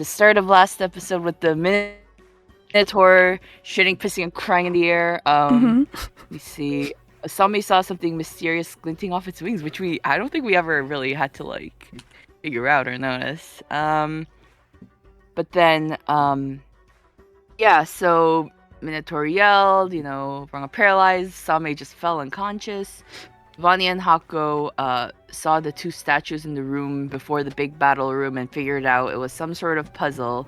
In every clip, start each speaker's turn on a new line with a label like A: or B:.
A: the start of last episode with the Minotaur shitting, pissing, and crying in the air. We see Asami saw something mysterious glinting off its wings, which I don't think we ever really had to like figure out or notice. But then yeah, so Minotaur yelled, Runga paralyzed, Same just fell unconscious. Vani and Hako saw the two statues in the room before the big battle room and figured out it was some sort of puzzle.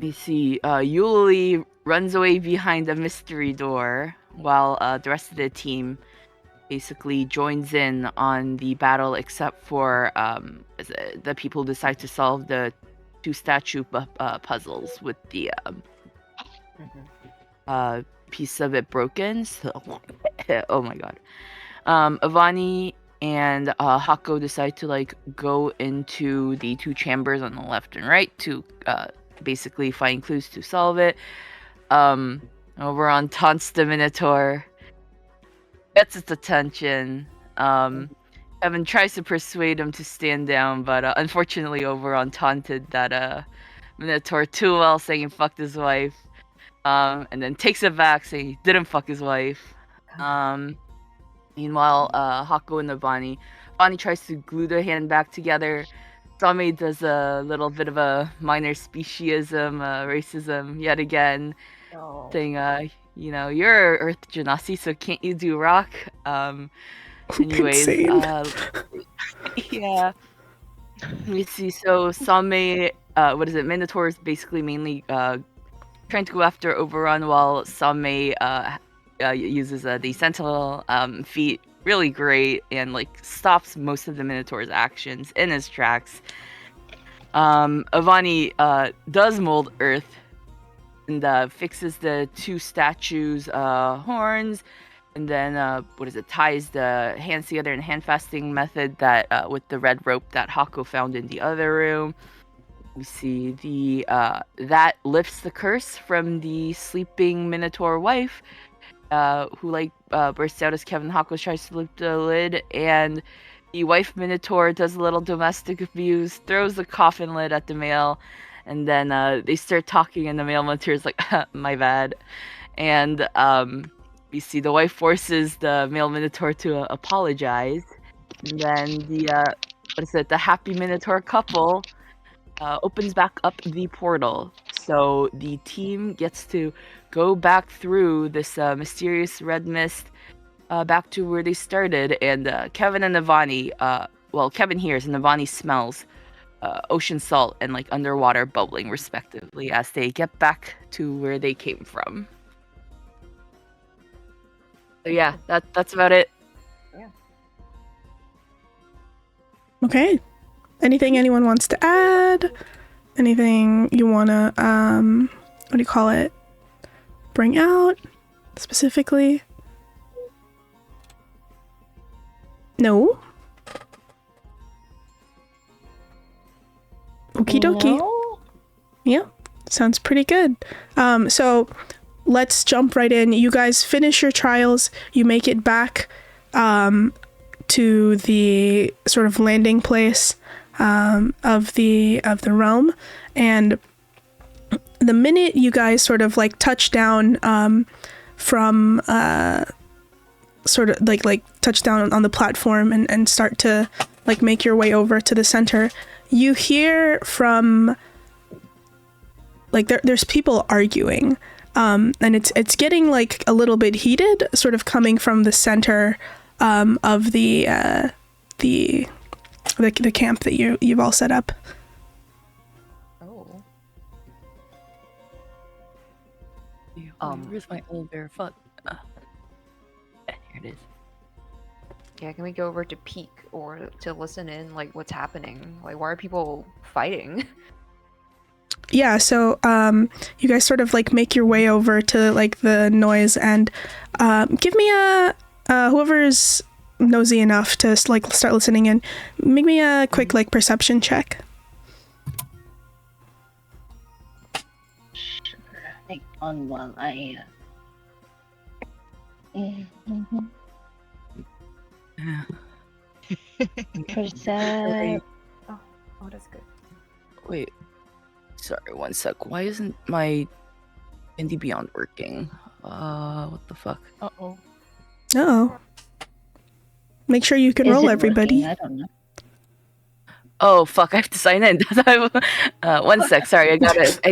A: We see Yuli runs away behind a mystery door while the rest of the team basically joins in on the battle, except for the people who decide to solve the two statue puzzles with the piece of it broken. So, oh my god. Avani and Hako decide to like go into the two chambers on the left and right to basically find clues to solve it. Over on Taunts the Minotaur gets its attention. Evan tries to persuade him to stand down, but unfortunately Oberon taunted that Minotaur too well, saying he fucked his wife. And then takes it back, saying he didn't fuck his wife. Meanwhile, Hako and Bonnie tries to glue their hand back together. Same does a little bit of a minor speciesism, racism yet again, saying, you're Earth Genasi, so can't you do rock? Anyways, yeah. We see, so Same, Minotaur is basically mainly trying to go after Oberon, while Same uses the Sentinel feat really great and like stops most of the Minotaur's actions in his tracks. Avani does mold Earth and fixes the two statues' horns, and then ties the hands together in hand fasting method that with the red rope that Hako found in the other room. We see that lifts the curse from the sleeping Minotaur wife, who bursts out as Kevin Hako tries to lift the lid, and the wife Minotaur does a little domestic abuse, throws the coffin lid at the male, and then they start talking, and the male Minotaur is like, my bad. And we see the wife forces the male Minotaur to apologize, and then the happy Minotaur couple opens back up the portal. So the team gets to go back through this mysterious red mist back to where they started, and Kevin and Navani, Kevin hears and Navani smells ocean salt and like underwater bubbling respectively as they get back to where they came from. So yeah, that's about it.
B: Yeah.
C: Okay. Anything anyone wants to add? Anything you want to, bring out specifically? No? Okie dokie.
B: No?
C: Yeah, sounds pretty good. So let's jump right in. You guys finish your trials. You make it back to the sort of landing place of the realm, and the minute you guys sort of like touch down from sort of like touch down on the platform and start to like make your way over to the center, you hear from like there's people arguing, and it's getting like a little bit heated, sort of coming from the center of the camp that you've all set up.
A: Where's my old bear foot? Here it is.
B: Yeah, can we go over to peek or to listen in, like what's happening? Like, why are people fighting?
C: Yeah, so you guys sort of like make your way over to like the noise, and give me a whoever's nosy enough to like start listening in, make me a quick like perception check.
D: Sure. Hang on while I percep.
B: Oh, that's good.
A: Wait. Sorry, one sec. Why isn't my Indie Beyond working? What the fuck?
B: Uh-oh.
C: Uh-oh. Make sure you can
D: Is
C: roll,
D: it
C: everybody.
D: working? I don't know.
A: Oh fuck! I have to sign in. One sec. Sorry, I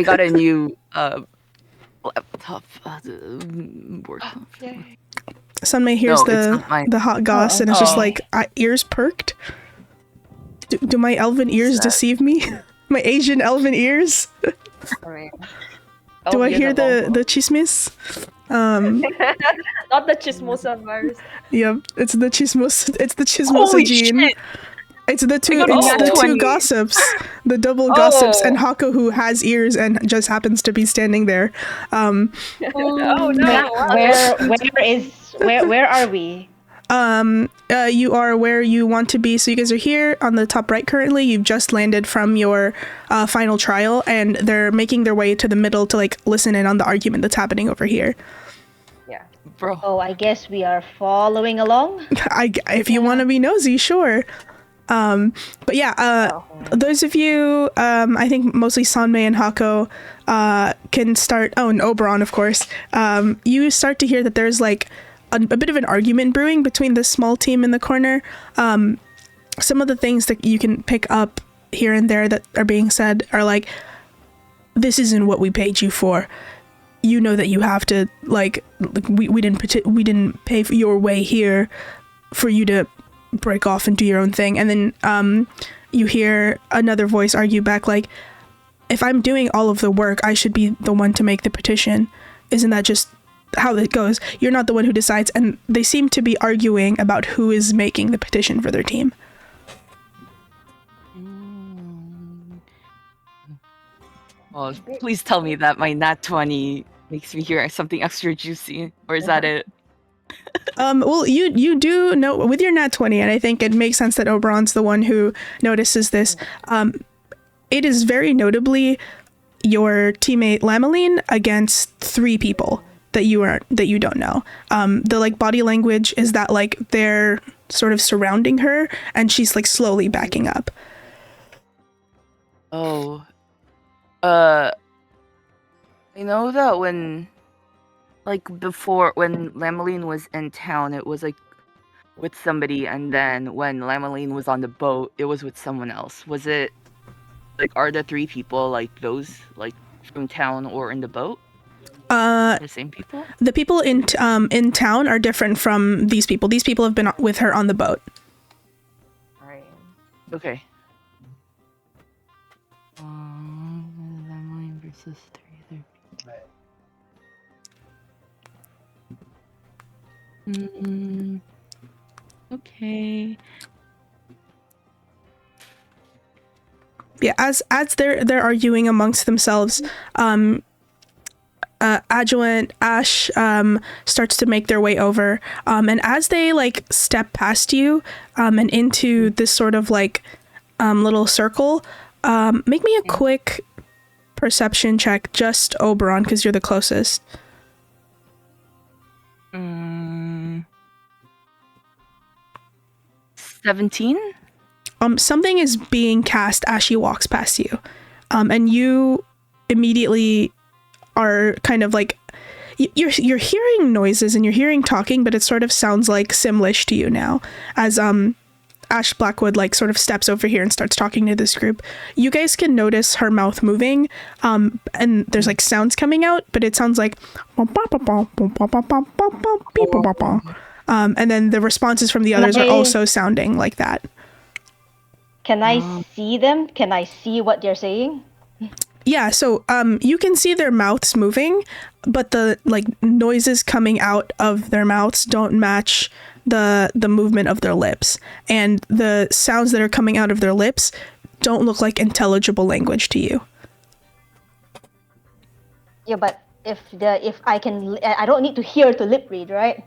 A: got a new laptop. Work.
B: Yay.
C: Sunmay hears
A: No, it's not mine.
C: the hot goss and it's just
B: Oh.
C: like, ears perked? Do my elven ears
A: Sad.
C: deceive me? My Asian elven ears?
B: I mean,
C: Do I
B: you're
C: hear the
B: Mongol.
C: chismis?
B: Not the chismosa virus.
C: Yep, it's the chismosa
A: Holy
C: gene.
A: shit!
C: It's the two
A: got a
C: it's
A: nat
C: the
A: 20.
C: two gossips. The double gossips and
B: Oh.
C: Hako who has ears and just happens to be standing there.
B: Oh no!
D: Where are we?
C: You are where you want to be. So you guys are here on the top right currently. You've just landed from your final trial, and they're making their way to the middle to like listen in on the argument that's happening over here.
B: Yeah.
A: Bro.
D: Oh, I guess we are following along.
C: If you want to be nosy, sure. But yeah, those of you, I think mostly Sanmei and Hako, can start. Oh, and Oberon, of course. You start to hear that there's like a bit of an argument brewing between this small team in the corner. Some of the things that you can pick up here and there that are being said are like, "This isn't what we paid you for. You know that you have to like we didn't pay for your way here for you to break off and do your own thing." And then you hear another voice argue back like, "If I'm doing all of the work, I should be the one to make the petition. Isn't that just how it goes? You're not the one who decides." And they seem to be arguing about who is making the petition for their team.
A: Oh, please tell me that my nat 20 makes me hear something extra juicy, or is that it?
C: Well, you do know with your nat 20, and I think it makes sense that Oberon's the one who notices this. It is very notably your teammate Lameline against 3 people that you don't know. The like body language is that like they're sort of surrounding her, and she's like slowly backing up.
A: Oh. I know that when before when Lameline was in town, it was like with somebody, and then when Lameline was on the boat, it was with someone else. Was it like, are the 3 people like those like from town or in the boat? The same people?
C: The people in town are different from these people. These people have been with her on the boat.
B: Right.
A: Okay. Lameline versus 3 other people. Okay.
C: Yeah, as they're arguing amongst themselves, Adjulant, Ash starts to make their way over, and as they like step past you and into this sort of like little circle, make me a quick perception check, just Oberon, because you're the closest.
A: 17?
C: Something is being cast as she walks past you, and you immediately are kind of like you're hearing noises and you're hearing talking, but it sort of sounds like Simlish to you now, as Ash Blackwood like sort of steps over here and starts talking to this group. You guys can notice her mouth moving, and there's like sounds coming out, but it sounds like and then the responses from the others are also sounding like that.
D: Can I see them? Can I see what they're saying?
C: Yeah, so you can see their mouths moving, but the like noises coming out of their mouths don't match the movement of their lips, and the sounds that are coming out of their lips don't look like intelligible language to you.
D: Yeah, but if I can, I don't need to hear to lip read, right?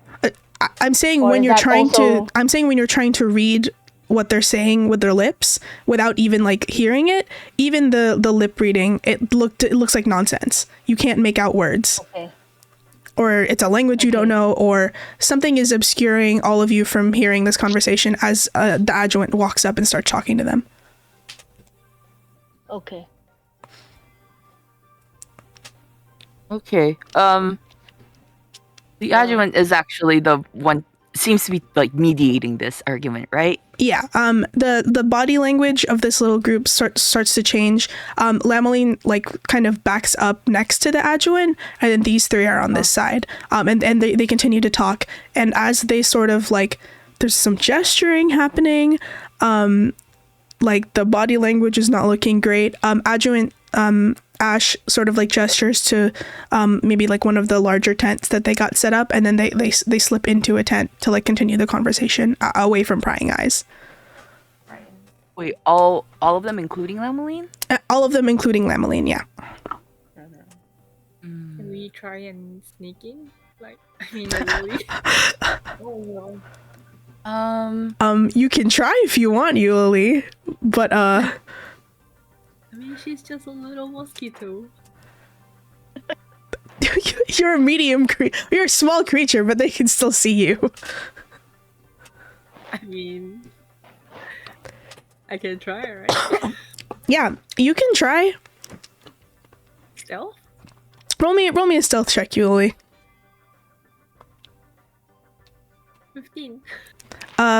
C: I'm saying
D: Or
C: when
D: is
C: you're
D: that
C: trying
D: also-
C: to I'm saying when you're trying to read what they're saying with their lips without even like hearing it, even the lip reading, it looks like nonsense. You can't make out words.
D: Okay.
C: Or it's a language you don't know, or something is obscuring all of you from hearing this conversation as the adjutant walks up and starts talking to them.
D: Okay.
A: Okay. The adjuvant is actually the one seems to be like mediating this argument, right?
C: Yeah. The body language of this little group starts to change. Lameline like kind of backs up next to the adjuvant, and then these three are on this side. And they continue to talk, and as they sort of like, there's some gesturing happening. Like the body language is not looking great. Adjuvant Ash sort of like gestures to maybe like one of the larger tents that they got set up, and then they slip into a tent to like continue the conversation away from prying eyes.
A: Wait, all of them, including Lameline?
C: All of them, including Lameline, yeah.
E: Can we try and sneak in? Like, I mean, really? Oh no.
C: You can try if you want, Eulalie, but
E: I mean, she's just a little mosquito.
C: you're a medium you're a small creature, but they can still see you.
E: I mean, I can try, right?
C: Yeah, you can try.
E: Stealth?
C: Roll me a stealth check, Eulalie.
E: 15.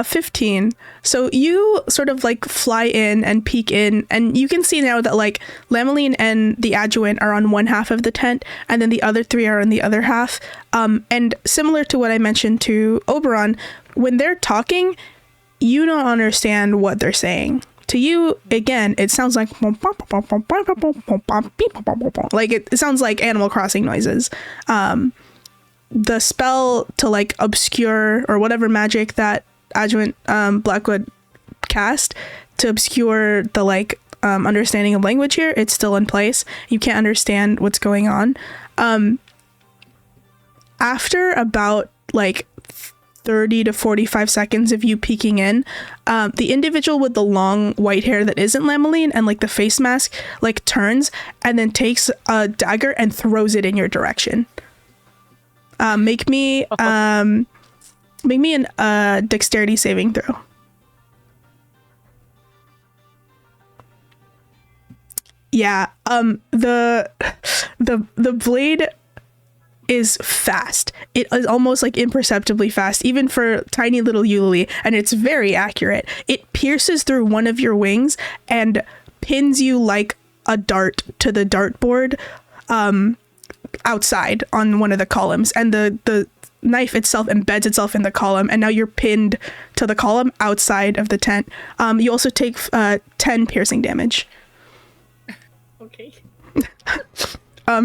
C: 15. So you sort of like fly in and peek in, and you can see now that like Lameline and the adjuvant are on one half of the tent, and then the other three are on the other half. And similar to what I mentioned to Oberon, when they're talking, you don't understand what they're saying. To you, again, it sounds like it sounds like Animal Crossing noises. The spell to like obscure or whatever magic that adjuvant Blackwood cast to obscure the like understanding of language here, it's still in place. You can't understand what's going on. After about like 30 to 45 seconds of you peeking in, the individual with the long white hair that isn't Lameline and like the face mask like turns and then takes a dagger and throws it in your direction. Make me an dexterity saving throw. Yeah, the blade is fast. It is almost like imperceptibly fast, even for tiny little Eulalie, and it's very accurate. It pierces through one of your wings and pins you like a dart to the dartboard outside on one of the columns, and the knife itself embeds itself in the column, and now you're pinned to the column outside of the tent. You also take 10 piercing damage.
E: Okay.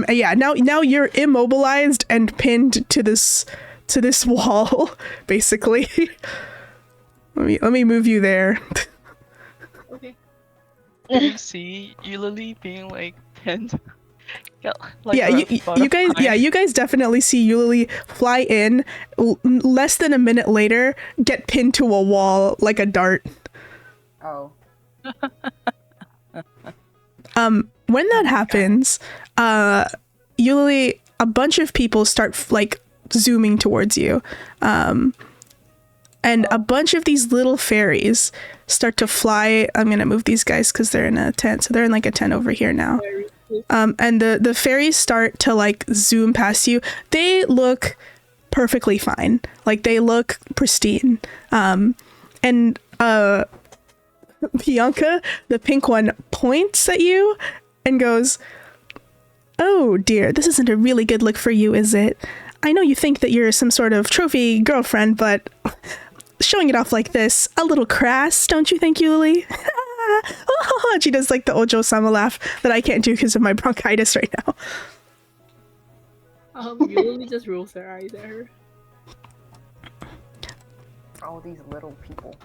C: Yeah, now you're immobilized and pinned to this wall, basically. let me move you there.
E: Okay.
F: Can you see Eulalie being like pinned? Like
C: Yeah, you guys definitely see Eulalie fly in. Less than a minute later, get pinned to a wall like a dart.
B: Oh.
C: When that happens, Eulalie, a bunch of people start like zooming towards you, and a bunch of these little fairies start to fly. I'm gonna move these guys because they're in a tent, so they're in like a tent over here now. And the fairies start to like zoom past you. They look perfectly fine, like they look pristine. And Bianca, the pink one, points at you and goes, "Oh dear, this isn't a really good look for you, is it? I know you think that you're some sort of trophy girlfriend, but showing it off like this, a little crass, don't you think, Eulalie?" She does like the Ojo-sama laugh that I can't do because of my bronchitis right now.
E: Eulalie just rolls her eyes at her.
B: All these little people.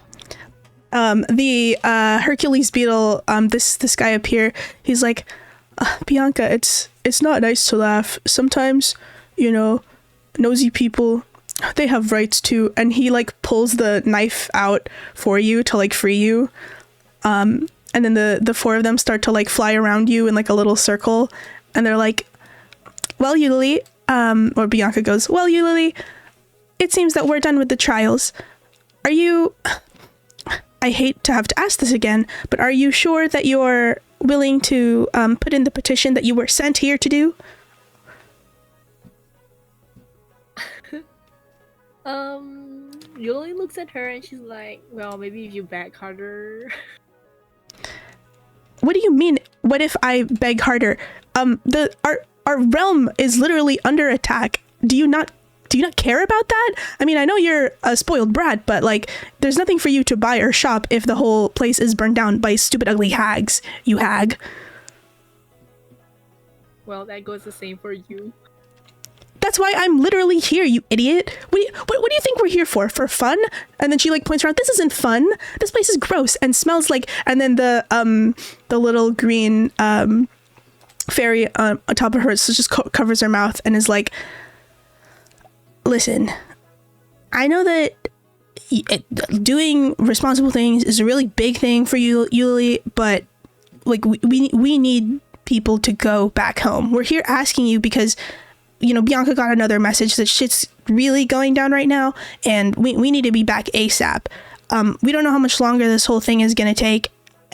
C: The Hercules beetle, this guy up here, he's like, "Bianca, it's not nice to laugh. Sometimes, you know, nosy people, they have rights too." And he like pulls the knife out for you to like free you. And then the four of them start to like fly around you in like a little circle, and they're like, "Well, Eulalie," or Bianca goes, "Well, Eulalie, it seems that we're done with the trials. Are you, I hate to have to ask this again, but are you sure that you're willing to put in the petition that you were sent here to do?"
E: Yuli looks at her and she's like, well, maybe if you beg harder.
C: What do you mean? What if I beg harder? Our realm is literally under attack. Do you not care about that? I mean, I know you're a spoiled brat, but like, there's nothing for you to buy or shop if the whole place is burned down by stupid, ugly hags. You hag.
E: Well, that goes the same for you.
C: That's why I'm literally here, you idiot. What do you think we're here for? For fun? And then she like points around. This isn't fun. This place is gross and smells like. And then the little green fairy on top of her just covers her mouth and is like, listen, I know that doing responsible things is a really big thing for you, Yuli, but like we need people to go back home. We're here asking you because, you know, Bianca got another message that shit's really going down right now, and we need to be back ASAP. We don't know how much longer this whole thing is gonna take,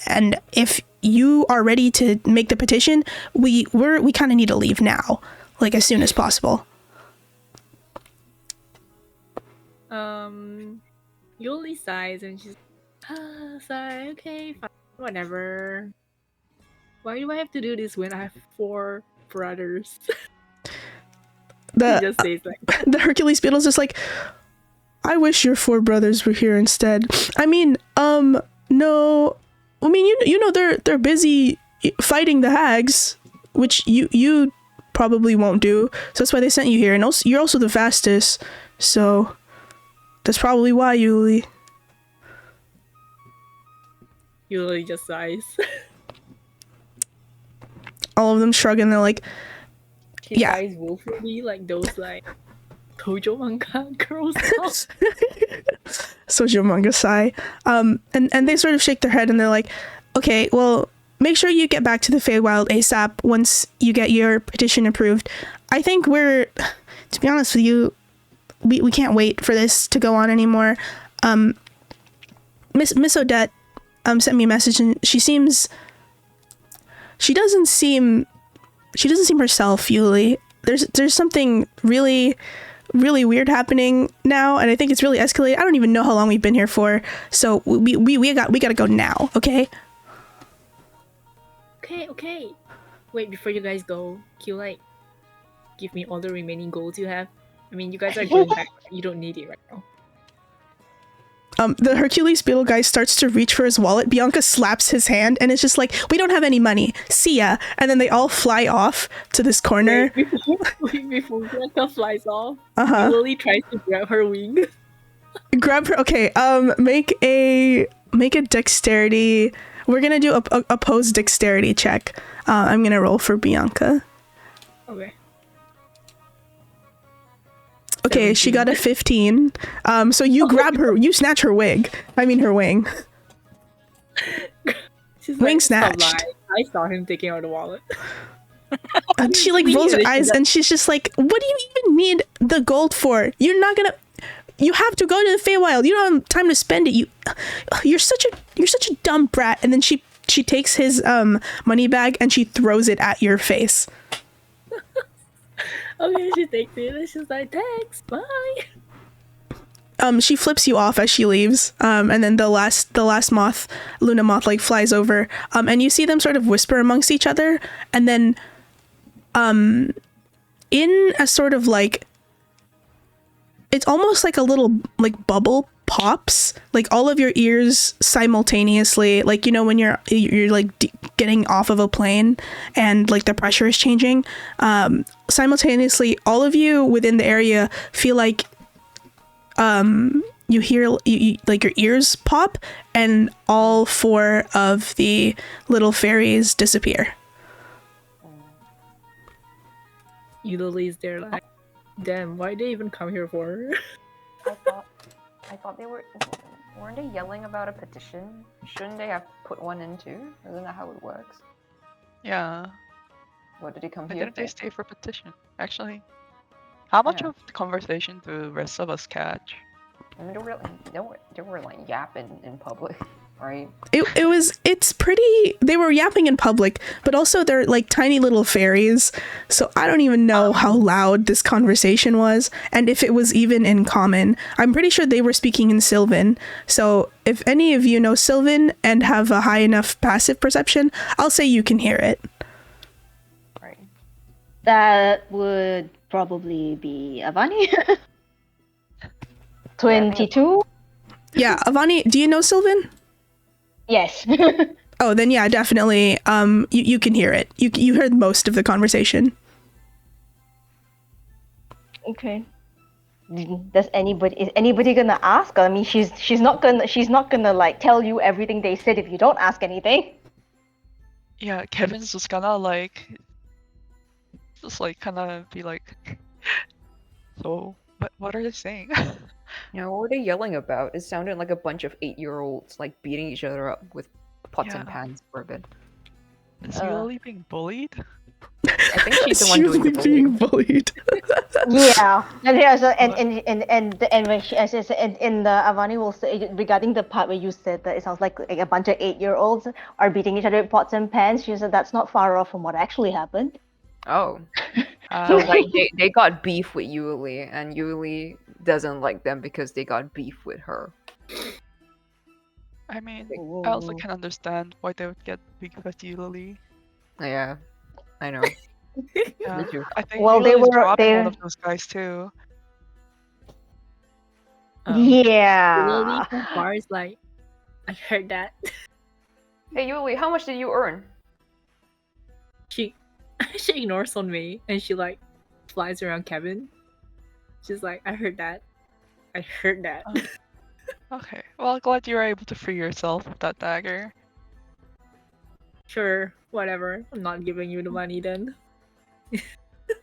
C: and if you are ready to make the petition, we kind of need to leave now, like as soon as possible.
E: Yuli sighs and she's sigh, okay, fine, whatever. Why do I have to do this when I have 4 brothers? He just says like
C: The Hercules beetle's just like, I wish your 4 brothers were here instead. I mean, no. I mean, you know they're busy fighting the hags, which you probably won't do. So that's why they sent you here, and also you're also the fastest. So that's probably why, Yuli.
E: Yuli just sighs.
C: All of them shrug and they're like,
E: She
C: yeah.
E: sighs woefully, like those like Tojo manga girls.
C: Sojo manga sigh. And they sort of shake their head and they're like, okay, well, make sure you get back to the Feywild ASAP once you get your petition approved. I think to be honest with you, we can't wait for this to go on anymore. Miss Odette sent me a message and she doesn't seem herself, Yuli. There's something really weird happening now, and I think it's really escalated. I don't even know how long we've been here for, so we gotta go now, okay?
E: Okay. Wait, before you guys go, can you like give me all the remaining gold you have? I mean, you guys are going back. You don't need it right now.
C: The Hercules beetle guy starts to reach for his wallet. Bianca slaps his hand and it's just like, we don't have any money. See ya. And then they all fly off to this corner.
E: Before Bianca flies off, Lily tries to grab her wing.
C: Grab her. Okay. Make a dexterity. We're gonna do a pose dexterity check. I'm gonna roll for Bianca.
E: Okay.
C: Okay, 17. She got a 15. So you grab her, you snatch her wig. I mean her wing.
E: She's
C: wing
E: like,
C: snatched.
E: I saw him taking out the wallet.
C: And she like rolls her eyes and she's just like, what do you even need the gold for? You have to go to the Feywild. You don't have time to spend it. You're such a dumb brat. And then she takes his money bag and she throws it at your face.
E: Okay, she takes it and she's like, thanks, bye.
C: She flips you off as she leaves. And then the last moth, Luna moth, like flies over. And you see them sort of whisper amongst each other. And then, in a sort of like, it's almost like a little like bubble pops, like all of your ears simultaneously, like, you know, when you're like getting off of a plane and like the pressure is changing, simultaneously all of you within the area feel like you hear you like your ears pop and all 4 of the little fairies disappear.
E: Lily's there like, damn, why'd they even come here for?
B: I thought weren't they yelling about a petition? Shouldn't they have put one in too? Isn't that how it works?
F: Yeah.
B: What did he come
F: Why
B: here
F: didn't they
B: for?
F: stay for petition? Actually, how much
B: Yeah.
F: of the conversation do the rest of us catch?
B: I mean, they were like yapping in public right?
C: It's pretty. They were yapping in public, but also they're like tiny little fairies. So I don't even know how loud this conversation was, and if it was even in common. I'm pretty sure they were speaking in Sylvan. So if any of you know Sylvan and have a high enough passive perception, I'll say you can hear it.
B: Right.
D: That would probably be Avani. 22?
C: Yeah, Avani, do you know Sylvan?
D: Yes.
C: Oh, then yeah, definitely. You can hear it. You heard most of the conversation.
D: Okay. Is anybody gonna ask? I mean, she's not gonna like tell you everything they said if you don't ask anything.
F: Yeah, Kevin's just gonna like, kind of be like, so what are they saying?
B: You know, what were they yelling about? It sounded like a bunch of 8-year-olds like beating each other up with pots and
F: Yeah.
B: pans for a bit.
F: Is Yuli being bullied?
B: I think she's the one doing the
C: being
B: bullying.
C: bullied.
D: Yeah, and here's and when she says and Avani will say regarding the part where you said that it sounds like a bunch of 8-year-olds are beating each other with pots and pans. She said that's not far off from what actually happened.
B: Oh. So
F: Uh,
B: like they got beef with Yuli, and Yuli doesn't like them because they got beef with her.
F: I mean, I also can understand why they would get beef with Yuli.
B: Yeah, I know.
F: Yeah,
B: Me too.
F: I think
D: Well, they
F: Yuli's
D: were-
F: probably
D: they-
F: one of those guys too.
D: Yeah.
E: Lily from far is like, I heard that.
B: Hey Yuli, how much did you earn?
E: She she ignores on me and she like flies around Kevin. She's like, I heard that. I heard that.
F: Okay, well, glad you were able to free yourself with that dagger.
E: Sure, whatever. I'm not giving you the money then.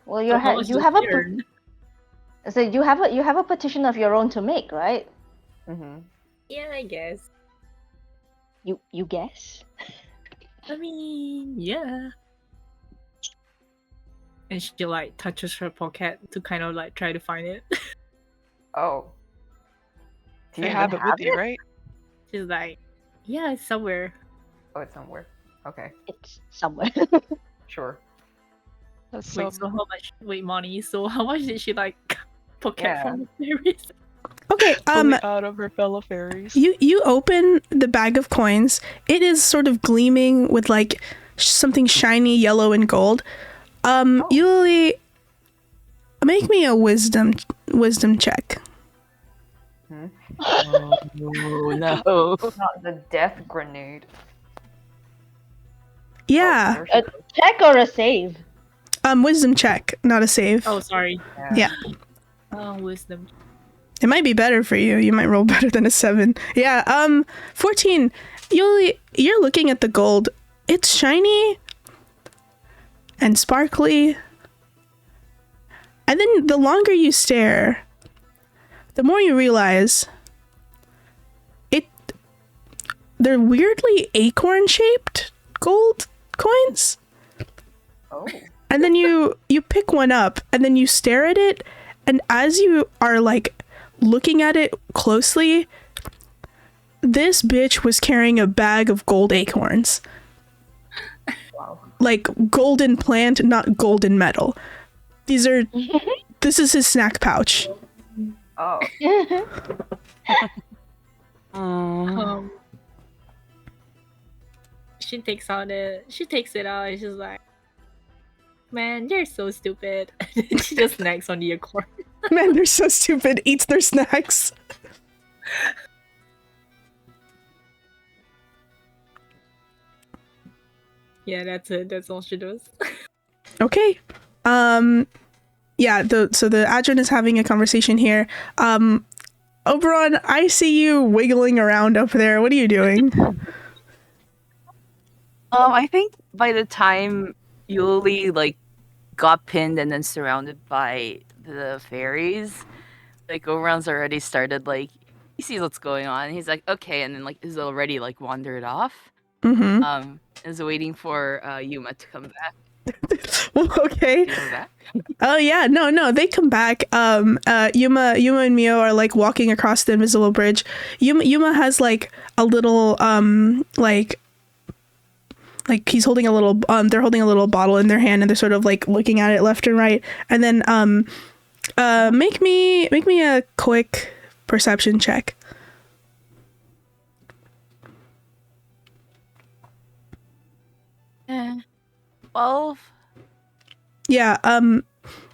D: Well,
E: So how much
D: you
E: does
D: have
E: she
D: a
E: earn?
D: so you have a petition of your own to make, right?
B: Mm-hmm.
E: Yeah, I guess.
D: You guess.
E: I mean, yeah. And she like touches her pocket to kind of like try to find it.
B: Oh. Do
F: They
B: you
F: have
B: even
F: it with you, right?
E: She's like, yeah, it's somewhere.
B: Oh, it's somewhere. Okay,
D: It's somewhere.
B: sure.
F: That's
E: Wait, so how much? Wait, money. So how much did she like pocket
B: Yeah.
E: from the fairies?
C: Okay.
F: fully out of her fellow fairies.
C: You open the bag of coins. It is sort of gleaming with like something shiny, yellow, and gold. Yuli, make me a wisdom check.
A: Oh no.
B: Not the death grenade.
C: Yeah.
B: Oh, there she goes.
D: Check or a save?
C: Wisdom check, not a save.
E: Oh, sorry.
C: Yeah.
E: Oh, wisdom.
C: It might be better for you. You might roll better than a 7. Yeah, 14. Yuli, you're looking at the gold. It's shiny and sparkly. And then the longer you stare, the more you realize they're weirdly acorn-shaped gold coins.
B: Oh.
C: And then you pick one up and then you stare at it, and as you are like looking at it closely, this bitch was carrying a bag of gold acorns.
B: Wow.
C: Like golden plant, not golden metal. This is his snack pouch.
B: Oh.
E: She takes it out and she's like, man, you're so stupid. She just snacks on the acorn.
C: Man, they're so stupid. Eats their snacks.
E: Yeah, that's it. That's all she does.
C: Okay. Yeah, so the Adrin is having a conversation here. Oberon, I see you wiggling around up there. What are you doing?
A: I think by the time Yuli like got pinned and then surrounded by the fairies, like Oberon's already started like he sees what's going on. He's like, okay, and then like is already like wandered off.
C: Mm-hmm.
A: Is waiting for Yuma to come back.
C: Okay.
A: Do you know that?
C: Oh yeah, no, they come back. Yuma and Mio are like walking across the invisible bridge. Yuma has like a little like he's holding a little they're holding a little bottle in their hand, and they're sort of like looking at it left and right. And then make me a quick perception check.
A: Eh, 12.
C: Yeah,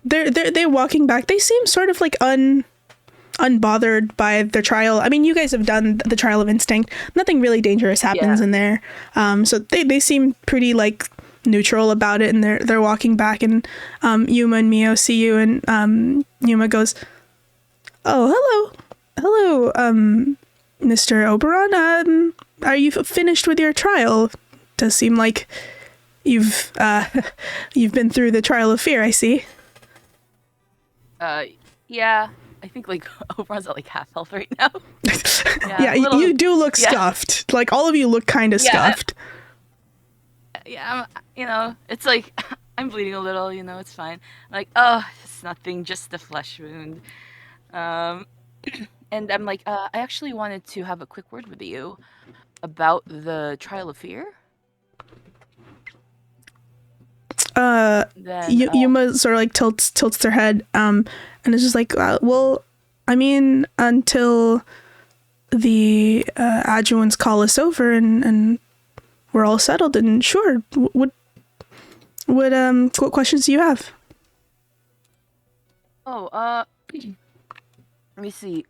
C: they're walking back. They seem sort of like unbothered by their trial. I mean, you guys have done the trial of instinct. Nothing really dangerous happens in there. So they seem pretty like neutral about it, and they're walking back. And Yuma and Mio see you, and Yuma goes, "Oh, hello, Mr. Oberon. Are you finished with your trial? Does seem like you've been through the trial of fear, I see."
A: Yeah. I think like Oberon's at like half health right now.
C: Yeah,
A: a little-
C: you do look stuffed. Like all of you look kind of stuffed.
A: Yeah, it's like I'm bleeding a little. It's fine. Like, oh, it's nothing, just a flesh wound. And I'm like, I actually wanted to have a quick word with you about the trial of fear. Then,
C: Yuma sort of like tilts their head, and it's just like, well, I mean, until the adjuvants call us over and we're all settled, and sure, what questions do you have?
A: let me see.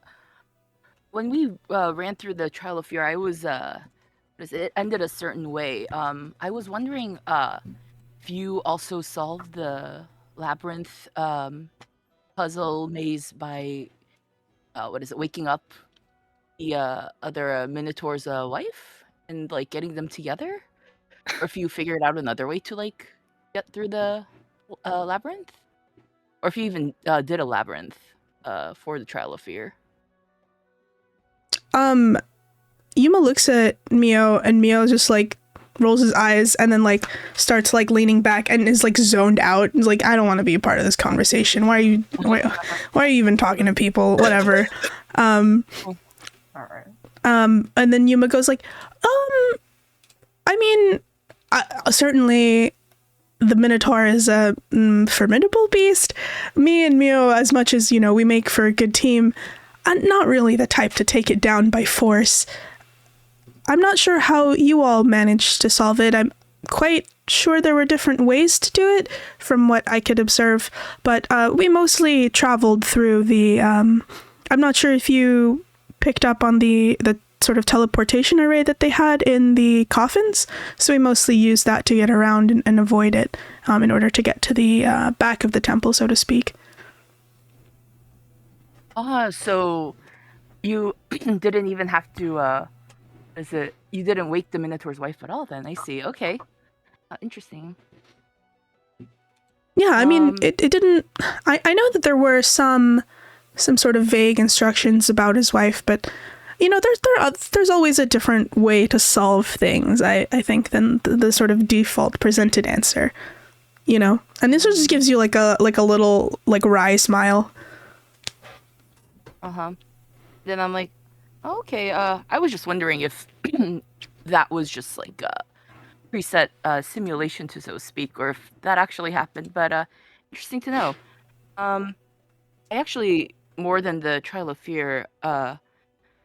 A: When we ran through the trial of fear, I was it ended a certain way. I was wondering if you also solved the labyrinth puzzle maze by waking up the other Minotaur's wife and like getting them together, or if you figured out another way to like get through the labyrinth, or if you even did a labyrinth for the trial of fear.
C: Yuma looks at Mio, and Mio just like rolls his eyes and then like starts like leaning back and is like zoned out. He's like, I don't want to be a part of this conversation. Why are you even talking to people? Whatever.
B: All right.
C: And then Yuma goes like, I mean, certainly the Minotaur is a formidable beast. Me and Mio, as much as, we make for a good team, I'm not really the type to take it down by force. I'm not sure how you all managed to solve it. I'm quite sure there were different ways to do it from what I could observe, but we mostly traveled through the... I'm not sure if you picked up on the sort of teleportation array that they had in the coffins, so we mostly used that to get around and avoid it in order to get to the back of the temple, so to speak.
A: So you didn't even have to you didn't wake the Minotaur's wife at all then? I see. Okay. Interesting.
C: Yeah, I mean, it didn't... I know that there were some sort of vague instructions about his wife, but, there's always a different way to solve things, I think, than the sort of default presented answer, And this just gives you like a little, like, wry smile.
A: Then I'm like, okay, I was just wondering if that was just like a preset simulation, to so speak, or if that actually happened, but interesting to know. I actually, more than the trial of fear, I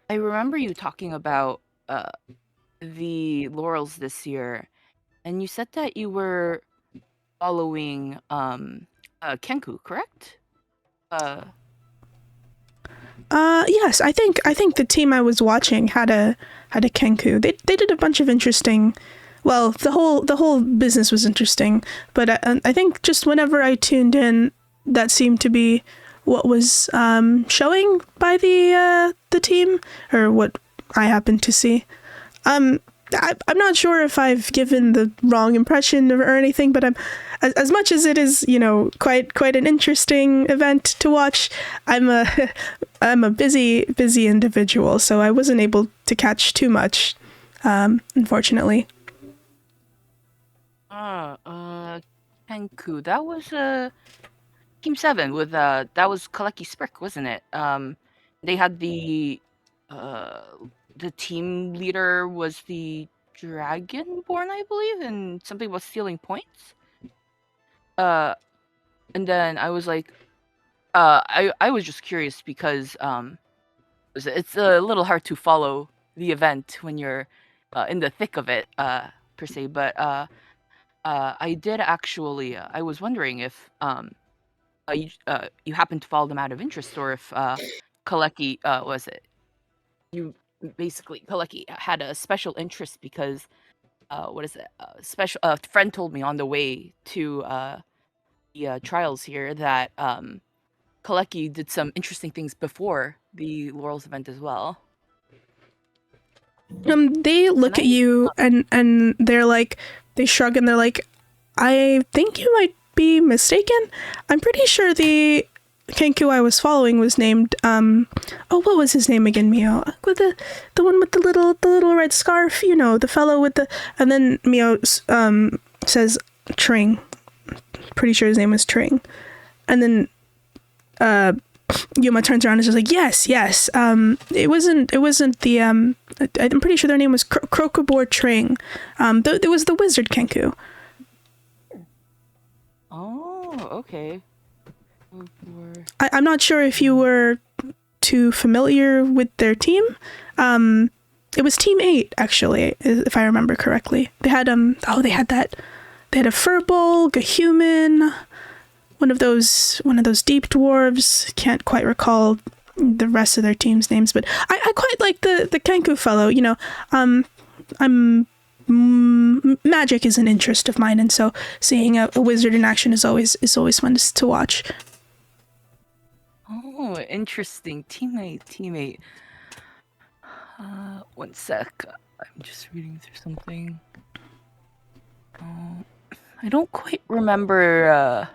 A: remember you talking about the laurels this year, and you said that you were following Kenku, correct?
C: Yes, I think the team I was watching had a Kenku. They did a bunch of interesting. Well, the whole business was interesting, but I think just whenever I tuned in, that seemed to be what was showing by the team, or what I happened to see. I'm not sure if I've given the wrong impression or anything, but I'm as much as it is, quite an interesting event to watch. I'm a busy individual, so I wasn't able to catch too much, unfortunately.
A: Kenku. That was Team 7 with that was Kaleki Sprick, wasn't it? They had the team leader was the Dragonborn, I believe, and something about stealing points. And then I was like, I was just curious because it's a little hard to follow the event when you're in the thick of it, per se. But I did actually. I was wondering if you happen to follow them out of interest, or if Kaleki was it? You basically Kaleki had a special interest because what is it? Special a friend told me on the way to the trials here that Kaleki did some interesting things before the Laurels event as well.
C: They look at you and they're like, they shrug and they're like, I think you might be mistaken. I'm pretty sure the Kenku I was following was named what was his name again, Mio? With the one with the little red scarf, you know, the fellow with the, and then Mio says Tring. Pretty sure his name was Tring. And then Yuma turns around and is just like, yes. It wasn't the I'm pretty sure their name was Krokobor Tring. There was the wizard Kenku.
A: Oh, okay.
C: I'm not sure if you were too familiar with their team. It was Team 8, actually, if I remember correctly. They had they had a furbolg, a human, one of those deep dwarves. Can't quite recall the rest of their team's names, but I quite like the Kenku fellow. You know, magic is an interest of mine, and so seeing a wizard in action is always fun to watch.
A: Oh, interesting. Teammate. One sec. I'm just reading through something. I don't quite remember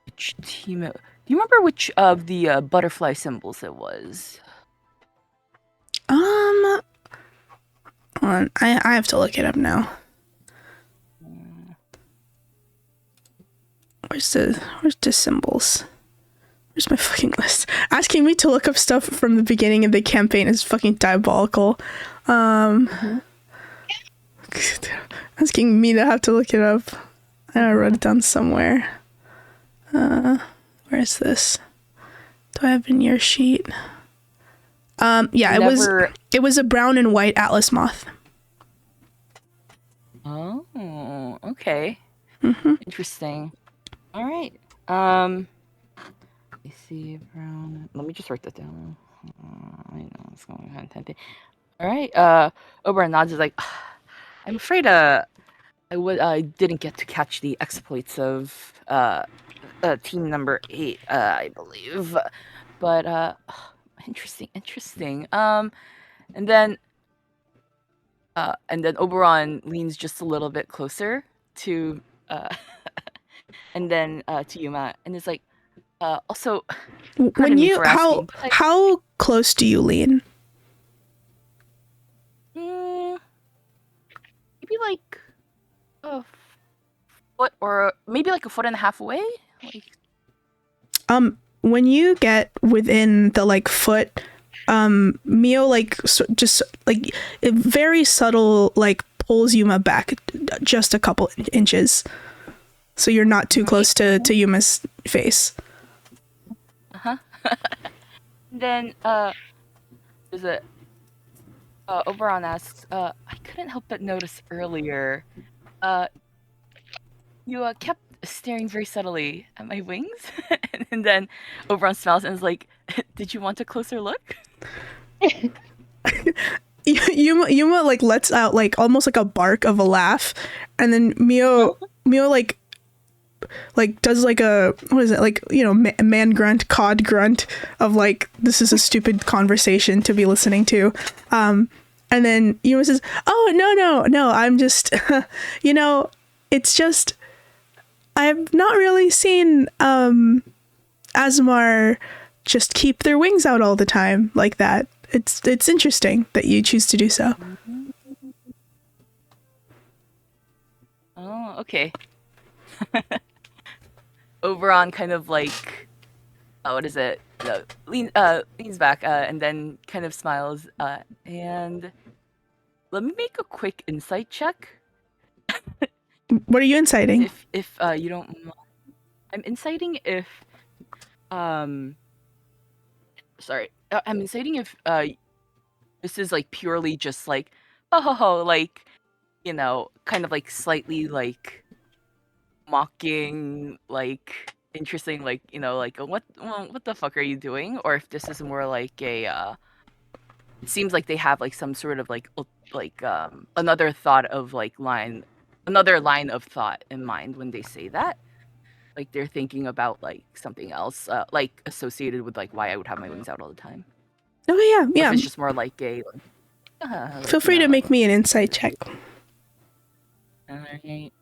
A: which team do you remember which of the butterfly symbols it was?
C: Hold on. I have to look it up now. Where's the symbols? Where's my fucking list? Asking me to look up stuff from the beginning of the campaign is fucking diabolical. Asking me to have to look it up. I wrote it down somewhere. Where is this? Do I have it in your sheet? Yeah, it was a brown and white atlas moth.
A: Oh, okay. Interesting. All right. I see brown. Let me just write that down. I know what's going on. All right. Oberon nods. Is like, I'm afraid I didn't get to catch the exploits of team number 8, I believe. But interesting. And then Oberon leans just a little bit closer to and then to Yuma and is like, also,
C: when you how close do you lean?
A: Maybe like a foot, or maybe like a foot and a half away.
C: When you get within the like foot, Mio like just like it very subtle like pulls Yuma back just a couple inches, so you're not too close to Yuma's face.
A: Then is it Oberon asks, I couldn't help but notice earlier you kept staring very subtly at my wings. And then Oberon smiles and is like, did you want a closer look?
C: Yuma like lets out like almost like a bark of a laugh, and then Mio like does like a, what is it, like, you know, man grunt, cod grunt of like, this is a stupid conversation to be listening to. And then Yuma says, oh no, I'm just you know, it's just I've not really seen aasimar just keep their wings out all the time like that. It's interesting that you choose to do so.
A: Oh, okay. Oberon kind of like, what is it? Leans back and then kind of smiles. And let me make a quick insight check.
C: What are you inciting?
A: If you don't mind. I'm inciting if sorry. I'm inciting if this is like purely just like like, you know, kind of like slightly like mocking, like interesting, like, you know, like what the fuck are you doing? Or if this is more like a it seems like they have like some sort of like another thought of like another line of thought in mind when they say that. Like they're thinking about like something else, like associated with like why I would have my wings out all the time.
C: Okay, yeah,
A: Or
C: yeah.
A: if it's just more like a
C: Feel free to make me an insight check.
A: Alright.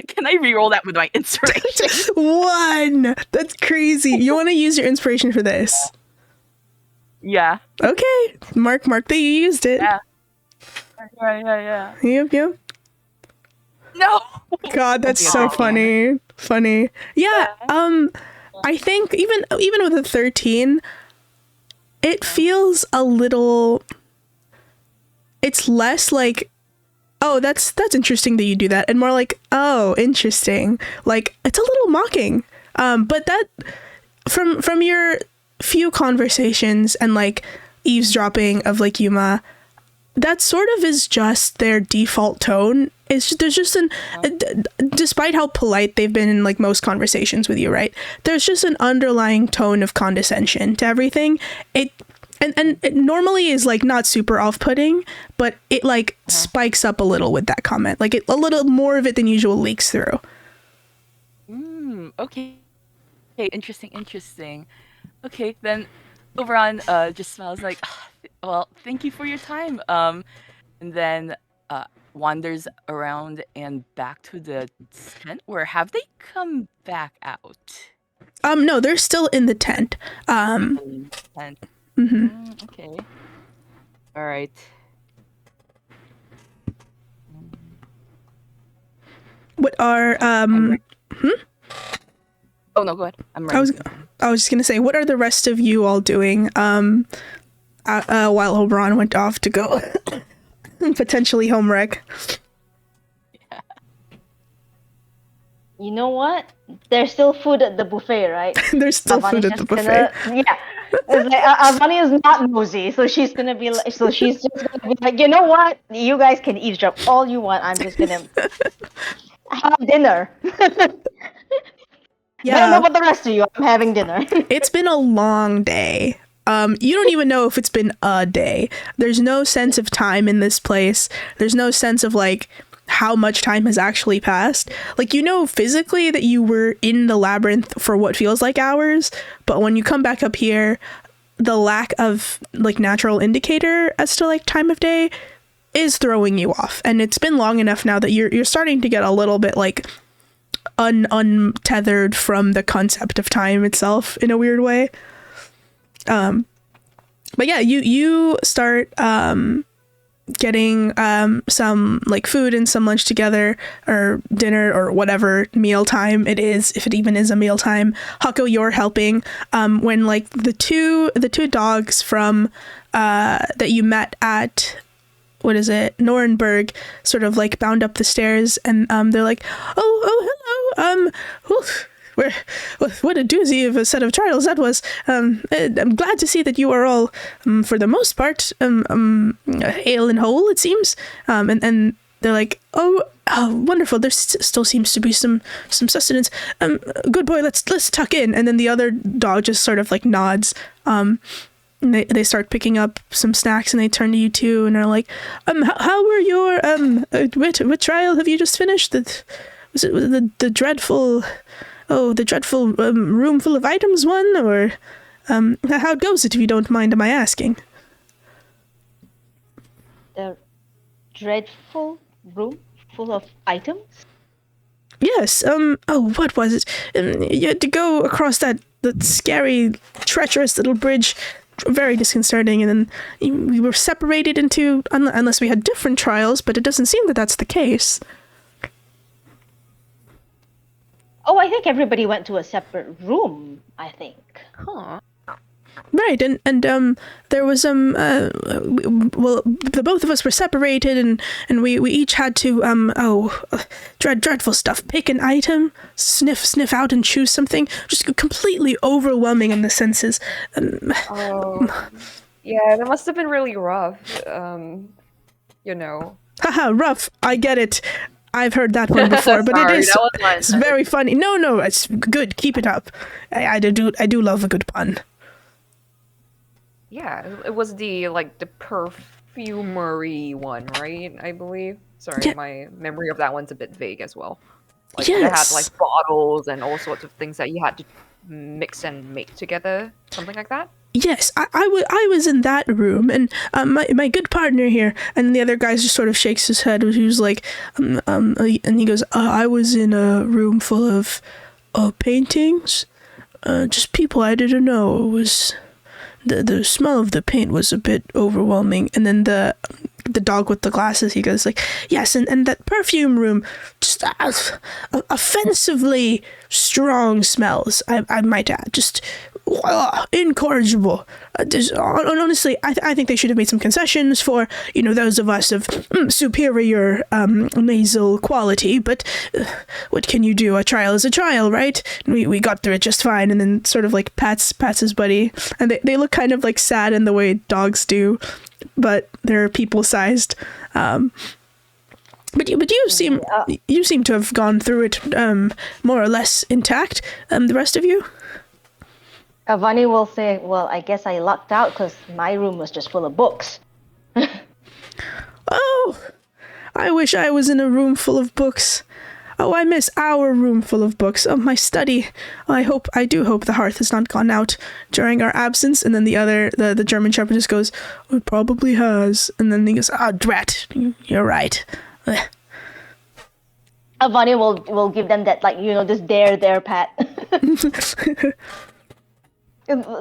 A: Can I re-roll that with my inspiration?
C: 1! That's crazy. You want to use your inspiration for this?
A: Yeah.
C: Okay. Mark that you used it.
A: Yeah. Yeah.
C: Yep.
A: No!
C: God, that's so funny. Yeah, I think even with a 13, it feels a little, it's less like, oh, that's interesting that you do that, and more like, oh, interesting. Like, it's a little mocking. But that, from your few conversations and like eavesdropping of like Yuma, that sort of is just their default tone. There's just despite how polite they've been in like most conversations with you, right? There's just an underlying tone of condescension to everything. It normally is like not super off-putting, but it like spikes up a little with that comment. Like a little more of it than usual leaks through.
A: Okay. Okay, interesting. Okay, then Oberon just smiles like, well, thank you for your time. And then wanders around and back to the tent. Where have they come back out?
C: No, they're still in the tent.
A: Tent. Okay. All right.
C: What are
A: Oh no, go ahead. I'm ready.
C: I was just gonna say, what are the rest of you all doing? While Oberon went off to go potentially home wreck.
A: Yeah.
D: You know what? There's still food at the buffet, right?
C: There's still
D: Avani's
C: food at
D: just
C: the buffet.
D: Yeah. It's like Avani is not nosy, so she's gonna be like, she's just gonna be like, you know what? You guys can eavesdrop all you want. I'm just gonna have dinner. I don't know about the rest of you. I'm having dinner.
C: It's been a long day. You don't even know if it's been a day. There's no sense of time in this place. There's no sense of like how much time has actually passed. Like, you know physically that you were in the labyrinth for what feels like hours, but when you come back up here, the lack of like natural indicator as to like time of day is throwing you off. And it's been long enough now that you're starting to get a little bit like untethered from the concept of time itself in a weird way. But yeah, you start getting some like food and some lunch together, or dinner, or whatever meal time it is, if it even is a meal time. Hako, you're helping when like the two dogs from that you met at, what is it, Nuremberg, sort of like bound up the stairs, and they're like, oh hello, what a doozy of a set of trials that was. I'm glad to see that you are all, for the most part, hale and whole, it seems. And they're like, oh, wonderful. There still seems to be some sustenance. Good boy, let's tuck in. And then the other dog just sort of like nods. And they start picking up some snacks, and they turn to you two and are like, how were your what trial have you just finished? Was it the dreadful? Oh, the dreadful room full of items one, or how goes it, if you don't mind my asking?
D: The dreadful room full of items?
C: Yes. Oh, what was it? You had to go across that scary, treacherous little bridge. Very disconcerting, and then we were separated into, unless we had different trials, but it doesn't seem that that's the case.
D: Oh, I think everybody went to a separate room, I think.
B: Huh.
C: Right, and there was well, the both of us were separated, and we each had to dreadful stuff. Pick an item, sniff out, and choose something. Just completely overwhelming in the senses.
B: Oh, yeah, that must have been really rough. You know.
C: Haha, rough. I get it. I've heard that one before, but
B: Sorry,
C: it is
B: that was mine.
C: it's very funny. No, it's good. Keep it up. I do love a good pun.
B: Yeah, it was the perfumery one, right? I believe. Sorry,
C: Yeah.
B: my memory of that one's a bit vague as well. Like they had
C: Yes.
B: like bottles and all sorts of things that you had to mix and make together, something like that.
C: Yes, I was in that room, and my good partner here, and the other guy just sort of shakes his head. He was like, and he goes, I was in a room full of paintings, just people I didn't know. It was the smell of the paint was a bit overwhelming, and then the dog with the glasses, he goes like, yes, and that perfume room, just offensively strong smells, I might add, just incorrigible. Honestly, I think they should have made some concessions for, those of us of superior nasal quality, but what can you do? A trial is a trial, right? We got through it just fine, and then sort of like pats his buddy, and they look kind of like sad in the way dogs do, but they're people-sized. But you seem to have gone through it more or less intact. The rest of you?
D: Avani will say, well, I guess I lucked out because my room was just full of books.
C: Oh, I wish I was in a room full of books. Oh, I miss our room full of books. Oh, my study. I do hope the hearth has not gone out during our absence. And then the German Shepherd just goes, oh, it probably has. And then he goes, drat, you're right.
D: Avani will give them that, this there pat.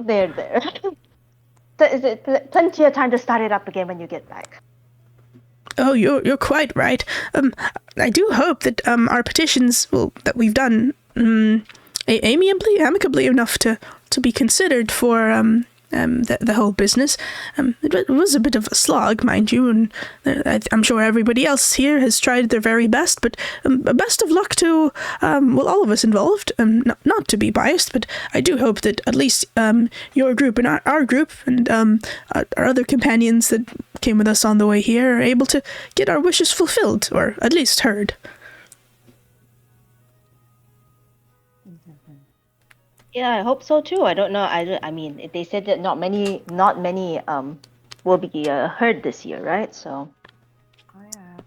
D: There. Plenty of time to start it up again when you get back.
C: Oh, you're quite right. I do hope that our petitions, that we've done, amicably enough to be considered for the whole business. It was a bit of a slog, mind you, and I'm sure everybody else here has tried their very best, but best of luck to all of us involved. Not to be biased, but I do hope that at least your group and our group and our other companions that came with us on the way here are able to get our wishes fulfilled, or at least heard.
D: Yeah, I hope so too. I don't know. I mean, they said that not many will be heard this year, right? So.
B: Oh yeah.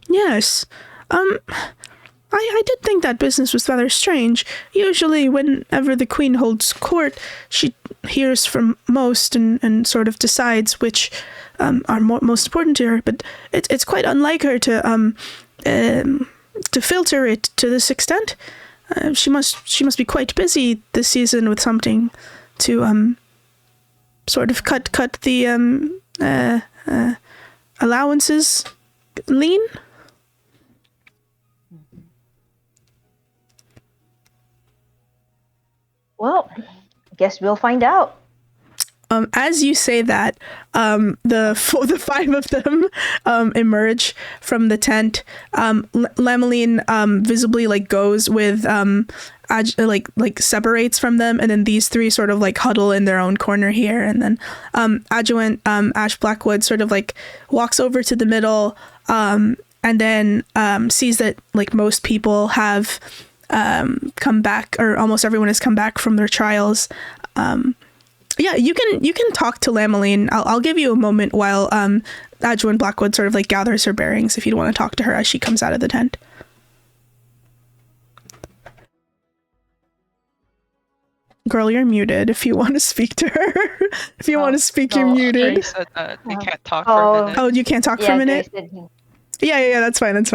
C: Yes. I did think that business was rather strange. Usually, whenever the queen holds court, she hears from most and sort of decides which are most important to her. But it's quite unlike her to filter it to this extent. She must be quite busy this season with something to sort of cut the allowances lean.
D: Well, guess we'll find out.
C: As you say that, the five of them emerge from the tent. Lameline visibly goes with separates from them, and then these three sort of huddle in their own corner here, and then Adjutant Ash Blackwood sort of walks over to the middle, and then sees that most people have come back, or almost everyone has come back from their trials. Yeah, you can talk to Lameline. I'll give you a moment while Adjutant Blackwood sort of gathers her bearings if you want to talk to her as she comes out of the tent. Girl, you're muted if you want to speak to her. If you want to speak, you're muted.
F: They said that they can't talk for a minute.
C: Oh, you can't talk for a minute? Yeah, that's fine. It's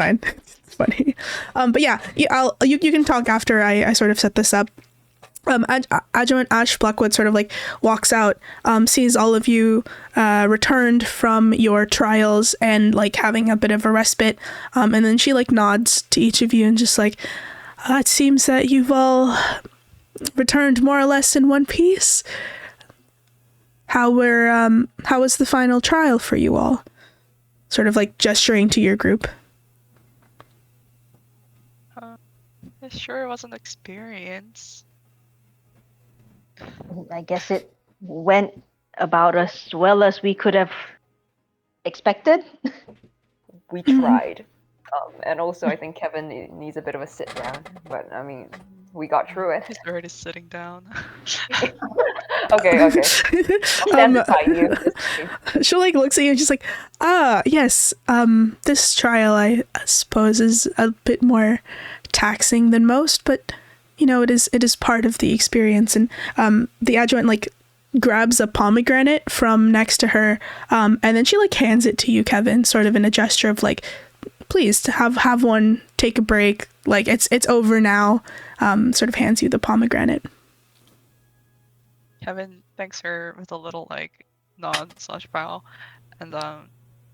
C: funny. But yeah, you can talk after I sort of set this up. Adjutant Ash Blackwood sort of walks out, sees all of you returned from your trials and having a bit of a respite, and then she nods to each of you and just It seems that you've all returned more or less in one piece. How was the final trial for you all? Sort of like gesturing to your group.
F: It sure was an experience.
D: I guess it went about as well as we could have expected.
B: We
C: Mhm.
B: tried. And also, I think Kevin needs a bit of a sit down. But I mean, we got through it.
F: He's already sitting down.
B: Okay. I'll stand beside you. It's okay.
C: She like looks at you and she's like, yes, this trial I suppose is a bit more taxing than most, but you know, it is part of the experience. And the adjutant like grabs a pomegranate from next to her, and then she like hands it to you, Kevin, sort of in a gesture of like, please have one, take a break, like it's over now. Sort of hands you the pomegranate.
F: Kevin thanks her with a little like nod/bow, and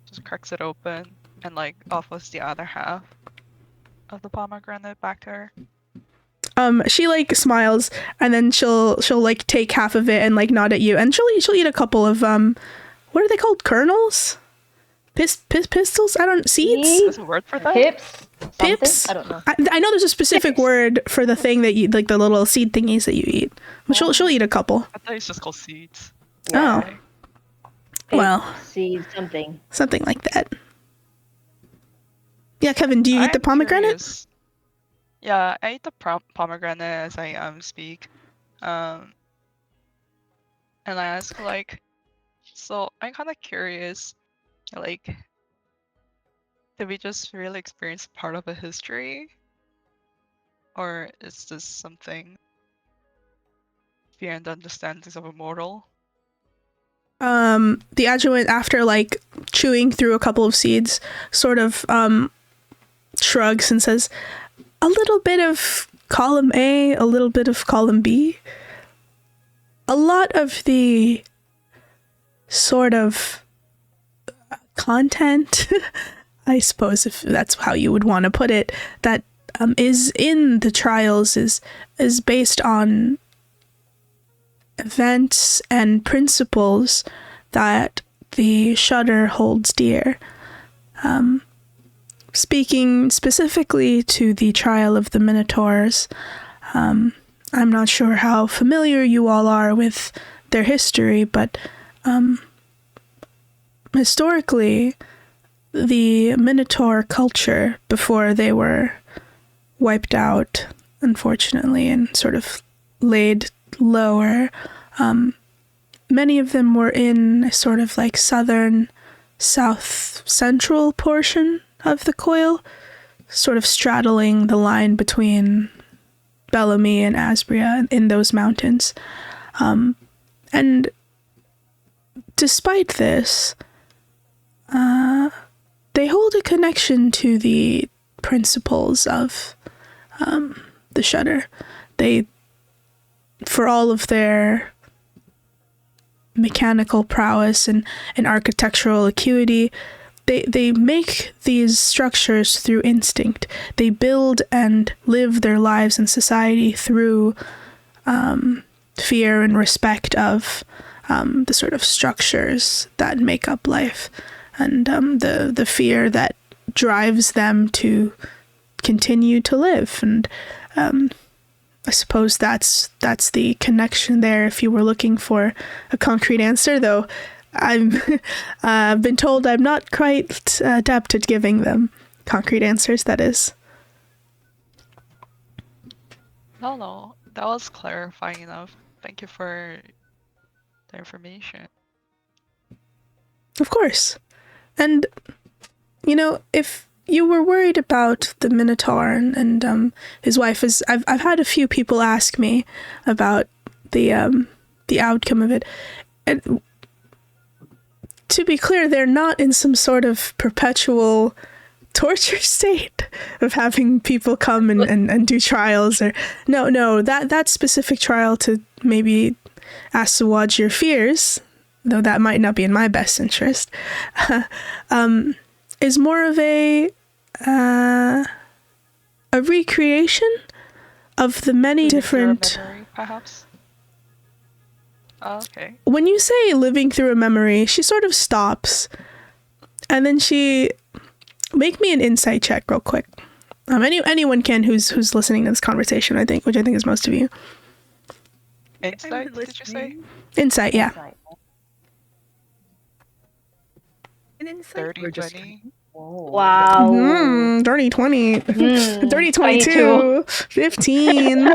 F: just cracks it open and like offers the other half of the pomegranate back to her.
C: She like smiles and then she'll like take half of it and like nod at you, and she'll eat a couple of what are they called, kernels, pistols, I don't, seeds,
F: There's a word for that?
D: Pips? Something?
C: pips.
D: I don't know.
C: I know there's a specific word for the thing that you like, the little seed thingies that you eat, but she'll eat a couple.
F: I thought it's just called seeds.
C: Oh,
F: Okay.
C: well,
D: See something
C: like that. Yeah, Kevin, do you eat the
F: I'm
C: pomegranate?
F: curious. Yeah, I eat the pomegranate as I speak. And I ask like, so I'm kind of curious, like, did we just really experience part of a history, or is this something beyond the understandings of a mortal?
C: The adjutant, after like chewing through a couple of seeds, sort of shrugs and says, a little bit of column A, a little bit of column B. A lot of the sort of content, I suppose if that's how you would want to put it, that is in the trials is based on events and principles that the Shudder holds dear. Speaking specifically to the trial of the Minotaurs, I'm not sure how familiar you all are with their history, but historically, the Minotaur culture, before they were wiped out, unfortunately, and sort of laid lower, many of them were in a sort of like south central portion of the coil, sort of straddling the line between Bellamy and Asbria in those mountains. And despite this, they hold a connection to the principles of the Shudder. They, for all of their mechanical prowess and architectural acuity, they make these structures through instinct. They build and live their lives in society through fear and respect of the sort of structures that make up life, and the fear that drives them to continue to live. And I suppose that's the connection there if you were looking for a concrete answer, though I've been told I'm not quite adept at giving them concrete answers, that is.
F: No, that was clarifying enough. Thank you for the information.
C: Of course. And, you know, if you were worried about the Minotaur and his wife, as I've had a few people ask me about the outcome of it. And to be clear, they're not in some sort of perpetual torture state of having people come and do trials, or no, that specific trial to maybe assuage your fears, though that might not be in my best interest, is more of a recreation of the many
F: Living through a
C: different...
F: memory, perhaps. Oh, okay.
C: When you say living through a memory, she sort of stops. And then she... Make me an insight check real quick. Anyone can who's listening to this conversation, I think, which I think is most of you.
F: Insight, did you say?
C: Insight, yeah.
B: Right.
A: An insight
F: 30,
A: or just
F: 20?
B: Whoa.
D: Wow.
C: Dirty 20.
D: Mm,
C: Dirty
D: 22.
C: 22. 15.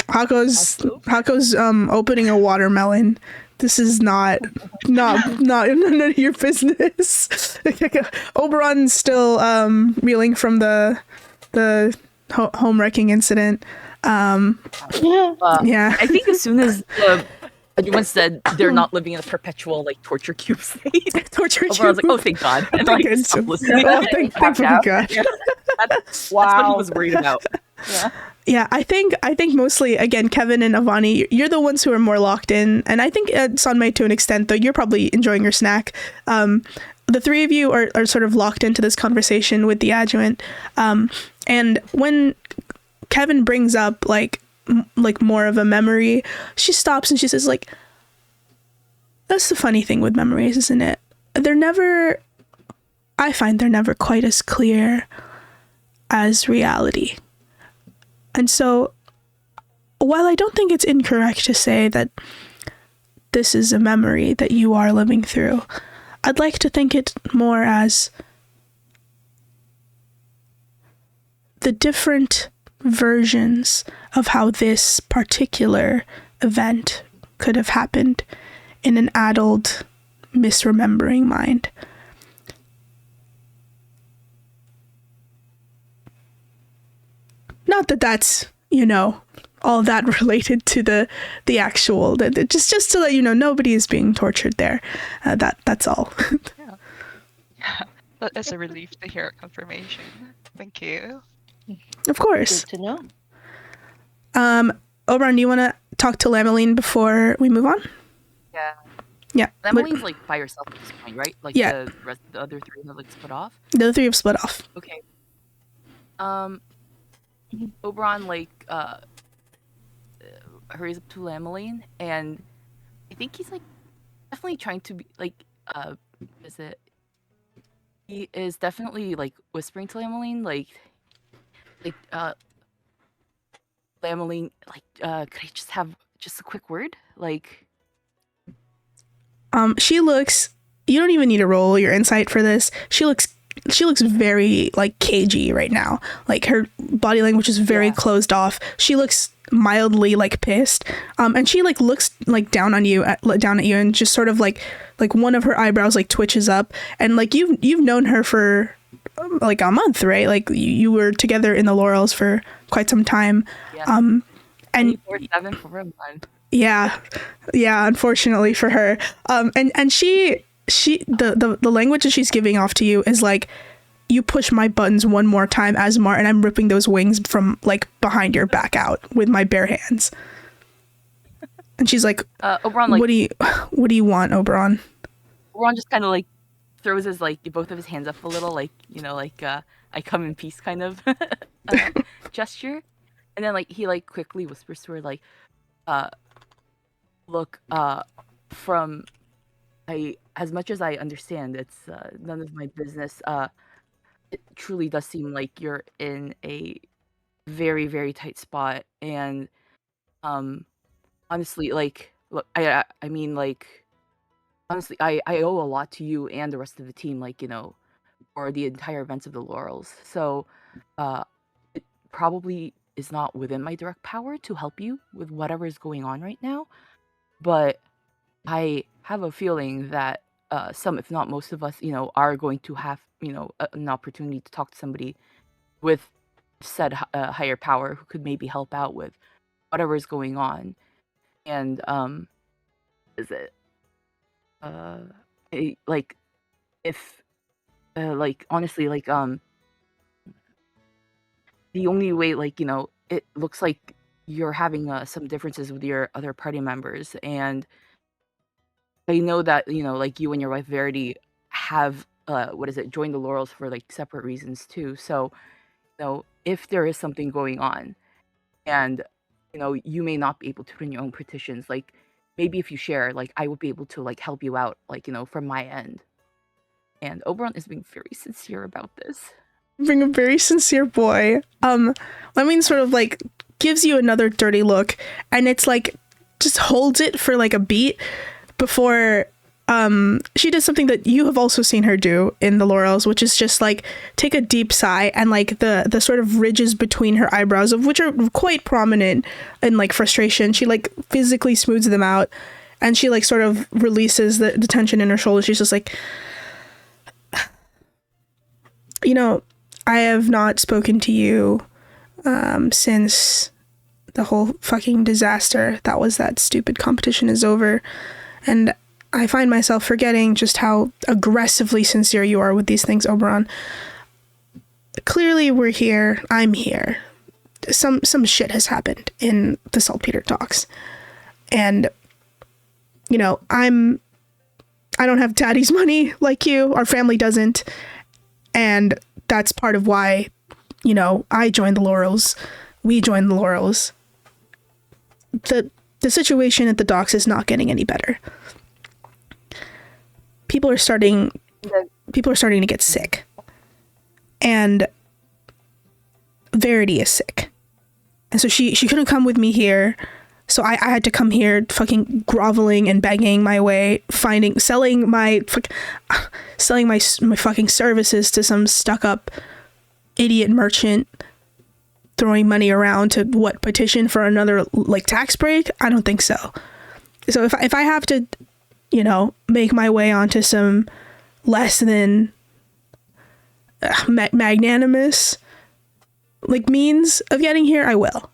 C: Hako's opening a watermelon. This is not none of your business. Oberon's still reeling from the home wrecking incident. Yeah.
A: I think as soon as anyone said they're not living in a perpetual like torture cube state,
C: Torture
A: Oberon's like,
C: cube.
A: oh thank God, and
C: Thank
A: like
C: God.
A: stopped listening.
C: Oh, thank fucking God.
A: Yeah. That's what he was worried about.
B: Yeah.
C: Yeah, I think mostly, again, Kevin and Avani, you're the ones who are more locked in, and I think Sunmei to an extent, though you're probably enjoying your snack. The three of you are sort of locked into this conversation with the adjutant, and when Kevin brings up like more of a memory, she stops and she says like, that's the funny thing with memories, isn't it? I find they're never quite as clear as reality. And so, while I don't think it's incorrect to say that this is a memory that you are living through, I'd like to think it more as the different versions of how this particular event could have happened in an addled, misremembering mind. Not that that's, all that related to the actual, just to let you know, nobody is being tortured there. That's all.
F: Yeah. That is a relief to hear confirmation. Thank you.
C: Of course.
D: Good to know.
C: Oberon, do you want to talk to Lameline before we move on?
A: Yeah.
C: Yeah.
A: Lameline's like by herself at this point, right? Like
C: Yeah.
A: the other three have like split off.
C: The other three have split off.
A: Okay. Oberon like hurries up to Lameline, and I think he's like definitely trying to be like he is definitely like whispering to Lameline like Lameline, like could I just have just a quick word? Like
C: She looks, you don't even need to roll your insight for this. She looks very like cagey right now. Like her body language is very closed off. She looks mildly like pissed. And she like looks like down at you and just sort of like one of her eyebrows like twitches up, and like you've known her for like a month, right? Like you were together in the Laurels for quite some time.
A: yeah.
C: And
A: 24/7 for a month.
C: yeah, unfortunately for her. And she the language that she's giving off to you is like, you push my buttons one more time, aasimar, and I'm ripping those wings from like behind your back out with my bare hands. And she's like,
A: Oberon, like,
C: what do you want, Oberon?
A: Oberon just kind of like throws his like both of his hands up a little, like I come in peace kind of gesture, and then like he like quickly whispers to her like, look, from as much as I understand, it's none of my business. It truly does seem like you're in a very, very tight spot, and honestly, like, look, I mean, like, honestly, I owe a lot to you and the rest of the team, like, for the entire events of the Laurels. So, it probably is not within my direct power to help you with whatever is going on right now, but I have a feeling that some, if not most of us, are going to have, an opportunity to talk to somebody with said higher power who could maybe help out with whatever is going on. And is it like if like honestly like the only way, like, it looks like you're having some differences with your other party members, and I know that, like you and your wife Verity have joined the Laurels for like separate reasons too. So if there is something going on, and you may not be able to put in your own petitions, like maybe if you share, like I would be able to like help you out, like from my end. And Oberon is being very sincere about this.
C: Being a very sincere boy. Lemon sort of like gives you another dirty look, and it's like just holds it for like a beat before she does something that you have also seen her do in the Laurels, which is just like take a deep sigh, and like the sort of ridges between her eyebrows, of which are quite prominent in like frustration, she like physically smooths them out, and she like sort of releases the tension in her shoulders. She's just like, I have not spoken to you since the whole fucking disaster that was that stupid competition is over, and I find myself forgetting just how aggressively sincere you are with these things, Oberon. Clearly we're here. I'm here. Some shit has happened in the Saltpeter Docks. And, I don't have daddy's money like you. Our family doesn't. And that's part of why, I joined the Laurels. We joined the Laurels. The situation at the docks is not getting any better. People are starting to get sick, and Verity is sick, and so she couldn't come with me here, so I had to come here, fucking groveling and begging my way, selling my fucking services to some stuck up idiot merchant, throwing money around to petition for another like tax break. I don't think so. So if I have to make my way onto some less than magnanimous like means of getting here, I will.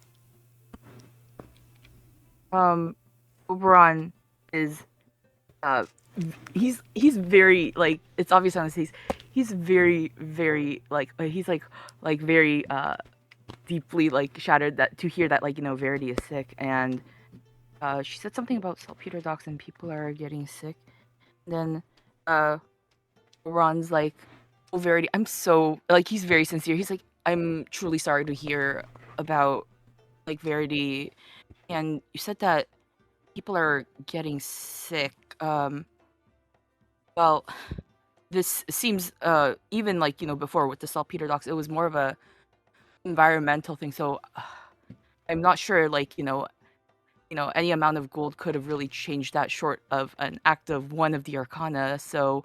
A: Oberon is he's very like, it's obvious on his face, he's very very like he's like very deeply like shattered that to hear that like Verity is sick, and she said something about Saltpeter Docks and people are getting sick. And then Ron's like, oh, Verity, I'm so, like, he's very sincere. He's like, I'm truly sorry to hear about, like, Verity. And you said that people are getting sick. Well, this seems, even, like, before with the Saltpeter Docks, it was more of a environmental thing. So I'm not sure, like, any amount of gold could have really changed that short of an act of one of the Arcana. So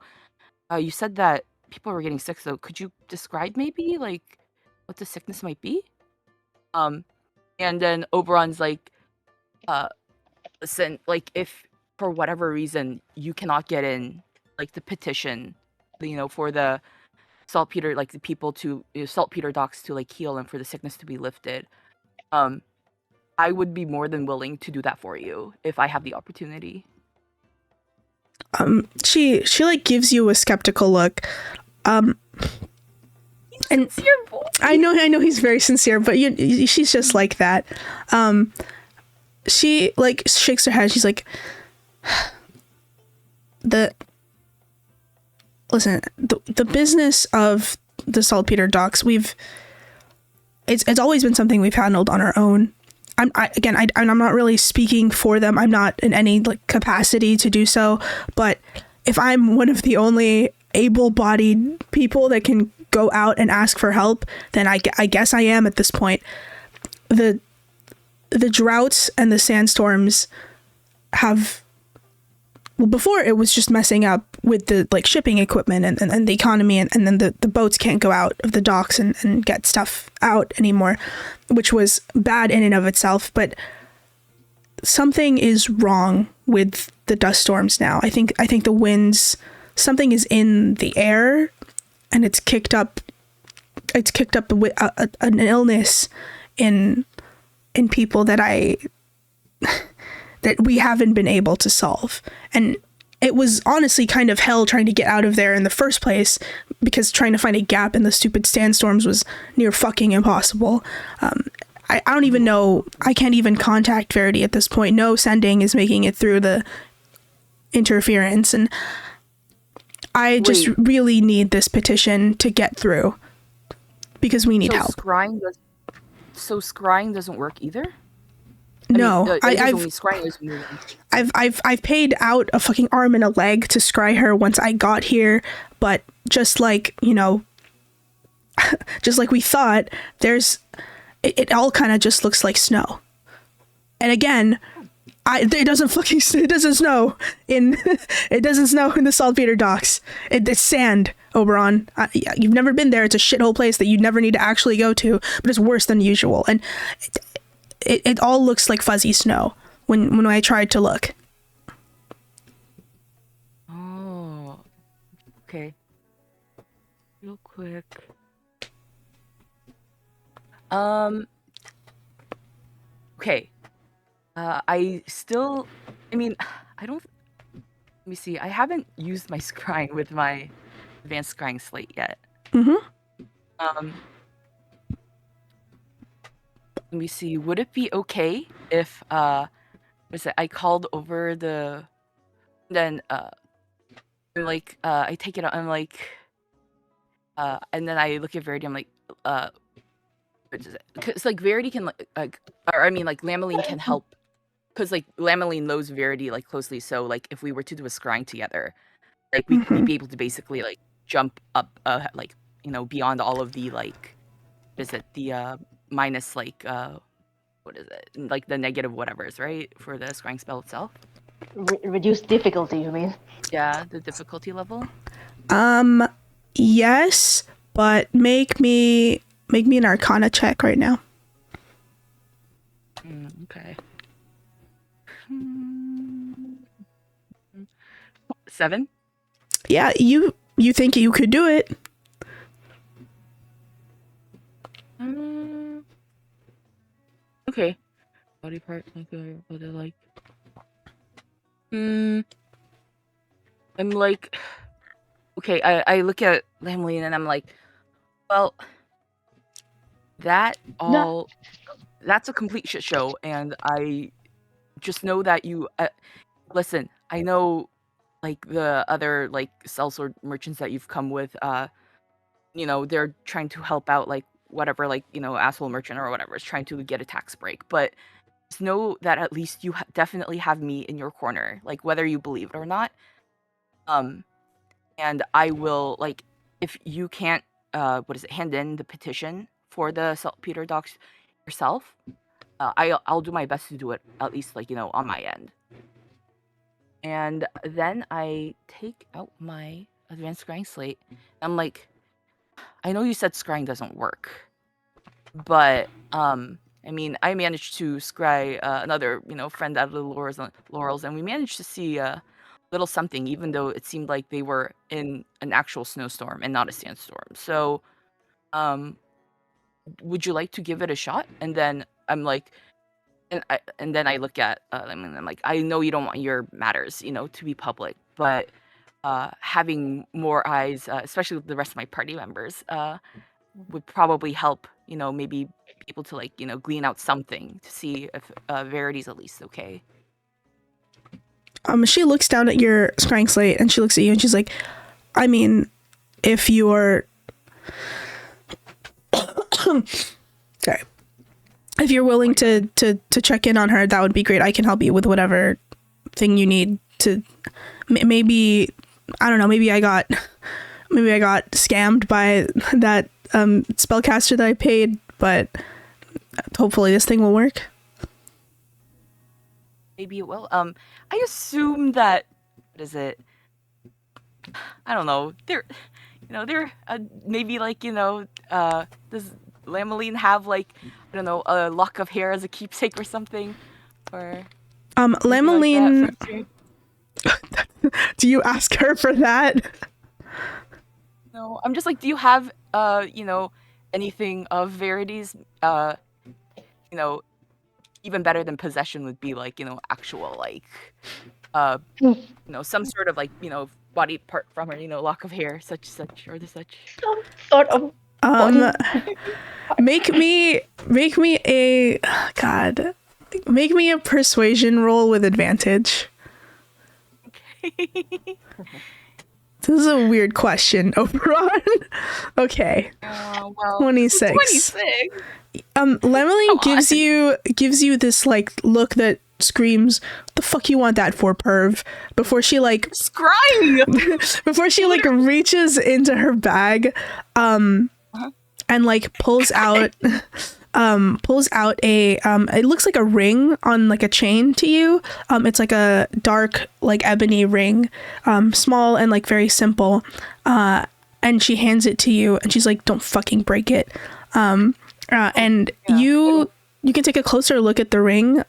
A: you said that people were getting sick, so could you describe maybe like what the sickness might be? And then Oberon's like, listen, like if for whatever reason you cannot get in like the petition, for the Saltpeter, like the people to Saltpeter Docks to like heal and for the sickness to be lifted, I would be more than willing to do that for you if I have the opportunity.
C: She like gives you a skeptical look. And
A: sincere boy.
C: I know he's very sincere, but she's just like that. She like shakes her head. She's like, the business of the Saltpeter Docks, it's always been something we've handled on our own. I'm not really speaking for them. I'm not in any like capacity to do so. But if I'm one of the only able-bodied people that can go out and ask for help, then I guess I am at this point. The droughts and the sandstorms have, well, before it was just messing up with the like shipping equipment and the economy, and then the boats can't go out of the docks and get stuff out anymore, which was bad in and of itself. But something is wrong with the dust storms now. I think the winds, something is in the air, and it's kicked up with an illness in people that we haven't been able to solve. And it was honestly kind of hell trying to get out of there in the first place, because trying to find a gap in the stupid sandstorms was near fucking impossible. I don't even know, I can't even contact Verity at this point. No sending is making it through the interference, and I just really need this petition to get through. because we need
A: so
C: help.
A: Scrying doesn't work either?
C: No,
A: it is only scrying is moving.
C: I've paid out a fucking arm and a leg to scry her once I got here, but just like, you know, just like we thought, it all kind of just looks like snow. And again, it doesn't snow in it doesn't snow in the saltpeter docks. It's sand, Oberon. You've never been there. It's a shithole place that you never need to actually go to, but it's worse than usual. And it all looks like fuzzy snow when I tried to look.
A: Oh, okay. Real quick. Okay. I don't. Let me see. I haven't used my scrying with my advanced scrying slate yet.
C: Mm-hmm.
A: Let me see. Would it be okay if I called over then I take it out. I'm like and then I look at Verity. I'm like what is it? Because like Verity can Lameline can help. Because like Lameline knows Verity like closely, so like if we were to do a scrying together, like we'd be able to basically like jump up beyond all of the minus what is it, like the negative whatevers, right, for the scrying spell itself.
D: Reduce difficulty, you mean?
A: Yeah, the difficulty level.
C: Yes, but make me an Arcana check right now.
A: Okay. 7.
C: Yeah, you think you could do it?
A: Okay. Body part, like. I'm like, okay. I look at Lameline and I'm like, well, that's a complete shit show, and I just know that you listen. I know, like the other like sellsword merchants that you've come with, they're trying to help out, like whatever, like asshole merchant or whatever is trying to get a tax break, but just know that at least you definitely have me in your corner, like whether you believe it or not. And I will, like, if you can't hand in the petition for the saltpeter docks yourself, I'll do my best to do it, at least like on my end. And then I take out my advanced scrying slate. I'm like, I know you said scrying doesn't work, but I managed to scry another friend out of the laurels, and we managed to see a little something, even though it seemed like they were in an actual snowstorm and not a sandstorm. So would you like to give it a shot? And then I'm like, and then I look at I'm like, I know you don't want your matters to be public, but having more eyes, especially with the rest of my party members, would probably help, maybe be able to like glean out something to see if Verity's at least okay.
C: She looks down at your scrying slate and she looks at you and she's like, I mean, if you're sorry, if you're willing to check in on her, that would be great. I can help you with whatever thing you need to. Maybe I don't know. Maybe I got scammed by that spellcaster that I paid, but hopefully this thing will work.
A: Maybe it will. I assume that, what is it? I don't know. They're maybe like does Lameline have like, I don't know, a lock of hair as a keepsake or something, or
C: Lameline.
A: Like
C: Do you ask her for that?
A: No, I'm just like, do you have anything of Verity's? Even better than possession would be like actual like some sort of like body part from her, lock of hair, such or the such.
D: Some sort of body.
C: Make me a persuasion roll with advantage.
A: Okay.
C: This is a weird question, Oberon. Okay.
A: Well,
C: 26.
A: 26.
C: Lemeline
A: Come
C: gives you this like look that screams, "What the fuck you want that for, perv?" Before she like reaches into her bag, and like pulls out a it looks like a ring on like a chain to you. It's like a dark like ebony ring, small and like very simple. And she hands it to you, and she's like, "Don't fucking break it." And you can take a closer look at the ring.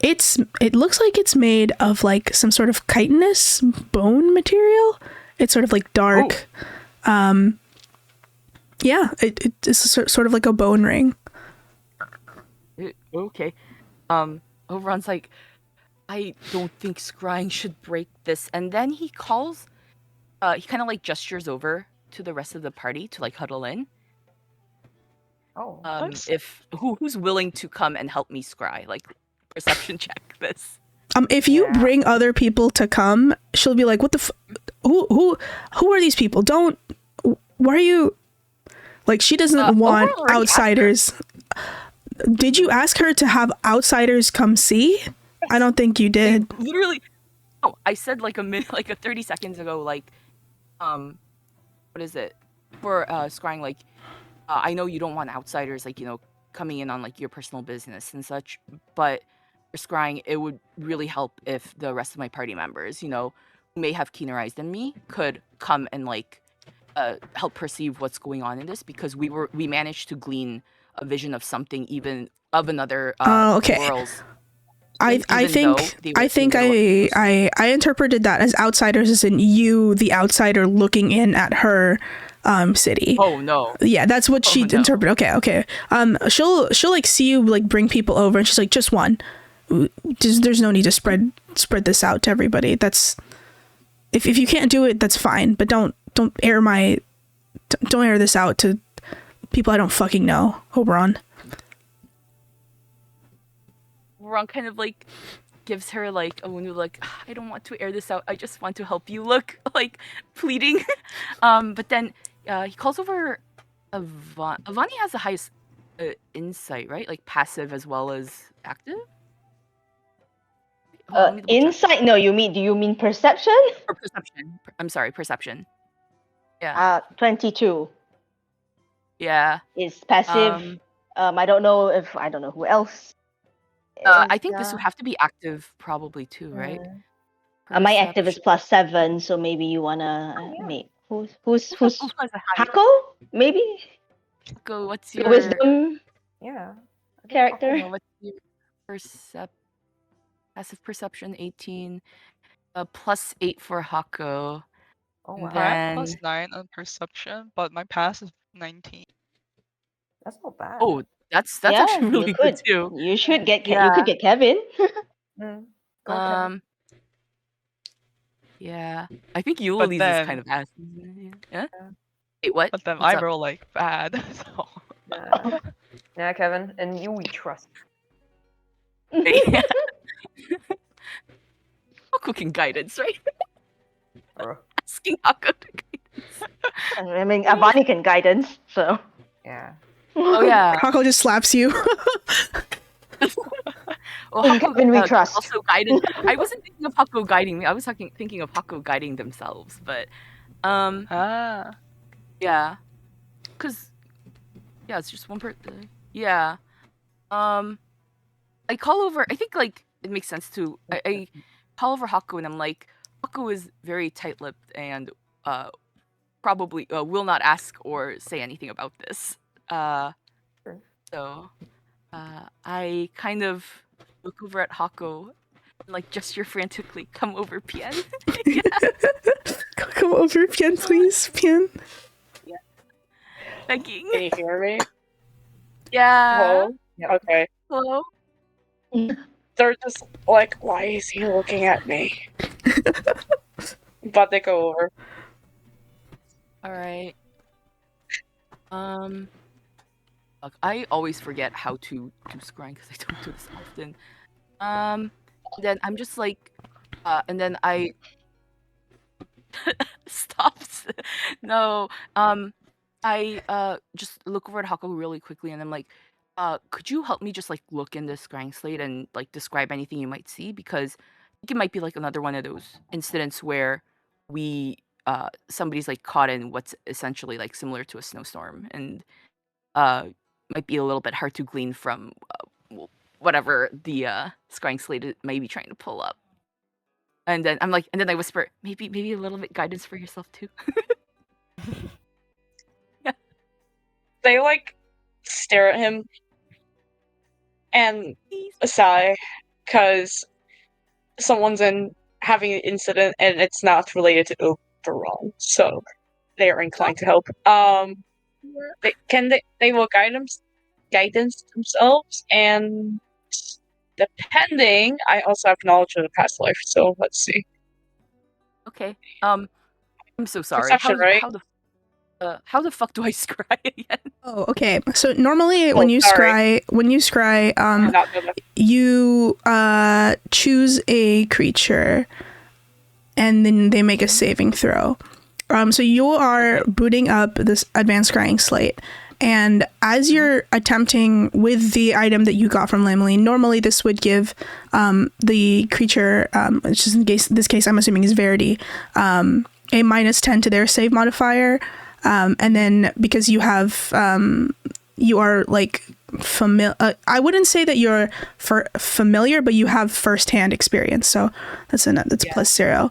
C: It looks like it's made of like some sort of chitinous bone material. It's sort of like dark. Yeah, it's sort of like a bone ring.
A: Okay. Oberon's like, I don't think scrying should break this. And then he calls, he kind of like gestures over to the rest of the party to like huddle in.
B: Oh.
F: Nice.
A: If who's willing to come and help me scry, like perception check this.
C: If you
B: Yeah.
C: bring other people to come, she'll be like, "What the who are these people? Don't, why are you?" Like, she doesn't want
A: Oberon already
C: outsiders. Did you ask her to have outsiders come see? I don't think you did.
A: Literally, oh, I said like a minute, like a 30 seconds ago, like, what is it for scrying? Like, I know you don't want outsiders, like, you know, coming in on like your personal business and such, but for scrying, it would really help if the rest of my party members, you know, who may have keener eyes than me, could come and like help perceive what's going on in this, because we managed to glean a vision of something, even of another
C: Okay.
A: worlds.
C: I think I interpreted that as outsiders, as in you, the outsider, looking in at her city.
A: Oh no.
C: Yeah, that's what she
A: no.
C: interpreted. Okay. She'll like see you like bring people over, and she's like, "Just one. There's no need to spread this out to everybody. That's if you can't do it, that's fine. But don't air this out to people I don't fucking know." Oberon.
A: Ron kind of like gives her like a window, like, I don't want to air this out, I just want to help you, look like pleading. But then he calls over Avani has the highest insight, right? Like passive as well as active. Let me double check.
D: Insight? No, do you mean perception?
A: Or perception. I'm sorry, perception. Yeah.
D: 22
A: Yeah.
D: is passive. I don't know who else.
A: I think this would have to be active probably too, right?
D: My active is
A: Perception.
D: +7, so maybe you wanna make who's
A: Who has the highest?
D: Hako? Maybe
A: Go. What's
D: the
A: your
D: wisdom
B: Yeah.
D: character.
A: What's your passive perception? 18. +8 for Hako.
B: Oh wow.
A: Then-
F: I have +9 on perception, but my pass is 19.
B: That's not bad.
A: Oh, that's
D: Yeah,
A: actually
D: you
A: really good
D: could.
A: too.
D: You should get you
A: Yeah.
D: could get Kevin.
B: Mm. Go ahead, Kevin.
A: Yeah. I think Euloly's is kind of ass. Yeah. Wait, what?
F: But then
A: What's
F: I
A: up?
F: roll like bad. So
B: Yeah, Kevin, and you we trust.
A: Hako can guidance, right?
B: Bro.
A: Asking Hako to guidance.
D: I mean, Avani can guidance, so.
B: Yeah.
A: Oh yeah.
C: Hako just slaps you.
A: Well,
D: In Kevin we trust.
A: Also guided. I wasn't thinking of Hako guiding me. I was thinking of Hako guiding themselves. But, yeah, cause yeah, it's just one person. Yeah. I call over. I think like it makes sense to. I call over Hako and I'm like, Hako is very tight-lipped and probably will not ask or say anything about this. So I kind of look over at Hako and like gesture frantically, come over, Pien. Yeah.
C: Come over, Pien, please, Pien.
A: Begging.
G: Can you hear me?
A: Yeah.
G: Hello? Okay.
A: Hello?
G: They're just like, why is he looking at me? But they go over.
A: Alright. Look, I always forget how to do scrying because I don't do this often. Then I'm just like, and then I stops. No. I just look over at Hako really quickly, and I'm like, could you help me just like look in this scrying slate and like describe anything you might see? Because I think it might be like another one of those incidents where we somebody's like caught in what's essentially like similar to a snowstorm, and might be a little bit hard to glean from whatever the scrying slate may be trying to pull up. And then I'm like, and then I whisper, maybe a little bit guidance for yourself too.
G: They like stare at him and
A: Please.
G: sigh because someone's having an incident and it's not related to overall, so they are inclined to help. They will guidance themselves, and depending, I also have knowledge of the past life. So let's see.
A: Okay. I'm so sorry.
G: Perception, right?
A: How the fuck do I scry again?
C: Oh, okay. So normally when you
G: sorry.
C: scry,
G: I'm not good enough.
C: you choose a creature, and then they make a saving throw. So you are booting up this advanced scrying slate, and as you're attempting with the item that you got from Lameline, normally this would give the creature, which is in this case I'm assuming is Verity, a -10 to their save modifier. And then because you have, you are like familiar, I wouldn't say that you're familiar, but you have firsthand experience. So that's +0.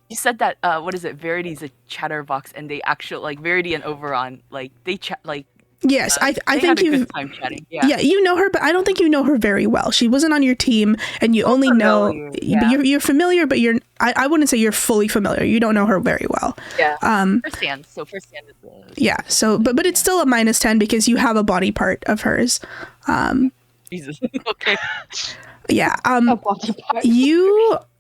A: You said that what is it? Verity's a chatterbox, and they actually like Verity and Oberon, like they chat like.
C: Yes, I
A: they
C: think
A: had a
C: you've.
A: good time chatting. Yeah.
C: Yeah, you know her, but I don't think you know her very well. She wasn't on your team, and you only know.
A: Familiar, yeah.
C: You're familiar, but I wouldn't say you're fully familiar. You don't know her very well.
A: Yeah. Firsthand. So firsthand is the.
C: Yeah. So, but it's still a -10 because you have a body part of hers.
A: Jesus. Okay.
C: Yeah.
D: A body part.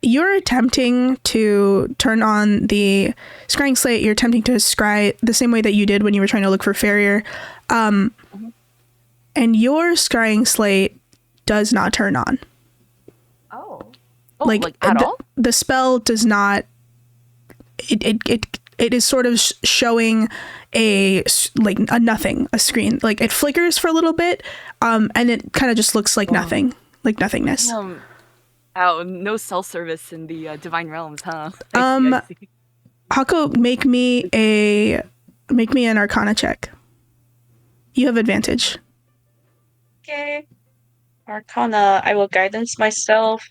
C: You're attempting to turn on the scrying slate. You're attempting to scry the same way that you did when you were trying to look for Farrier. And your scrying slate does not turn on.
B: Oh.
A: Like at all?
C: The spell does not. It is sort of showing a nothing, a screen. Like it flickers for a little bit, and it kind of just looks like nothing, like nothingness.
A: Oh, no cell service in the Divine Realms, huh? I see.
C: Hako, make me an Arcana check. You have advantage.
G: Okay. Arcana, I will guidance myself,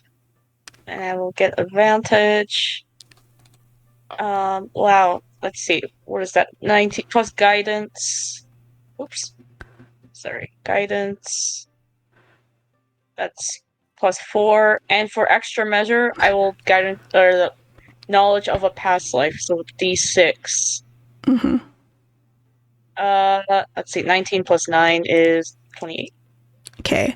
G: and I will get advantage. Wow. Let's see. What is that? 19 plus guidance. Oops. Sorry. Guidance. That's +4. And for extra measure, I will guidance or the knowledge of a past life. So D6.
C: Mm-hmm.
G: Let's see. 19 plus 9 is 28.
C: Okay.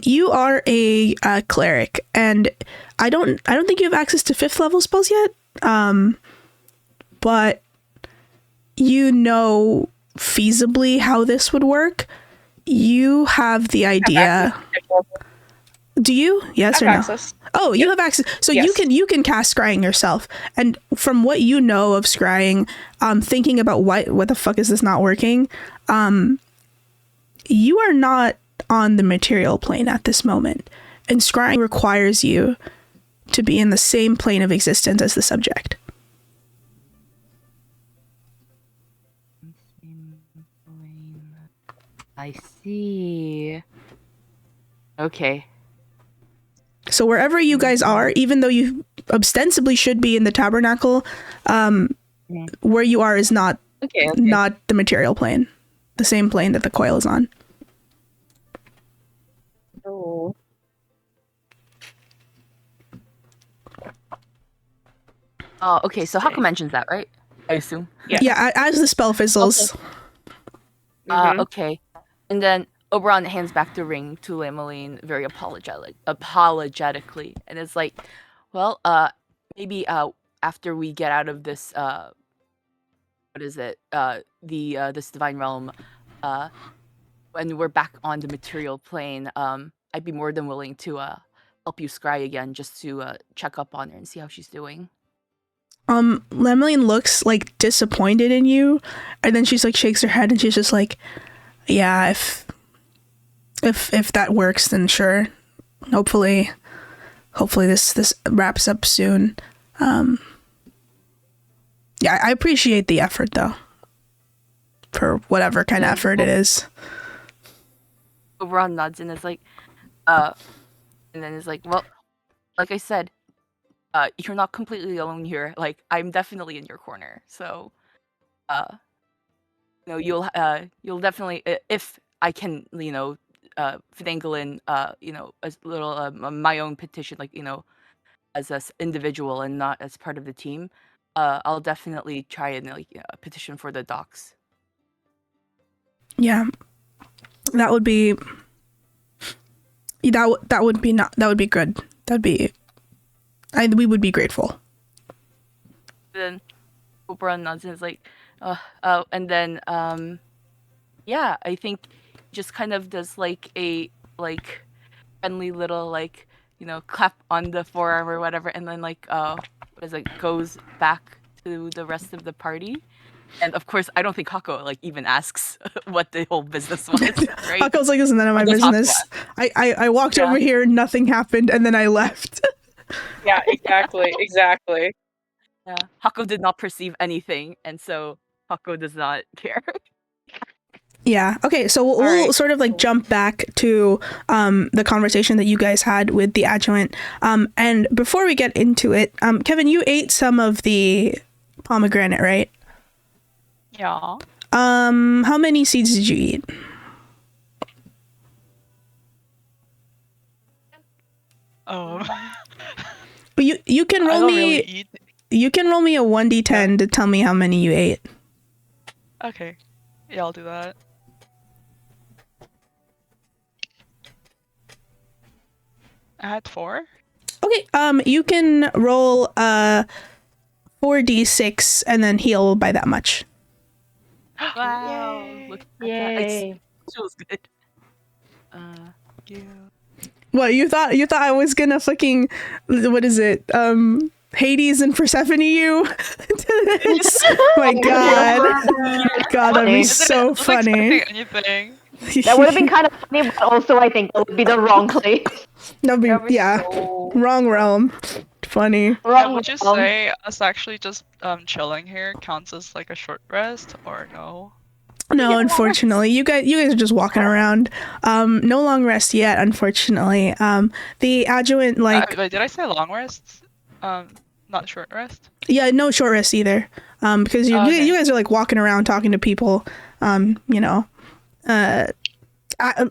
C: You are a cleric, and I don't think you have access to 5th level spells yet. But you know feasibly how this would work. You have the idea. Do you? Yes or no?
G: Access.
C: Oh, you have access. So
G: Yes.
C: you can cast scrying yourself. And from what you know of scrying, thinking about what the fuck is this not working? You are not on the material plane at this moment, and scrying requires you to be in the same plane of existence as the subject.
A: I see. Okay.
C: So wherever you guys are, even though you ostensibly should be in the tabernacle, where you are is not not the material plane, the same plane that the coil is on.
G: Oh.
A: Okay, so Hako mentions that, right? I assume.
C: Yeah, as the spell fizzles.
G: Mhm.
A: Okay. And then Oberon hands back the ring to Lameline very apologetically, and it's like, well, maybe after we get out of this what is it? This divine realm, when we're back on the material plane, I'd be more than willing to help you scry again just to check up on her and see how she's doing.
C: Lemlin looks like disappointed in you, and then she's like shakes her head and she's just like, yeah, if that works, then sure. Hopefully this wraps up soon. Yeah, I appreciate the effort though. For whatever kind of effort it is.
A: Oberon nods and is like, and then is like, well, like I said, you're not completely alone here. Like, I'm definitely in your corner. So, you'll definitely, if I can, finagle in, a little my own petition, like, as an individual and not as part of the team, I'll definitely try and petition for the docs.
C: Yeah, that would be good. We would be grateful.
A: Then Oberon nods and is like, and then yeah, I think just kind of does like a friendly little clap on the forearm or whatever, and then goes back to the rest of the party. And of course, I don't think Hako even asks what the whole business was. Right?
C: Hako's like, "Isn't none of my business. I walked over here, nothing happened, and then I left."
G: Yeah, exactly.
A: Yeah, Hako did not perceive anything, and so Hako does not care.
C: Yeah. Okay. So we'll sort of jump back to the conversation that you guys had with the adjutant. And before we get into it, Kevin, you ate some of the pomegranate, right?
F: Yeah.
C: How many seeds did you eat? But you can roll me. You can roll me a 1d10 to tell me how many you ate.
F: Okay. Yeah, I'll do that. I had 4.
C: Okay. You can roll 4d6 and then heal by that much.
A: Wow!
F: Yay.
A: Look at
D: Yay.
A: that. It feels good.
F: Yeah.
C: What, you thought I was gonna fucking, what is it? Hades and Persephone you? My god. God, that'd be so funny.
F: Anything.
D: That would have been kind of funny, but also I think that would be the wrong place.
C: That'd be, yeah. Wrong realm. Funny.
D: Wrong
F: Would you
D: realm.
F: say us actually just chilling here counts as a short rest or no?
C: No, unfortunately. You guys are just walking around. No long rest yet, unfortunately. The adjutant
F: Wait, did I say long rest? Not short rest?
C: Yeah, no short rest either. Because you guys are walking around talking to people.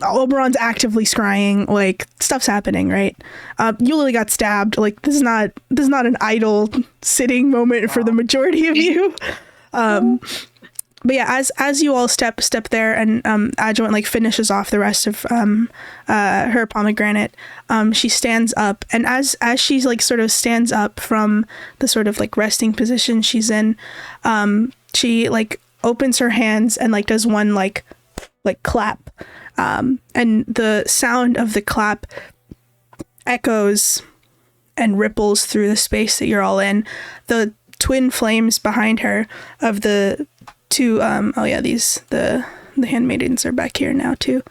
C: Oberon's actively scrying, stuff's happening, right? Yuli got stabbed. This is not an idle sitting moment for the majority of you. But yeah, as you all step there, and adjutant finishes off the rest of her pomegranate, she stands up, and as she sort of stands up from the sort of resting position she's in, she opens her hands and does one clap, and the sound of the clap echoes and ripples through the space that you're all in. The twin flames behind her of the two the handmaidens are back here now too.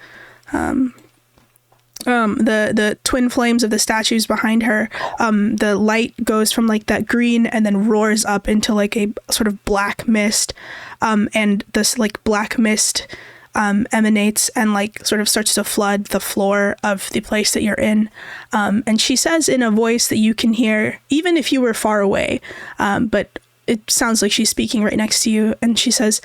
C: The twin flames of the statues behind her, the light goes from that green and then roars up into a sort of black mist, and this black mist emanates and sort of starts to flood the floor of the place that you're in, and she says in a voice that you can hear even if you were far away, but it sounds like she's speaking right next to you, and she says,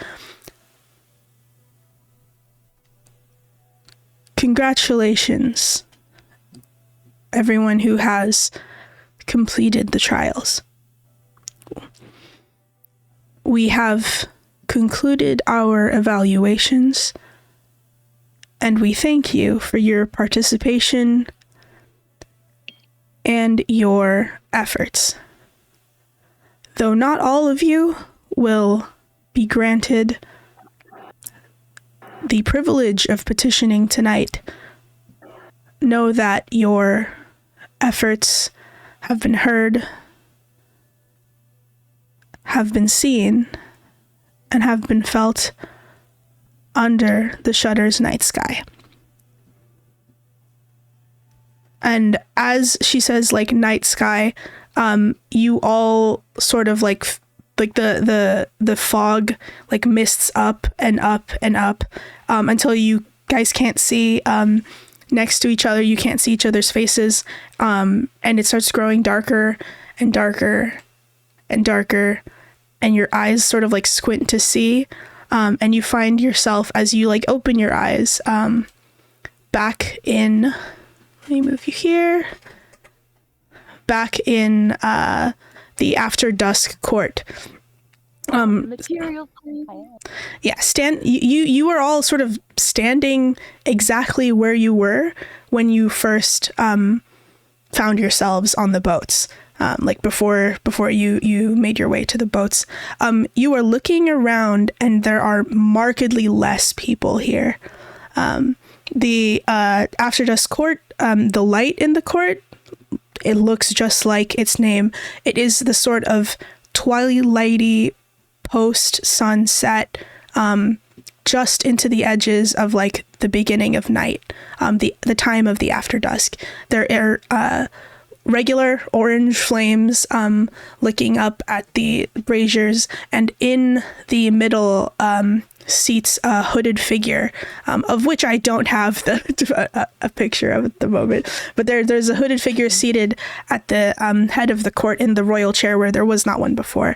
C: "Congratulations, everyone who has completed the trials. We have concluded our evaluations, and we thank you for your participation and your efforts. Though not all of you will be granted the privilege of petitioning tonight, know that your efforts have been heard have been seen and have been felt under the Shutter's night sky. And as she says, like, night sky, you all sort of like the fog like mists up and up and up until you guys can't see next to each other. You can't see each other's faces, and it starts growing darker and darker and darker, and your eyes sort of like squint to see, and you find yourself as you like open your eyes back in, let me move you here, back in the after dusk court.
A: Material, please.
C: Yeah, you are all sort of standing exactly where you were when you first found yourselves on the boats. Like before you made your way to the boats. You are looking around and there are markedly less people here. The after dusk court, the light in the court, it looks just like its name. It is the sort of twilighty post-sunset, just into the edges of like the beginning of night, the time of the after dusk. There are regular orange flames licking up at the braziers, and in the middle seats a hooded figure, of which I don't have a picture of at the moment, but there's a hooded figure seated at the head of the court in the royal chair where there was not one before.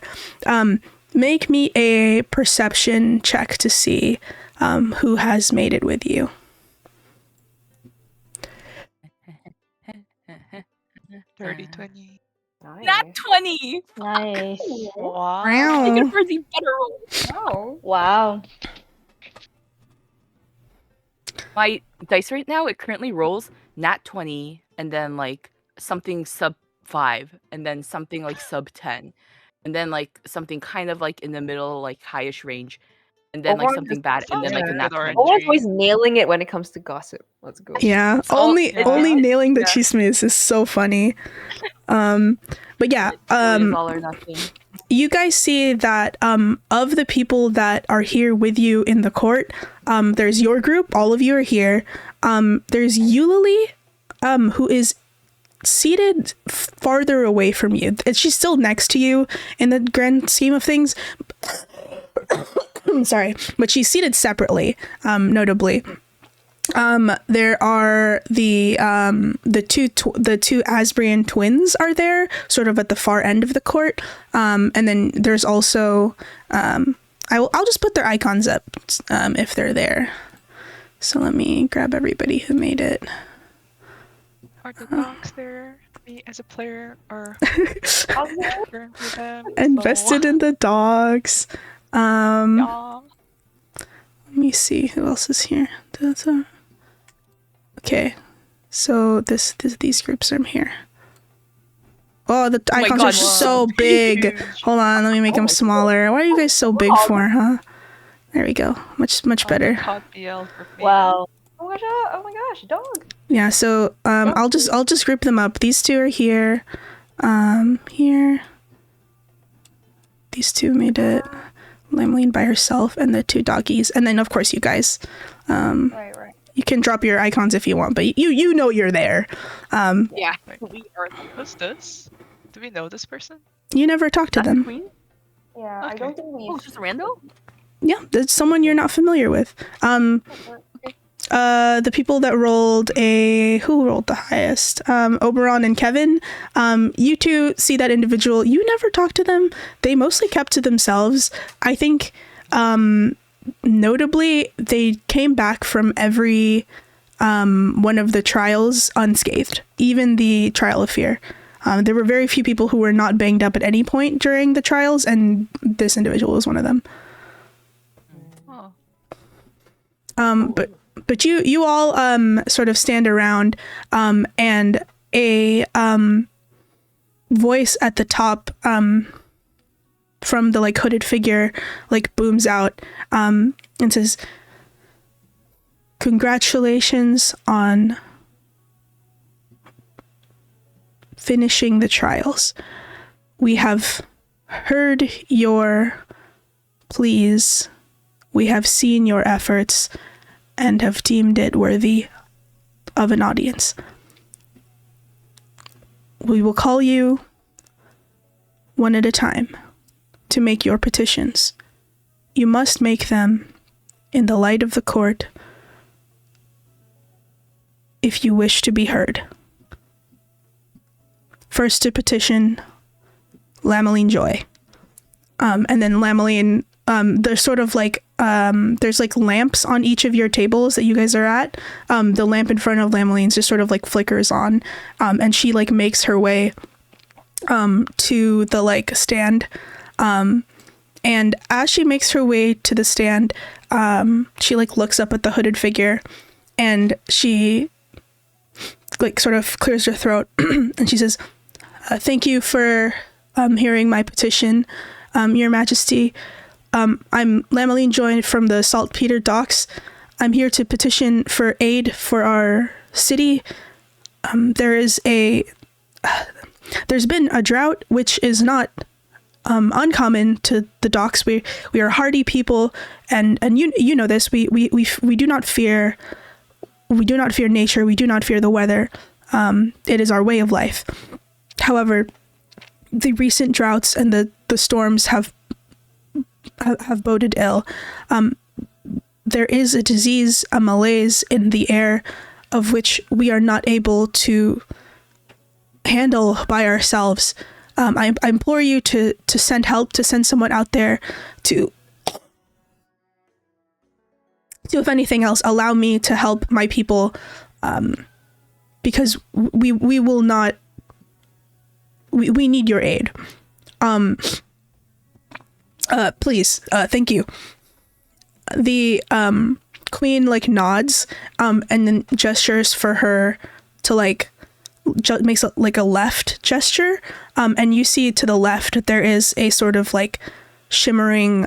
C: Make me a perception check to see who has made it with you.
F: Dirty 20.
B: Nice.
A: Not 20!
D: Nice.
F: Wow.
A: I
C: Wow.
A: could for the better roll.
B: Oh.
D: Wow.
A: My dice right now, it currently rolls nat 20, and then like something sub 5, and then something like sub 10, and then like something kind of like in the middle, like highish range, and then like
B: Orange
A: something
B: is-
A: bad, and then like a
F: Yeah.
A: nat
F: Good
A: 20.
F: orange.
B: Owen's always nailing it when it comes to gossip. Let's go.
C: Yeah,
A: It's all-
C: only
F: yeah.
C: nailing the
F: Yeah.
C: chismes is so funny. But yeah,
A: It really is all or nothing.
C: you guys see that of the people that are here with you in the court, there's your group, all of you are here. There's Eulalie, who is seated farther away from you. She's still next to you in the grand scheme of things. Sorry, but she's seated separately, notably. There are the two Asbrian twins are there, sort of at the far end of the court. And then there's also I'll just put their icons up if they're there. So let me grab everybody who made it.
F: Are the dogs there? Me as a player or concerned with them?
C: Invested in the dogs.
F: Yeah.
C: Let me see who else is here. Okay, so these groups are here. Oh, the
A: my
C: icons
A: God,
C: are so big.
F: huge.
C: Hold on, let me make them smaller. Why are you guys so big for, huh? There we go. Much better.
F: Caught BL for me.
D: Wow.
B: Oh my gosh, dog.
C: Yeah. So I'll just group them up. These two are here. Here. These two made it. Limeline by herself, and the two doggies, and then of course you guys.
B: Right.
C: You can drop your icons if you want, but you know you're there.
A: Yeah, we are.
F: Who's this? Do we know this person?
C: You never talk to
A: That's the
C: them.
A: queen?
B: Yeah, I
F: Okay.
B: don't think we.
A: Oh, it's just a rando?
C: Yeah, that's someone you're not familiar with. The people that rolled who rolled the highest? Oberon and Kevin. You two see that individual. You never talked to them. They mostly kept to themselves. I think, notably, they came back from every one of the trials unscathed, even the Trial of Fear. There were very few people who were not banged up at any point during the trials, and this individual was one of them.
F: Oh.
C: But you all sort of stand around, and a voice at the top from the like hooded figure like booms out and says, "Congratulations on finishing the trials. We have heard your pleas. We have seen your efforts and have deemed it worthy of an audience. We will call you one at a time to make your petitions. You must make them in the light of the court if you wish to be heard. First to petition, Lameline Joy. And then Lameline, there's sort of like, there's like lamps on each of your tables that you guys are at. The lamp in front of Lameline's just sort of like flickers on. And she like makes her way to the like stand. And as she makes her way to the stand, she like looks up at the hooded figure and she like sort of clears her throat and she says, thank you for hearing my petition, Your Majesty. I'm Lameline Joy from the Saltpeter Docks. I'm here to petition for aid for our city. There's been a drought, which is not uncommon to the docks. We are hardy people, and you know this. We do not fear nature. We do not fear the weather. It is our way of life. However, the recent droughts and the storms have boded ill. There is a disease, a malaise in the air, of which we are not able to handle by ourselves. I implore you to send help, to send someone out there to, if anything else, allow me to help my people, because we will not. We need your aid. Please, thank you. The queen like nods, and then gestures for her to like makes like a left gesture, and you see to the left there is a sort of like shimmering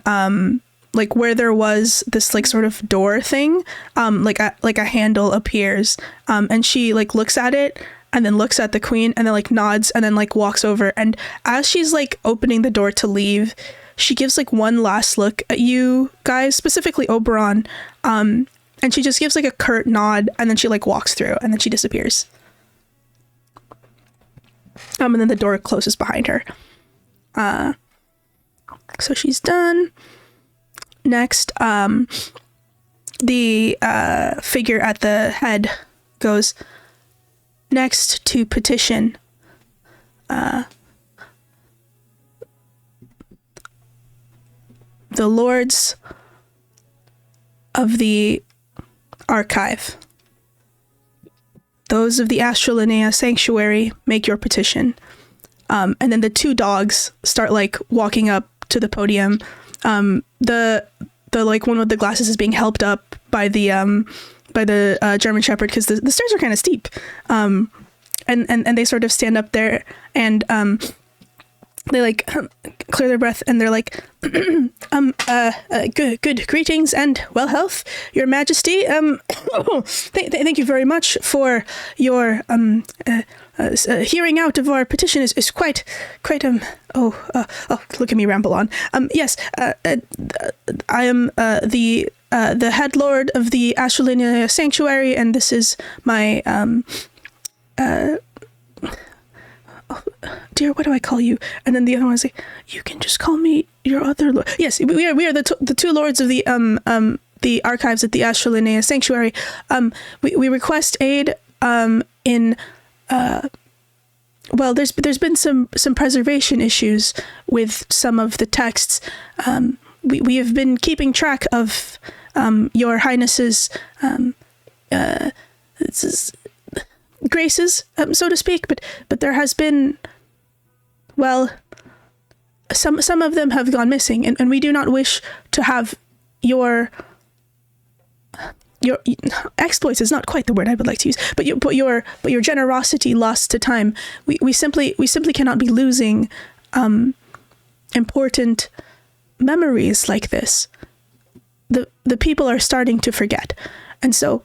C: like where there was this like sort of door thing, like a handle appears, and she like looks at it and then looks at the queen and then like nods and then like walks over, and as she's like opening the door to leave, she gives like one last look at you guys, specifically Oberon, and she just gives like a curt nod and then she like walks through and then she disappears. And then the door closes behind her. So she's done. Next, the figure at the head goes, next to petition, the lords of the archive, those of the Astralinea Sanctuary, make your petition. And then the two dogs start like walking up to the podium. The like one with the glasses is being helped up by the German Shepherd because the stairs are kind of steep. And they sort of stand up there and they like clear their breath and they're like, good greetings and well health, Your Majesty. Thank you very much for your hearing out of our petition is quite look at me ramble on. Yes, I am the head lord of the Astralinea Sanctuary, and this is my dear, what do I call you? And then the other one is like, you can just call me your other lord. Yes, we are the two lords of the archives at the Astralinea Sanctuary. We request aid in well, there's been some preservation issues with some of the texts. We have been keeping track of Your Highness's graces, so to speak, but there has been, well, some of them have gone missing, and we do not wish to have your exploits is not quite the word I would like to use, but your generosity lost to time. We simply cannot be losing important memories like this. The people are starting to forget, and so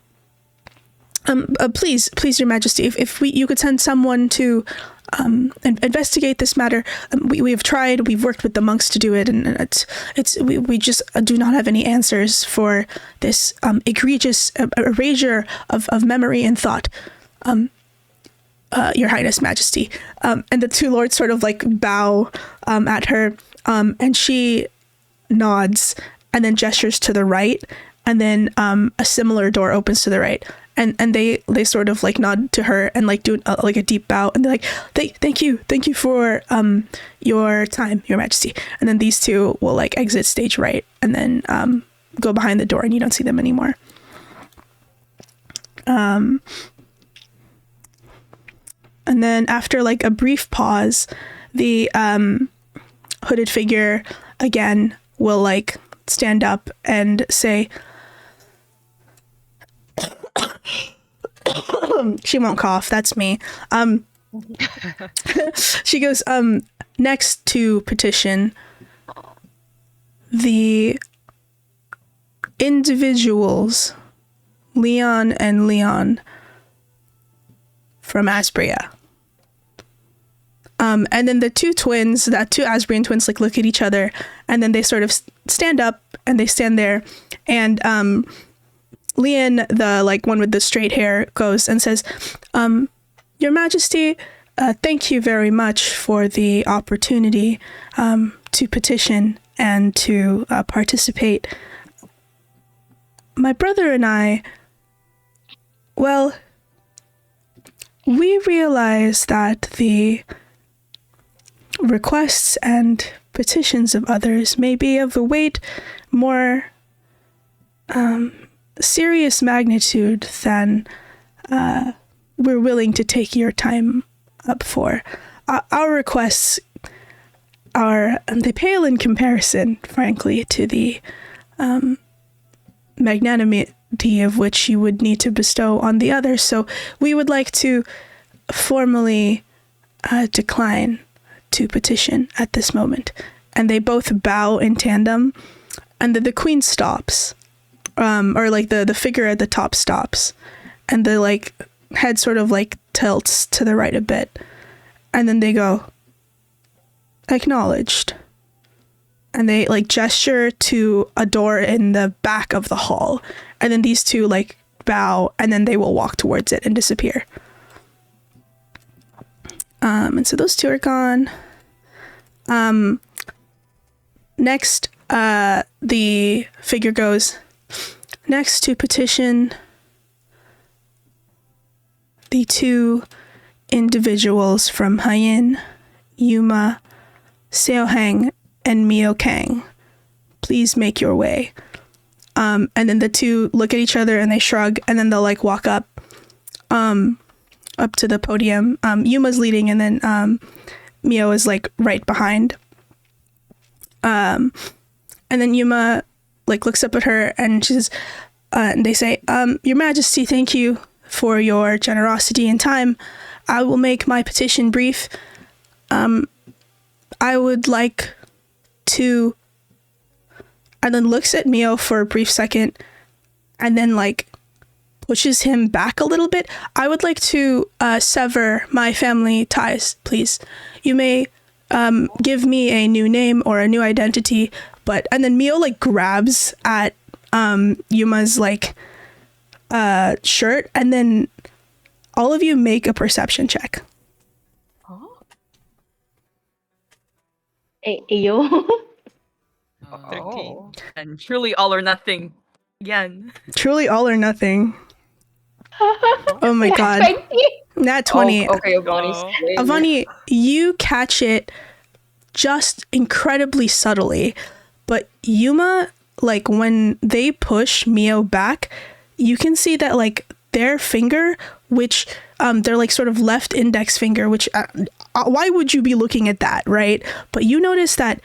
C: please, Your Majesty, if you could send someone to investigate this matter. We have tried. We've worked with the monks to do it, and we just do not have any answers for this egregious erasure of memory and thought. Your Highness, Majesty. And the two lords sort of like bow at her, and she nods and then gestures to the right, and then a similar door opens to the right. And they sort of like nod to her and like do like a deep bow, and they're like, thank you for your time, Your Majesty. And then these two will like exit stage right, and then go behind the door, and you don't see them anymore. And then after like a brief pause, the hooded figure again will like stand up and say, she won't cough, that's me. She goes, next to petition, the individuals, Leon and Leon from Asbria. And then the two Asbrian twins like look at each other, and then they sort of stand up and they stand there, and Leon, the like one with the straight hair, goes and says, Your Majesty, thank you very much for the opportunity to petition and to participate. My brother and I, well, we realize that the requests and petitions of others may be of a weight more serious magnitude than we're willing to take your time up for. Our requests are, they pale in comparison, frankly, to the magnanimity of which you would need to bestow on the others. So we would like to formally decline to petition at this moment. And they both bow in tandem, and then the queen stops. Or like the figure at the top stops, and the like head sort of like tilts to the right a bit, and then they go, acknowledged, and they like gesture to a door in the back of the hall, and then these two like bow, and then they will walk towards it and disappear. And so those two are gone. Next, the figure goes, next to petition, the two individuals from Haiyin, Yuma, Seohang, and Mio Kang. Please make your way. And then the two look at each other and they shrug, and then they'll like walk up to the podium. Yuma's leading, and then Mio is like right behind. And then Yuma like looks up at her, and she says, and they say, Your Majesty, thank you for your generosity and time. I will make my petition brief. I would like to, and then looks at Mio for a brief second, and then like pushes him back a little bit. I would like to sever my family ties, please. You may give me a new name or a new identity, but, and then Mio like grabs at Yuma's like shirt, and then all of you make a perception check.
D: Ayo.
F: 13.
A: And truly all or nothing again.
C: Truly all or nothing. Oh my god. Nat 20.
B: Oh, okay,
F: Go.
C: Avani, you catch it just incredibly subtly, but Yuma, like when they push Mio back, you can see that like their finger, which their like sort of left index finger, which why would you be looking at that, right? But you notice that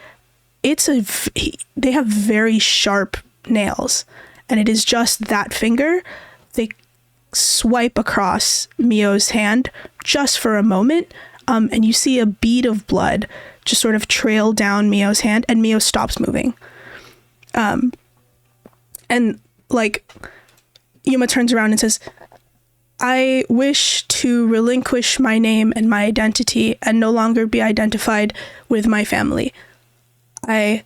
C: they have very sharp nails, and it is just that finger. They swipe across Mio's hand just for a moment, and you see a bead of blood just sort of trail down Mio's hand, and Mio stops moving. And like Yuma turns around and says, I wish to relinquish my name and my identity and no longer be identified with my family. That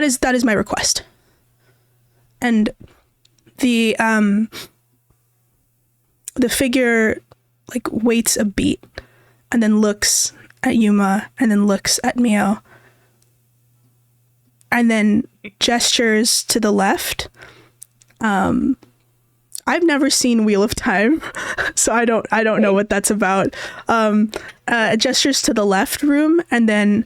C: is my request. And the figure like waits a beat and then looks at Yuma and then looks at Mio and then gestures to the left. I've never seen Wheel of Time, so I don't know what that's about. Gestures to the left room, and then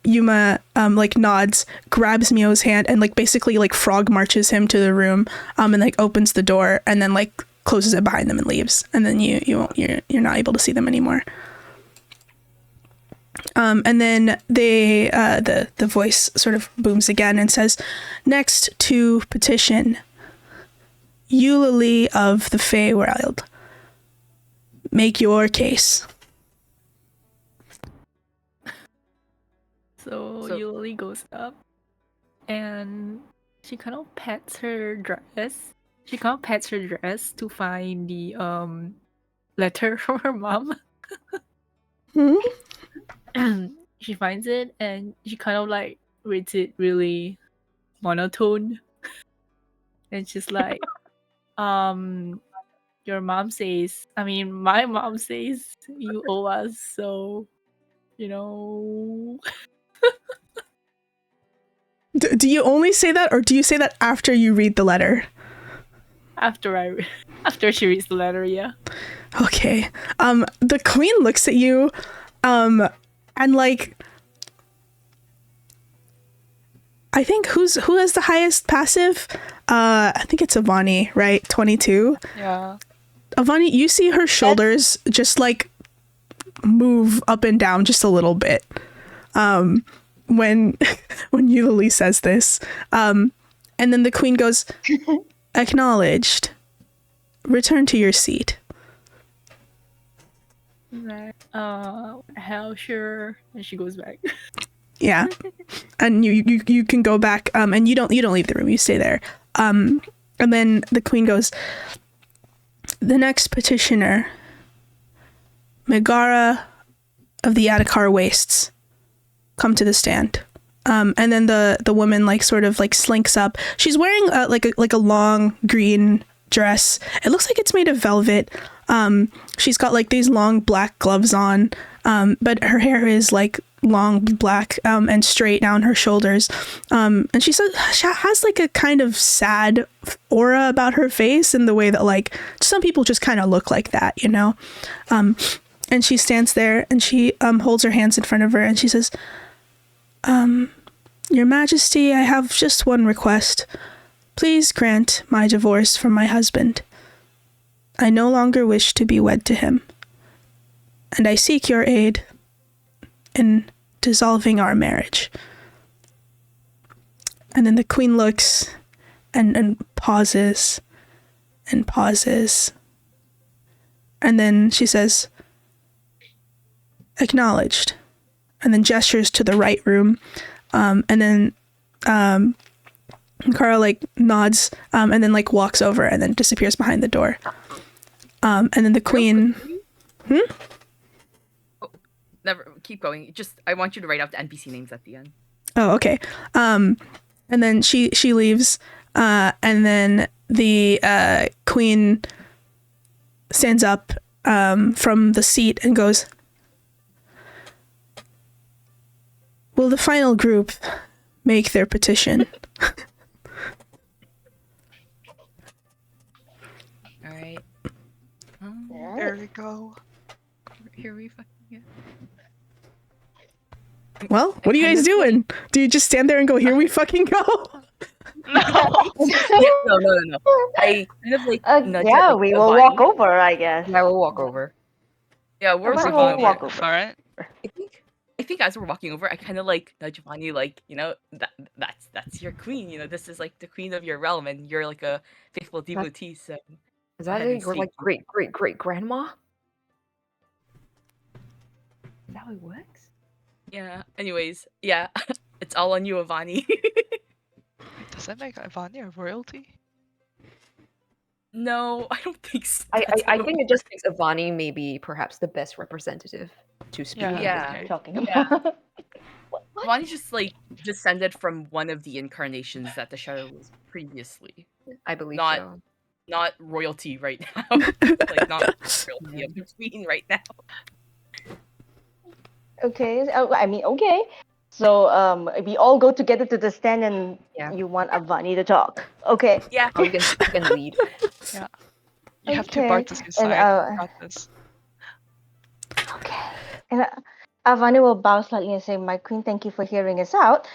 C: Yuma like nods, grabs Mio's hand, and like basically like frog marches him to the room, and like opens the door, and then like closes it behind them and leaves, and then you're not able to see them anymore. And then the voice sort of booms again and says, "Next to petition, Eulalie of the Feywild. Make your case."
E: So Eulalie goes up and she kind of pats her dress. She kind of pats her dress to find the letter from her mom. And she finds it and she kind of like reads it really monotone. And she's like, your mom says, my mom says you owe us, so, you know.
C: Do you only say that, or do you say that after you read the letter?
E: After she reads the letter, yeah.
C: Okay. The queen looks at you, and like, I think who has the highest passive? I think it's Avani, right? 22.
F: Yeah.
C: Avani, you see her shoulders just like move up and down just a little bit. When Eulalie says this, and then the queen goes, "Acknowledged. Return to your seat."
E: Right. Hell sure. And she goes back.
C: Yeah, and you can go back. And you don't leave the room. You stay there. And then the queen goes, "The next petitioner, Megara of the Attikar Wastes, come to the stand." And then the woman like sort of like slinks up. She's wearing like a long green dress. It looks like it's made of velvet. She's got like these long black gloves on, but her hair is like long black and straight down her shoulders. And she says she has like a kind of sad aura about her face in the way that like some people just kind of look like that, you know. And she stands there and she holds her hands in front of her and she says, "Your Majesty, I have just one request. Please grant my divorce from my husband. I no longer wish to be wed to him, and I seek your aid in dissolving our marriage." And then the queen looks and pauses and pauses. And then she says, "Acknowledged," and then gestures to the right room. And then Kara like nods and then like walks over and then disappears behind the door. And then the queen...
A: Oh, never, keep going. Just, I want you to write out the NPC names at the end.
C: Oh, okay. And then she leaves, and then the queen stands up from the seat and goes, "Will the final group make their petition?"
A: All right.
F: There we go.
A: Here we fucking go.
C: Well, what are you guys doing? Do you just stand there and go, "Here we fucking go"?
F: No.
A: No. I kind of like nudge
D: yeah,
A: at, like,
D: we will
A: Avani.
D: walk over, I guess.
B: I will walk over.
A: Yeah, we're
D: Avani
A: walking
D: will
A: over.
D: walk over.
F: Front.
A: I think as we're walking over, I kind of like nudge Avani, like, you know, that's your queen. You know, this is like the queen of your realm, and you're like a faithful devotee. So
B: Is that
A: ahead and
B: your
A: speak.
B: like great grandma? Is that how it works?
A: Yeah. Anyways, yeah, it's all on you, Avani.
F: Does that make Ivania a royalty?
H: No, I don't think so.
B: I think it just makes Avani maybe perhaps the best representative to speak.
F: Yeah.
B: on
H: Yeah.
B: this.
D: Talking
H: Yeah.
D: about. What?
H: Vani's just like descended from one of the incarnations that the shadow was previously.
B: I believe
H: Not-
B: so.
H: Not royalty right now. Like not royalty of the queen right now.
D: Okay. I mean, okay. So we all go together to the stand, and
B: Yeah.
D: you want Avani to talk. Okay.
H: Yeah.
B: Or you can lead.
F: You have two
D: Okay,
F: Bartus
D: and,
F: inside. You got this.
D: Okay. And Avani will bow slightly and say, "My queen, thank you for hearing us out.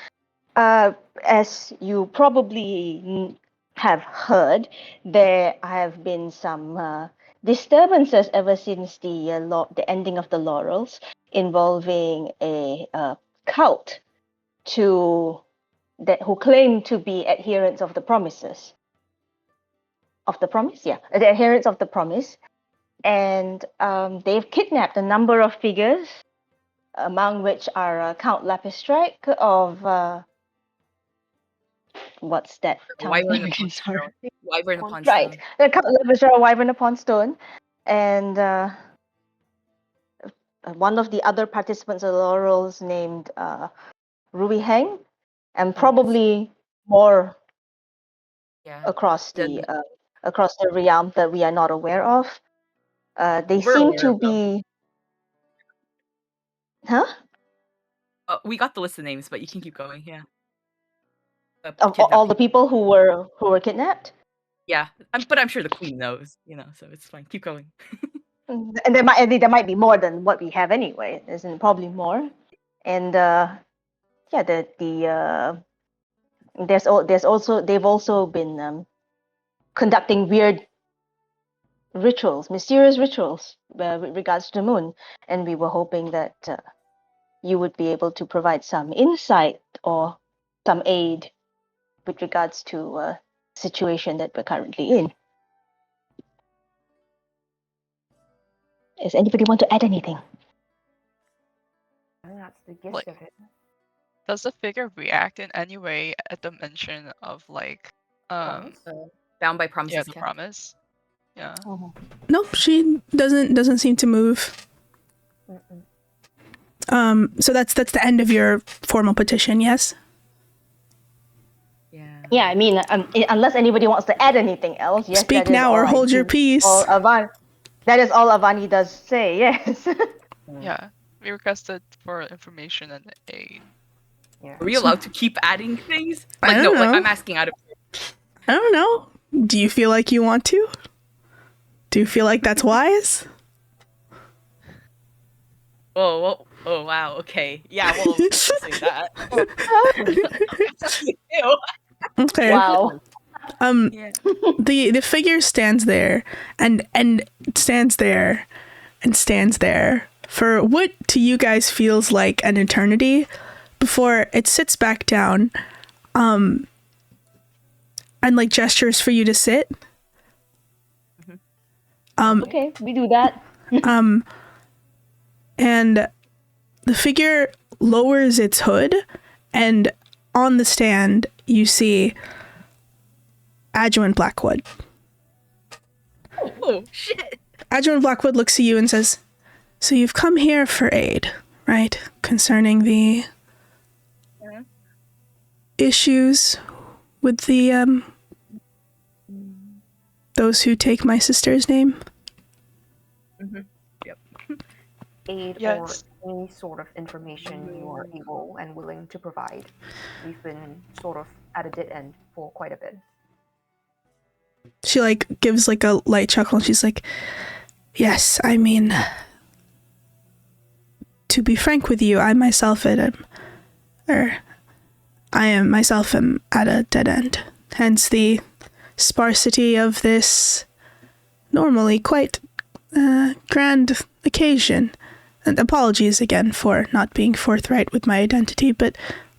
D: As you probably have heard, there have been some disturbances ever since the ending of the Laurels, involving a cult who claim to be adherents of the promises. Of the promise, yeah, the adherents of the promise, and they've kidnapped a number of figures, among which are Count Lapistrike of what's that town's
H: Wyvern
D: name
H: upon
D: again? Sorry.
H: stone. Wyvern upon
D: Right,
H: stone.
D: the Count Lapistrike, Wyvern upon Stone, and one of the other participants of the Laurels named Ruby Heng, and probably more
H: Yeah.
D: across the realm that we are not aware of. They
H: We're
D: seem
H: aware
D: to
H: of them.
D: be, huh?
H: We got the list of names, but you can keep going. Yeah.
D: Of all the people who were kidnapped.
H: Yeah, but I'm sure the queen knows. So it's fine. Keep going.
D: And there might be more than what we have anyway. There's probably more, and yeah, they've also been conducting weird rituals, mysterious rituals with regards to the moon, and we were hoping that you would be able to provide some insight or some aid with regards to situation that we're currently in. Does anybody want to add anything?
B: I think that's the gist
F: Like-
B: of it.
F: Does the figure react in any way at the mention of like
B: Promise?
H: Bound by promises.
F: yeah, the promise? Yeah.
C: Nope, she doesn't seem to move.
B: Mm-mm.
C: So that's the end of your formal petition, yes?
H: Yeah.
D: Yeah, I mean, unless anybody wants to add anything else, yes.
C: Speak
D: that is
C: now or
D: all I
C: hold your
D: do.
C: peace.
D: That is all Avani does say. Yes.
F: Yeah. We requested for information and aid.
B: Yeah.
H: Are we allowed to keep adding things?
C: I
H: Like
C: don't
H: no, like
C: know.
H: I'm asking out of.
C: I don't know. Do you feel like you want to? Do you feel like that's wise?
H: Oh wow. Okay. Yeah. Well, say that. Ew.
C: Okay.
D: Wow.
H: Yeah.
C: The figure stands there and stands there and stands there for what to you guys feels like an eternity before it sits back down and like gestures for you to sit.
D: Okay, we do that.
C: And the figure lowers its hood, and on the stand you see Adjuan Blackwood.
H: Oh shit.
C: Adjuan Blackwood looks at you and says, "So you've come here for aid, right? Concerning the issues with the those who take my sister's name?"
B: Aid
F: Yes.
B: or any sort of information you are able and willing to provide. We've been sort of at a dead end for quite a bit.
C: She like gives like a light chuckle and she's like, "Yes, I mean, to be frank with you, I am myself am at a dead end. Hence the sparsity of this normally quite grand occasion. And apologies again for not being forthright with my identity, but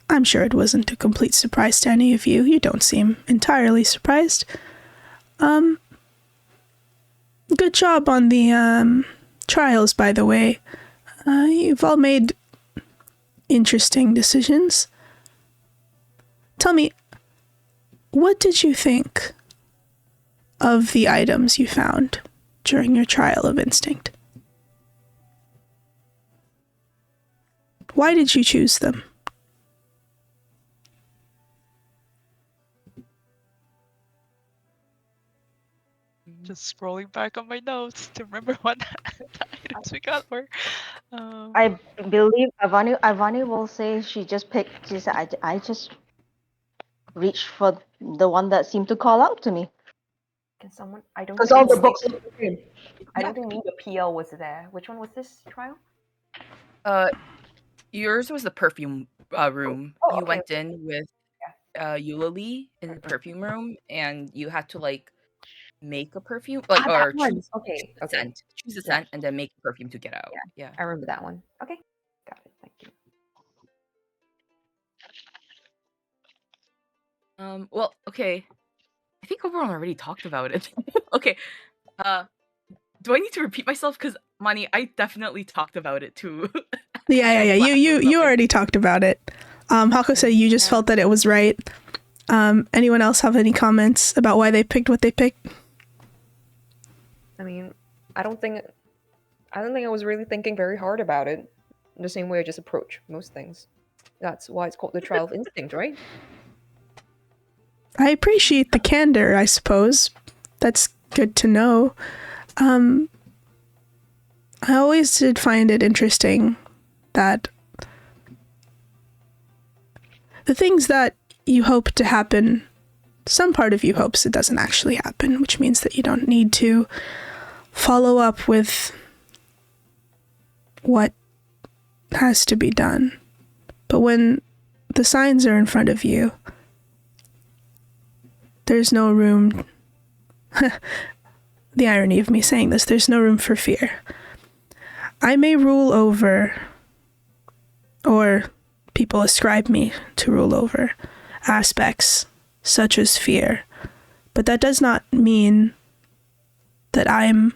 C: I'm sure it wasn't a complete surprise to any of you. You don't seem entirely surprised. Good job on the trials, by the way. You've all made interesting decisions. Tell me, what did you think of the items you found during your trial of instinct. Why did you choose them?
F: Just scrolling back on my notes to remember what the items we got were.
D: I believe Avani will say she just picked. She said, I just reached for the one that seemed to call out to me.
B: Can someone? I don't.
D: Because
B: think
D: all the
B: maybe-
D: books look the same.
B: I don't think maybe the PL was there. Which one was this trial?
H: Yours was the perfume room.
B: Oh,
H: You
B: okay,
H: went in with Eulalie in the perfume room, and you had to like make a perfume, like
B: Ah,
H: or
B: that one.
H: choose
B: Okay,
H: a
B: okay.
H: scent, choose a
B: Yeah.
H: scent, and then make a perfume to get out. Yeah.
B: I remember that one. Okay, got it. Thank you.
H: Well, okay. I think everyone already talked about it. Okay. Do I need to repeat myself? Because Mani, I definitely talked about it too.
C: Yeah. You already talked about it. Hako said you just felt that it was right. Anyone else have any comments about why they picked what they picked?
B: I mean, I don't think I was really thinking very hard about it. In the same way I just approach most things. That's why it's called the trial of instinct, right?
C: I appreciate the candor, I suppose. That's good to know. I always did find it interesting that the things that you hope to happen, some part of you hopes it doesn't actually happen, which means that you don't need to follow up with what has to be done. But when the signs are in front of you, there's no room. The irony of me saying this, there's no room for fear. I may rule over, or people ascribe me to rule over, aspects such as fear, but that does not mean that I'm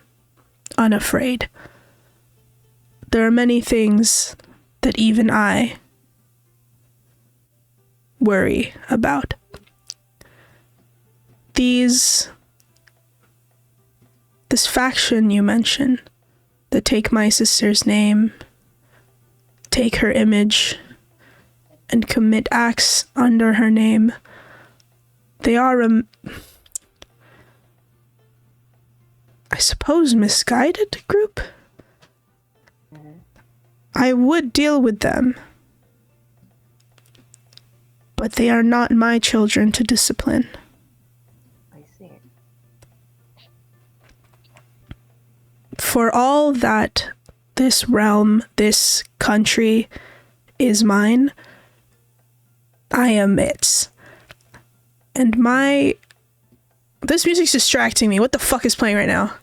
C: unafraid. There are many things that even I worry about. This faction you mention, that take my sister's name, take her image, and commit acts under her name, they are I suppose, misguided group? I would deal with them, but they are not my children to discipline.
B: I see.
C: For all that this realm, this country is mine, I am its. And this music's distracting me. What the fuck is playing right now?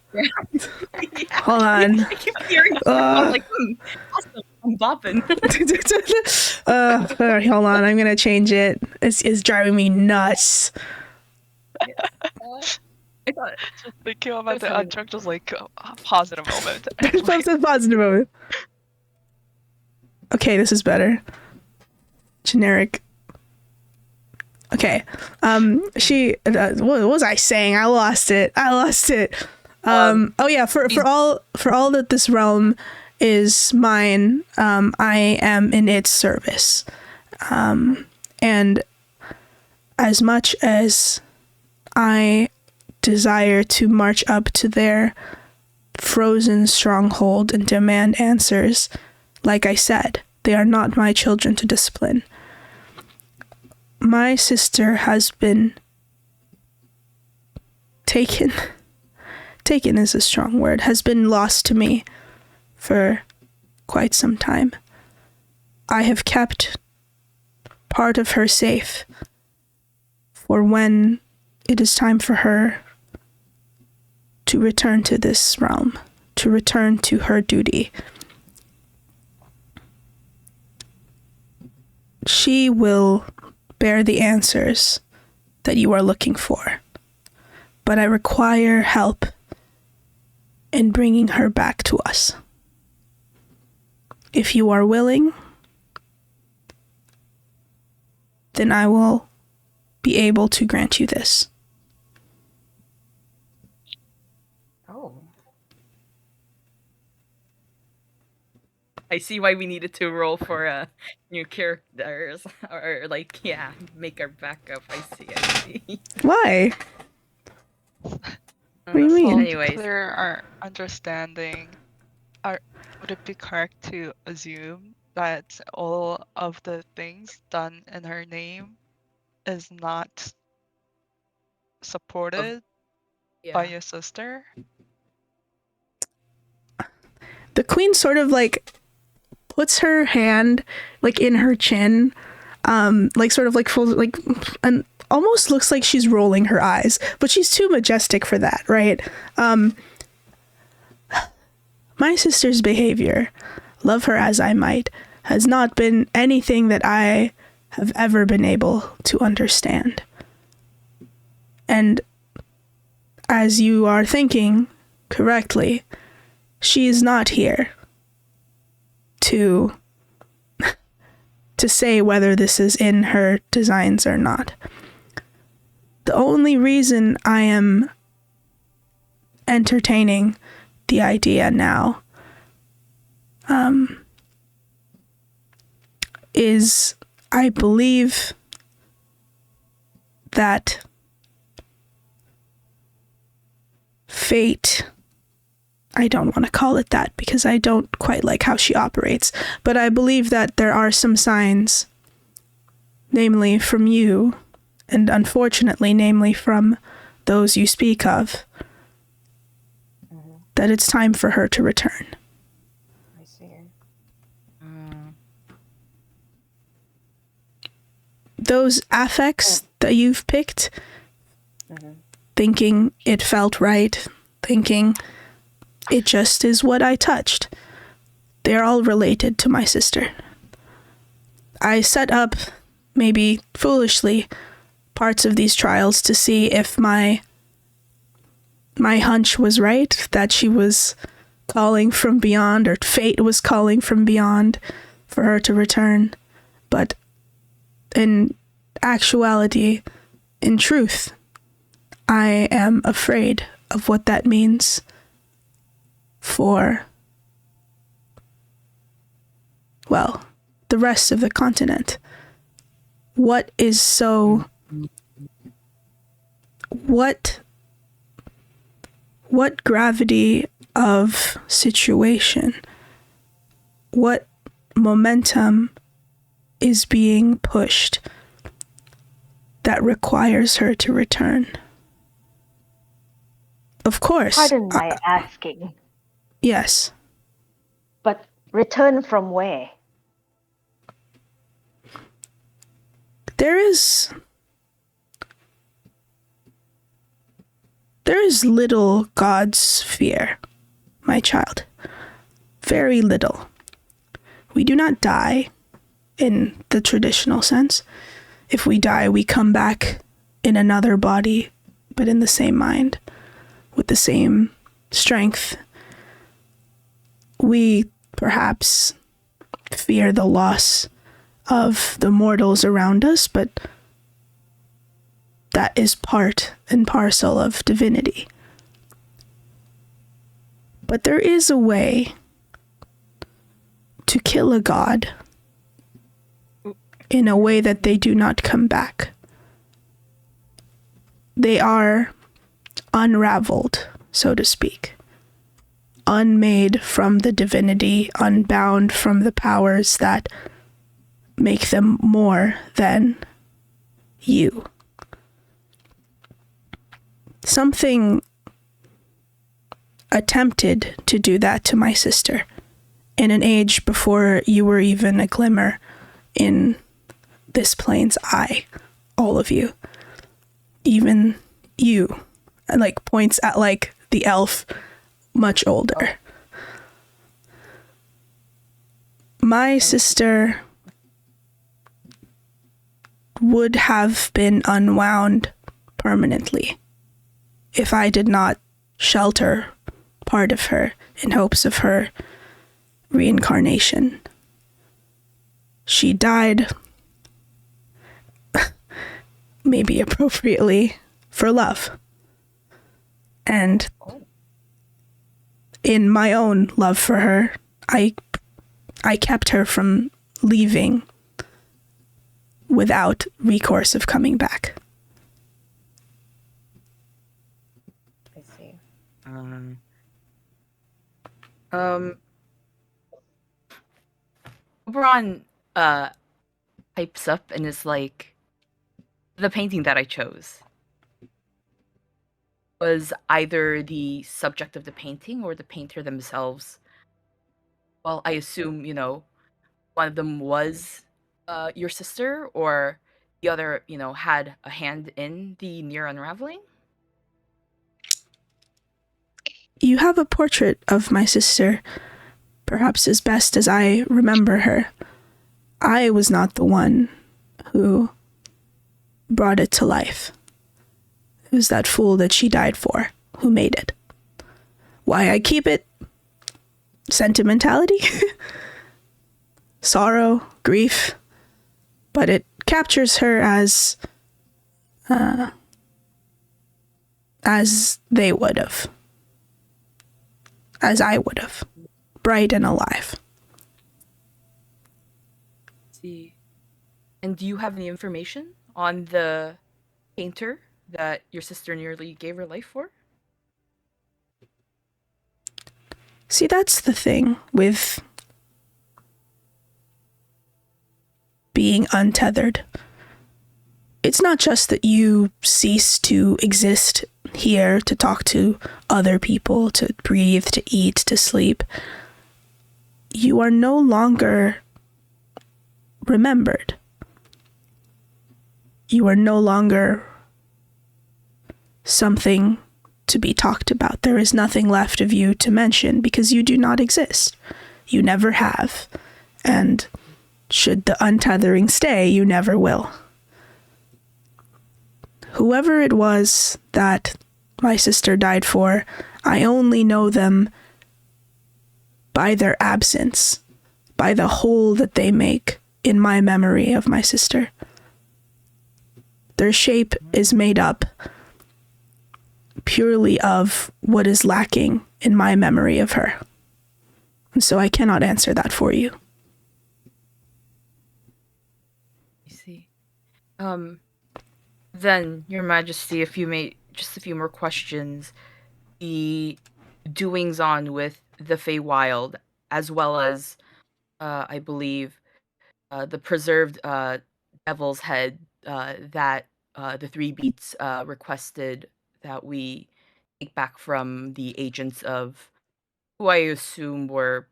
C: Hold on.
H: I keep hearing it. I'm like, awesome. I'm bopping.
C: Hold on. I'm gonna change it. It's driving me nuts.
H: I thought
F: Just thinking about the unchuck, just like a positive moment.
C: Positive moment. Okay, this is better. Generic. Okay. What was I saying? I lost it. Oh yeah, for all that this realm is mine, I am in its service. And as much as I desire to march up to their frozen stronghold and demand answers, like I said, they are not my children to discipline. My sister has been taken is a strong word, has been lost to me for quite some time. I have kept part of her safe for when it is time for her to return to this realm, to return to her duty. She will bear the answers that you are looking for, but I require help in bringing her back to us. If you are willing, then I will be able to grant you this.
H: I see why we needed to roll for new characters or like make our backup. I see.
C: Why? What do you
F: So
C: mean?
H: Anyways.
F: to clear our understanding, would it be correct to assume that all of the things done in her name is not supported by your sister?
C: The queen sort of like puts her hand like in her chin, like sort of like full, like, and almost looks like she's rolling her eyes, but she's too majestic for that, right? My sister's behavior, love her as I might, has not been anything that I have ever been able to understand. And as you are thinking correctly, she is not here to say whether this is in her designs or not. The only reason I am entertaining the idea now is I believe that fate, I don't want to call it that because I don't quite like how she operates, but I believe that there are some signs, namely from you, and unfortunately, namely from those you speak of, that it's time for her to return.
B: I see.
C: Those affects that you've picked, thinking it felt right, thinking it just is what I touched, they're all related to my sister. I set up, maybe foolishly, parts of these trials to see if my hunch was right, that she was calling from beyond, or fate was calling from beyond for her to return. But in actuality, in truth, I am afraid of what that means for, well, the rest of the continent. What is so... What gravity of situation, what momentum is being pushed that requires her to return? Of course.
D: Pardon my asking,
C: Yes.
D: but return from where?
C: There is little God's fear, my child. Very little. We do not die in the traditional sense. If we die, we come back in another body, but in the same mind, with the same strength. We perhaps fear the loss of the mortals around us, but that is part and parcel of divinity. But there is a way to kill a god in a way that they do not come back. They are unraveled, so to speak, unmade from the divinity, unbound from the powers that make them more than you. Something attempted to do that to my sister in an age before you were even a glimmer in this plane's eye. All of you. Even you. And like points at like the elf much older. My sister would have been unwound permanently if I did not shelter part of her in hopes of her reincarnation. She died, maybe appropriately, for love. And in my own love for her, I I kept her from leaving without recourse of coming back.
B: I see.
H: Oberon pipes up and is like, the painting that I chose was either the subject of the painting or the painter themselves. Well, I assume, one of them was your sister, or the other, had a hand in the near unraveling.
C: You have a portrait of my sister, perhaps as best as I remember her. I was not the one who brought it to life. It was that fool that she died for who made it. Why I keep it? Sentimentality? Sorrow, grief. But it captures her as they would have. As I would have. Bright and alive.
H: See. And do you have any information on the painter that your sister nearly gave her life for?
C: See, that's the thing with being untethered. It's not just that you cease to exist here, to talk to other people, to breathe, to eat, to sleep. You are no longer remembered. You are no longer something to be talked about. There is nothing left of you to mention because you do not exist. You never have. And should the untethering stay, you never will. Whoever it was that my sister died for, I only know them by their absence, by the hole that they make in my memory of my sister. Their shape is made up purely of what is lacking in my memory of her. And so I cannot answer that for you.
H: I see. Then, Your Majesty, if you may, just a few more questions. The doings on with the Feywild, as well as, I believe, the preserved devil's head that the Three Beats requested that we take back from the agents of who I assume were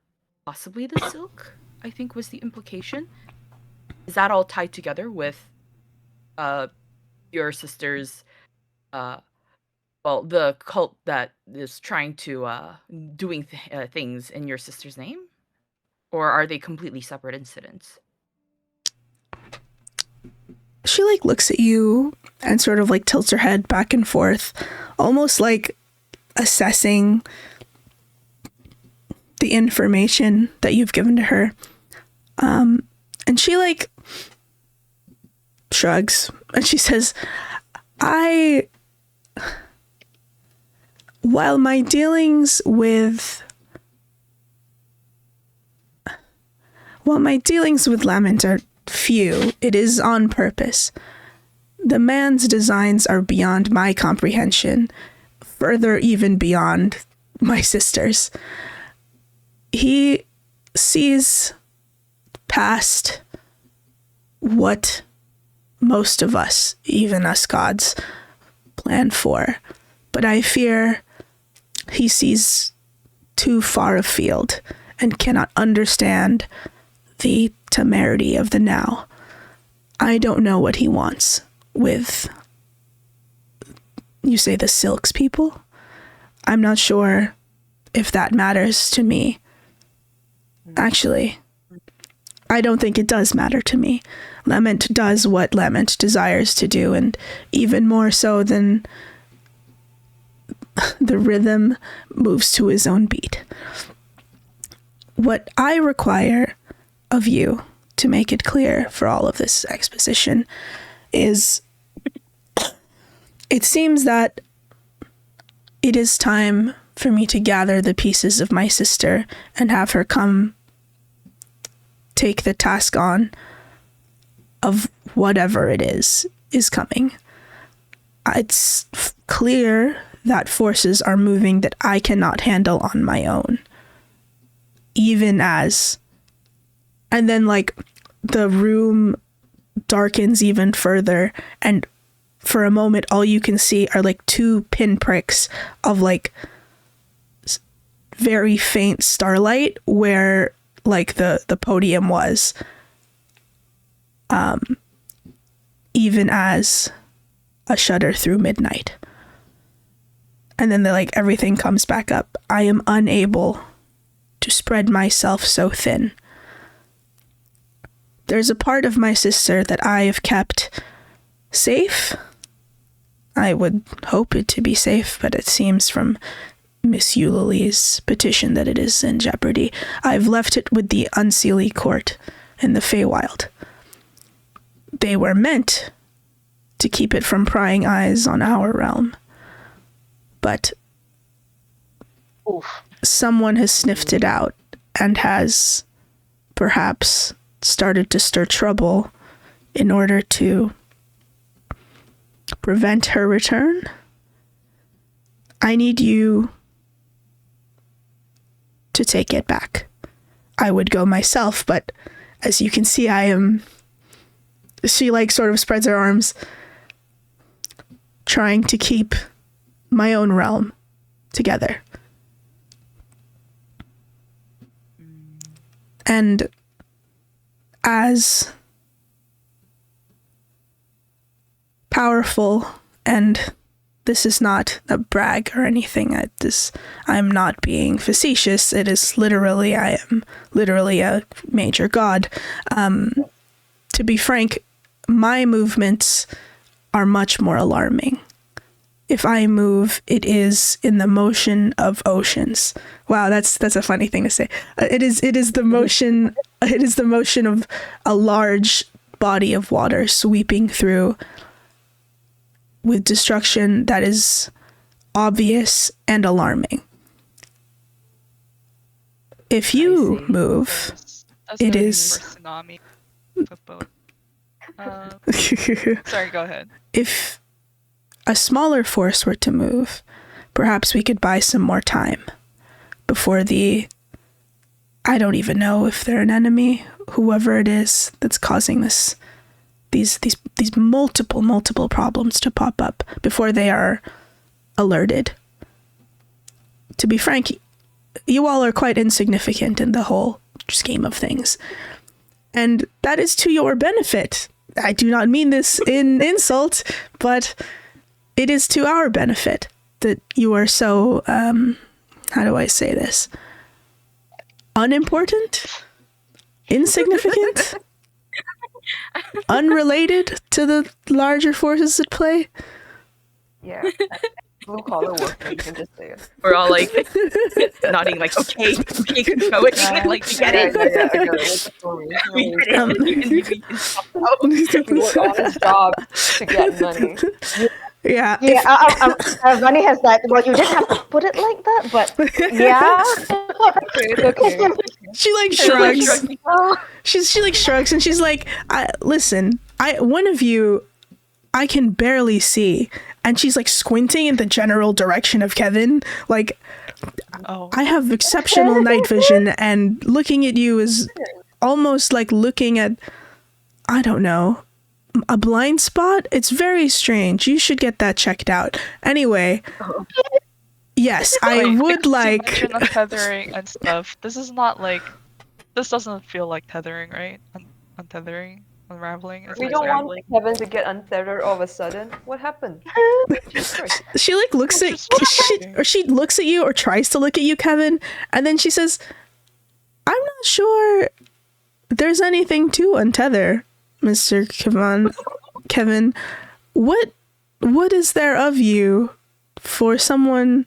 H: possibly the Silk, I think was the implication. Is that all tied together with your sister's, the cult that is trying to doing things in your sister's name? Or are they completely separate incidents?
C: She looks at you and sort of tilts her head back and forth, almost assessing the information that you've given to her. And she shrugs and she says, while my dealings with Lament are few, it is on purpose. The man's designs are beyond my comprehension, further even beyond my sister's. He sees past what most of us, even us gods, plan for. But I fear he sees too far afield and cannot understand the temerity of the now. I don't know what he wants with, you say, the Silks people? I'm not sure if that matters to me. Actually, I don't think it does matter to me. Lament does what Lament desires to do, and even more so than the rhythm moves to his own beat. What I require of you, to make it clear for all of this exposition, is it seems that it is time for me to gather the pieces of my sister and have her come take the task on of whatever it is coming. It's clear that forces are moving that I cannot handle on my own. Even as... And then, like, the room darkens even further, and for a moment, all you can see are, like, 2 pinpricks of, like, very faint starlight where, like, the podium was. Even as a shudder through midnight. And then everything comes back up. I am unable to spread myself so thin. There's a part of my sister that I have kept safe. I would hope it to be safe, but it seems from Miss Eulalie's petition that it is in jeopardy. I've left it with the Unseelie Court in the Feywild. They were meant to keep it from prying eyes on our realm. But someone has sniffed it out and has perhaps started to stir trouble in order to prevent her return. I need you to take it back. I would go myself, but as you can see, I am... She sort of spreads her arms, trying to keep my own realm together. And as powerful, and this is not a brag or anything, I'm not being facetious, I am literally a major god. To be frank, my movements are much more alarming. If I move, it is in the motion of oceans. Wow, that's a funny thing to say. It is the motion of a large body of water sweeping through with destruction that is obvious and alarming. If you move, it is...
F: Tsunami. Sorry, go ahead.
C: If a smaller force were to move, perhaps we could buy some more time before I don't even know if they're an enemy, whoever it is that's causing these multiple problems to pop up, before they are alerted. To be frank, you all are quite insignificant in the whole scheme of things. And that is to your benefit. I do not mean this in insult, but it is to our benefit that you are so, how do I say this? Unimportant? Insignificant? Unrelated to the larger forces at play?
B: Yeah. Blue collar worker, you can just say it.
H: We're all nodding, okay, keep going, we get it.
B: Yeah, I get it.
H: We get it.
B: He worked on his job to get money.
C: Yeah.
D: Ronnie has that. Well, you didn't have to put it like that, but yeah.
B: It's okay.
C: She shrugs. She shrugs and she's like, listen, one of you I can barely see. And she's squinting in the general direction of Kevin. I have exceptional night vision, and looking at you is almost like looking at, I don't know, a blind spot. It's very strange. You should get that checked out. Anyway, yes, I would like...
F: You mentioned tethering and stuff. This is not this doesn't feel like tethering, right? Untethering? Unraveling?
B: We don't want Kevin to get untethered all of a sudden. What happened?
C: She looks at she looks at you or tries to look at you, Kevin, and then she says, "I'm not sure there's anything to untether, Mr. Kevin. What is there of you for someone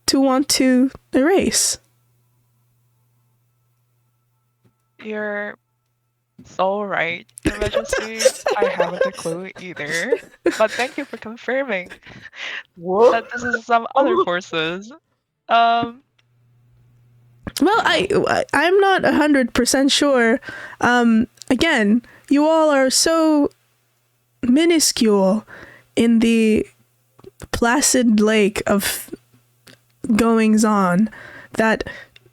C: to want to erase?"
F: You're so right, Your Majesty. I haven't a clue either. But thank you for confirming that this is some other forces.
C: Well, I'm not 100% sure. Again, you all are so minuscule in the placid lake of goings on that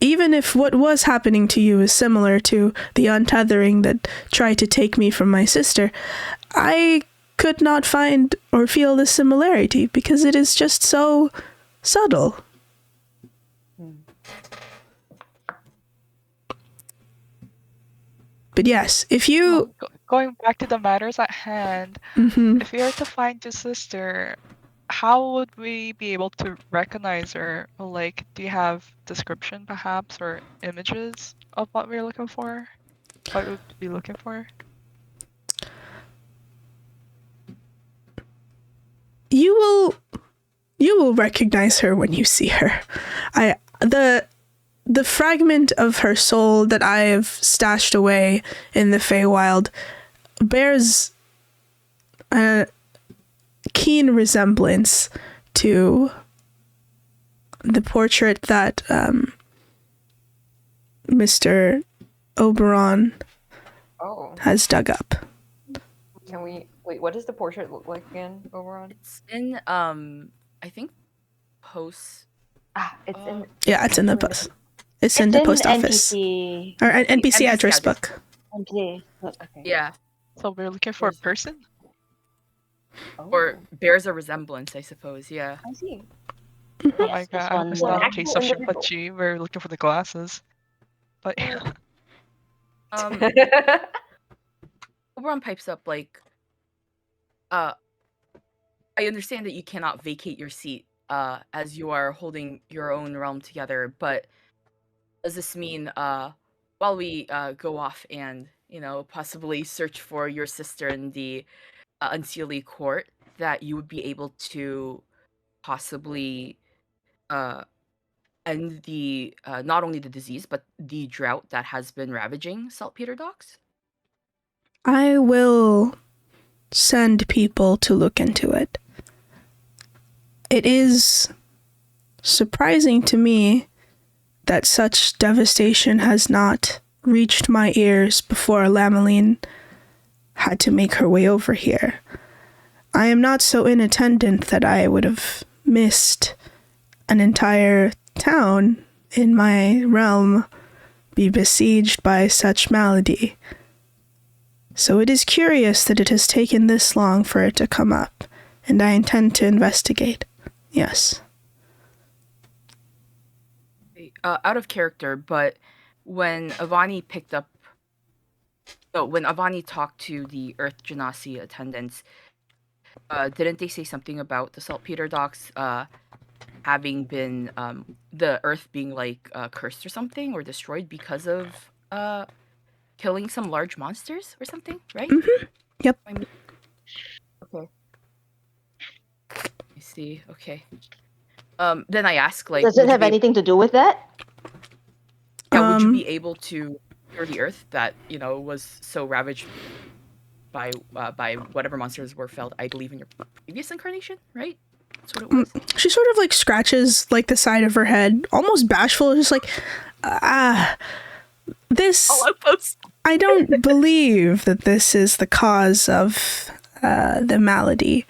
C: even if what was happening to you is similar to the untethering that tried to take me from my sister, I could not find or feel the similarity because it is just so subtle. But yes, if you...
F: Going back to the matters at hand,
C: Mhm.
F: if we are to find your sister, how would we be able to recognize her? Like, do you have description perhaps or images of what we're looking for? What would we be looking for?
C: You will recognize her when you see her. The fragment of her soul that I have stashed away in the Feywild bears a keen resemblance to the portrait that Mr. Oberon
B: Oh,
C: has dug up.
B: can we wait? What does the portrait look like again, Oberon?
A: It's in I think post.
B: It's in.
C: Yeah, it's in the post. It's in the post office.
D: NPC.
C: Or an NPC
A: NPC
C: address
A: address.
C: book.
D: Okay.
A: Yeah,
F: So we're looking for a person?
A: or bears a resemblance, I suppose. Yeah.
B: I see.
F: Oh my
D: Yes, this
F: god, I hope
D: one.
F: it's not a
B: Actual
F: case of
B: individual.
F: Shipachi. We're looking for the glasses. But
A: Oberon pipes up like, I understand that you cannot vacate your seat as you are holding your own realm together, but does this mean while we go off and possibly search for your sister in the Unseelie court, that you would be able to possibly end the not only the disease but the drought that has been ravaging saltpeter docks?
C: I will send people to look into it. It is surprising to me that such devastation has not reached my ears before Lameline had to make her way over here. I am not so inattendant that I would have missed an entire town in my realm be besieged by such malady. So it is curious that it has taken this long for it to come up, and I intend to investigate. Yes.
A: Out of character, but when Avani talked to the Earth Genasi attendants, didn't they say something about the saltpeter docks having been the Earth being like cursed or something or destroyed because of killing some large monsters or something, right?
C: Mm-hmm. Yep.
A: Okay. I see. Okay. Then I ask, like,
D: Does it have anything to do with that?
A: Yeah, would you be able to cure the Earth that was so ravaged by whatever monsters were felled? I believe in your previous incarnation, right? That's what it was.
C: She sort of like scratches like the side of her head, almost bashful, just like, this.
A: All outposts.
C: I don't believe that this is the cause of the malady.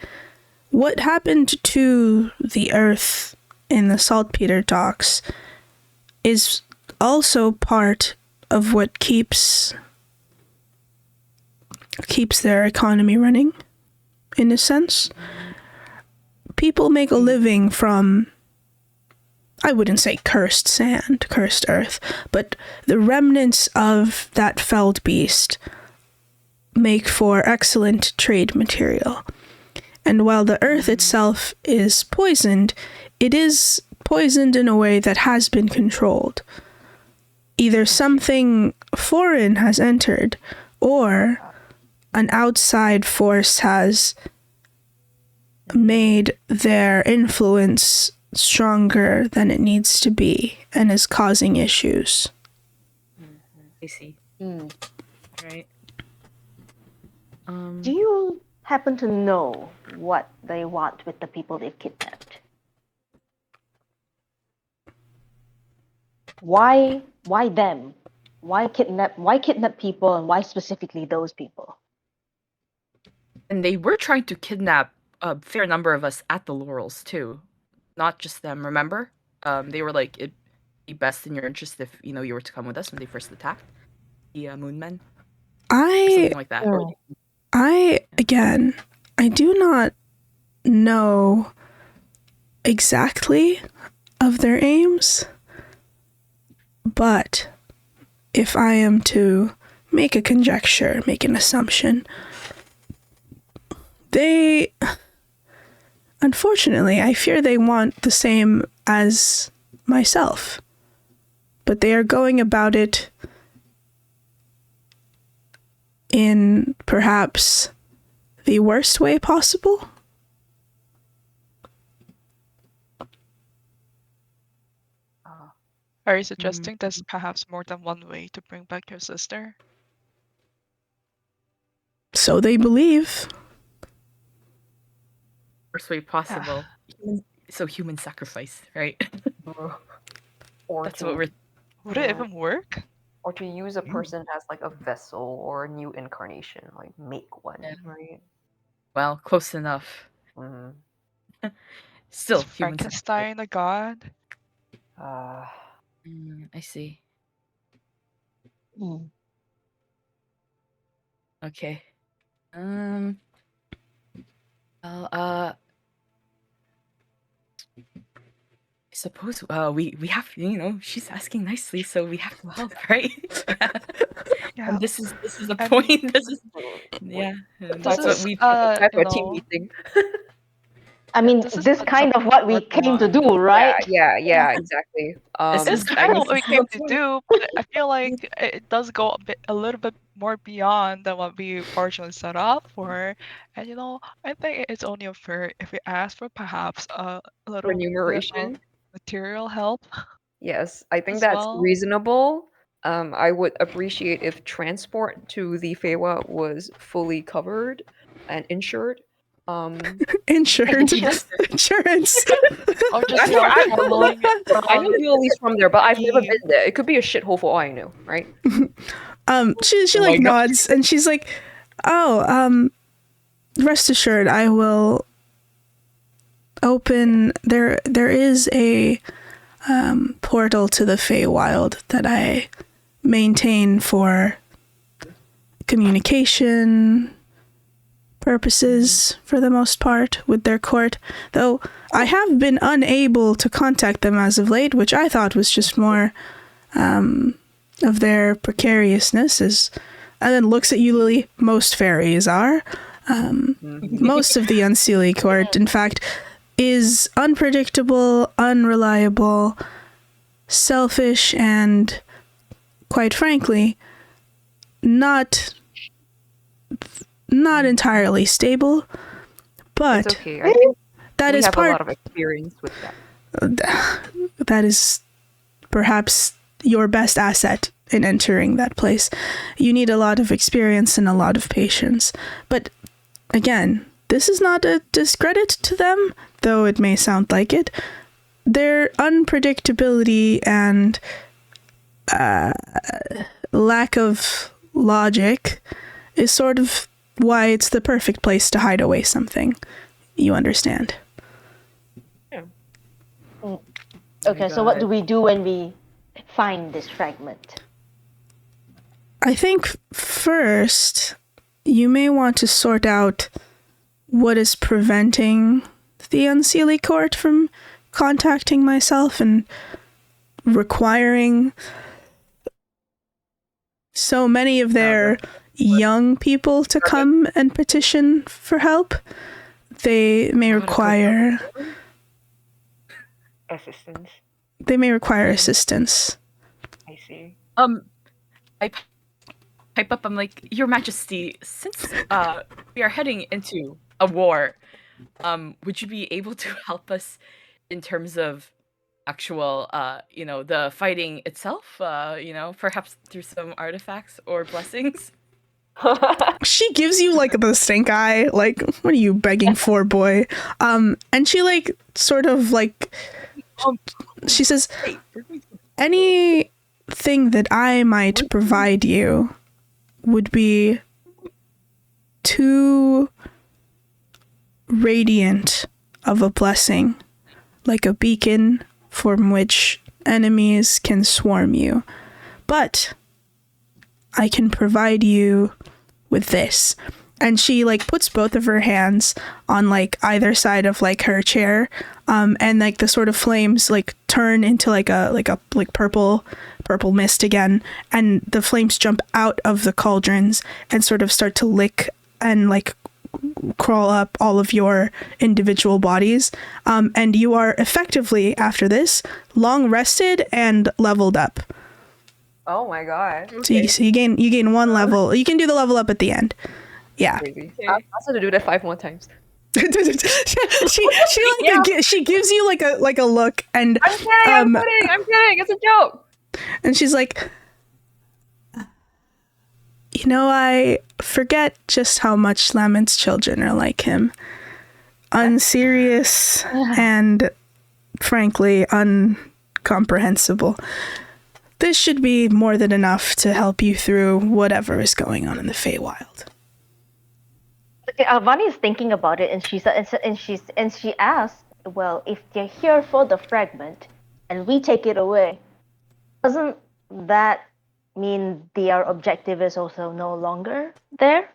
C: What happened to the Earth in the saltpeter docks is also part of what keeps their economy running, in a sense. People make a living from, I wouldn't say cursed sand, cursed earth, but the remnants of that felled beast make for excellent trade material. And while the earth itself is poisoned, it is poisoned in a way that has been controlled. Either something foreign has entered, or an outside force has made their influence stronger than it needs to be and is causing issues.
A: I see. Right.
D: Do you happen to know what they want with the people they've kidnapped? why them? Why kidnap people, and why specifically those people?
H: And they were trying to kidnap a fair number of us at the Laurels too, not just them. Remember, they were like, it'd be best in your interest if you were to come with us when they first attacked the Moonmen, or something like that. Or
C: I do not know exactly of their aims, but if I am to make a conjecture, make an assumption, unfortunately, I fear they want the same as myself, but they are going about it in perhaps the worst way possible.
F: Are you suggesting there's perhaps more than one way to bring back your sister?
C: So they believe.
H: worst way possible. Human sacrifice, right?
B: Or
H: That's
B: to,
H: what we're.
F: Would it even work?
B: or to use a person as like a vessel or a new incarnation, like make one,
H: Yeah.
B: right?
H: Well, close enough.
B: Mm-hmm.
H: Still,
F: Is
H: human
F: Frankenstein a god?
H: I see.
D: Hmm.
H: Okay. Well, I suppose we have, she's asking nicely, so we have to help, right?
F: Yeah.
H: And this is the
F: I
H: point.
F: mean-
H: This is and
F: This
H: that's what
F: is
H: we.
B: Time for a team meeting.
D: I mean,
F: This is
D: this
F: a
D: kind of what we came to do,
B: Yeah,
D: right?
B: yeah, exactly.
H: This
F: It's
H: is-
F: kind of what we
H: this is
F: came
H: the
F: to
H: point.
F: do, but I feel like it does go a little bit more beyond than what we originally set up for. And I think it's only fair if we ask for perhaps a little bit
B: Remuneration.
F: of material help
B: Yes, I think
F: as
B: that's
F: well.
B: reasonable. I would appreciate if transport to the Feywa was fully covered and insured.
C: Insurance.
F: Just-
C: Insurance.
F: Or just
B: That's where I'm
F: traveling
B: I know Yuli's from there, but I've never
F: the-
B: been there. It could be a shithole for all I know, right?
C: She
H: Oh my
C: like
H: God.
C: nods and she's like, "Oh, rest assured, I will open there is a portal to the Feywild that I maintain for communication purposes for the most part with their court, though I have been unable to contact them as of late, which I thought was just more of their precariousness, and then looks at you, Lily. Most fairies are. Most of the Unseelie court, in fact, is unpredictable, unreliable, selfish, and, quite frankly, not entirely stable. But
B: It's okay. I think
C: that
B: we
C: is
B: have a
C: part.
B: lot of experience with that.
C: That is perhaps your best asset in entering that place. You need a lot of experience and a lot of patience. But again, this is not a discredit to them, though it may sound like it. Their unpredictability and lack of logic is sort of why it's the perfect place to hide away something. You understand?
D: Okay, so what do we do when we find this fragment?
C: I think first you may want to sort out what is preventing the Unseelie Court from contacting myself and requiring so many of their young people to come and petition for help. They may require
B: Assistance.
C: assistance.
B: I see.
H: I pipe up. I'm like, Your Majesty, since we are heading into a war, would you be able to help us in terms of actual, the fighting itself? Perhaps through some artifacts or blessings.
C: She gives you like the stink eye, like, what are you begging for, boy? And she like sort of like she says, anything that I might provide you would be too radiant of a blessing, like a beacon from which enemies can swarm you. But I can provide you with this. And she like puts both of her hands on like either side of like her chair, and like the sort of flames like turn into like purple mist again, and the flames jump out of the cauldrons and sort of start to lick and like crawl up all of your individual bodies, and you are effectively after this long rested and leveled up.
B: Oh my god.
C: So you gain one level. You can do the level up at the end. Yeah.
B: Crazy. I also to do that 5 more times.
C: she gives you like a look, and
B: I'm kidding. It's a joke.
C: And she's like, you know, I forget just how much Lament's children are like him. Unserious and frankly uncomprehensible. This should be more than enough to help you through whatever is going on in the Feywild.
D: Okay, Avani is thinking about it, and she asks, "Well, if they're here for the fragment, and we take it away, doesn't that mean their objective is also no longer there?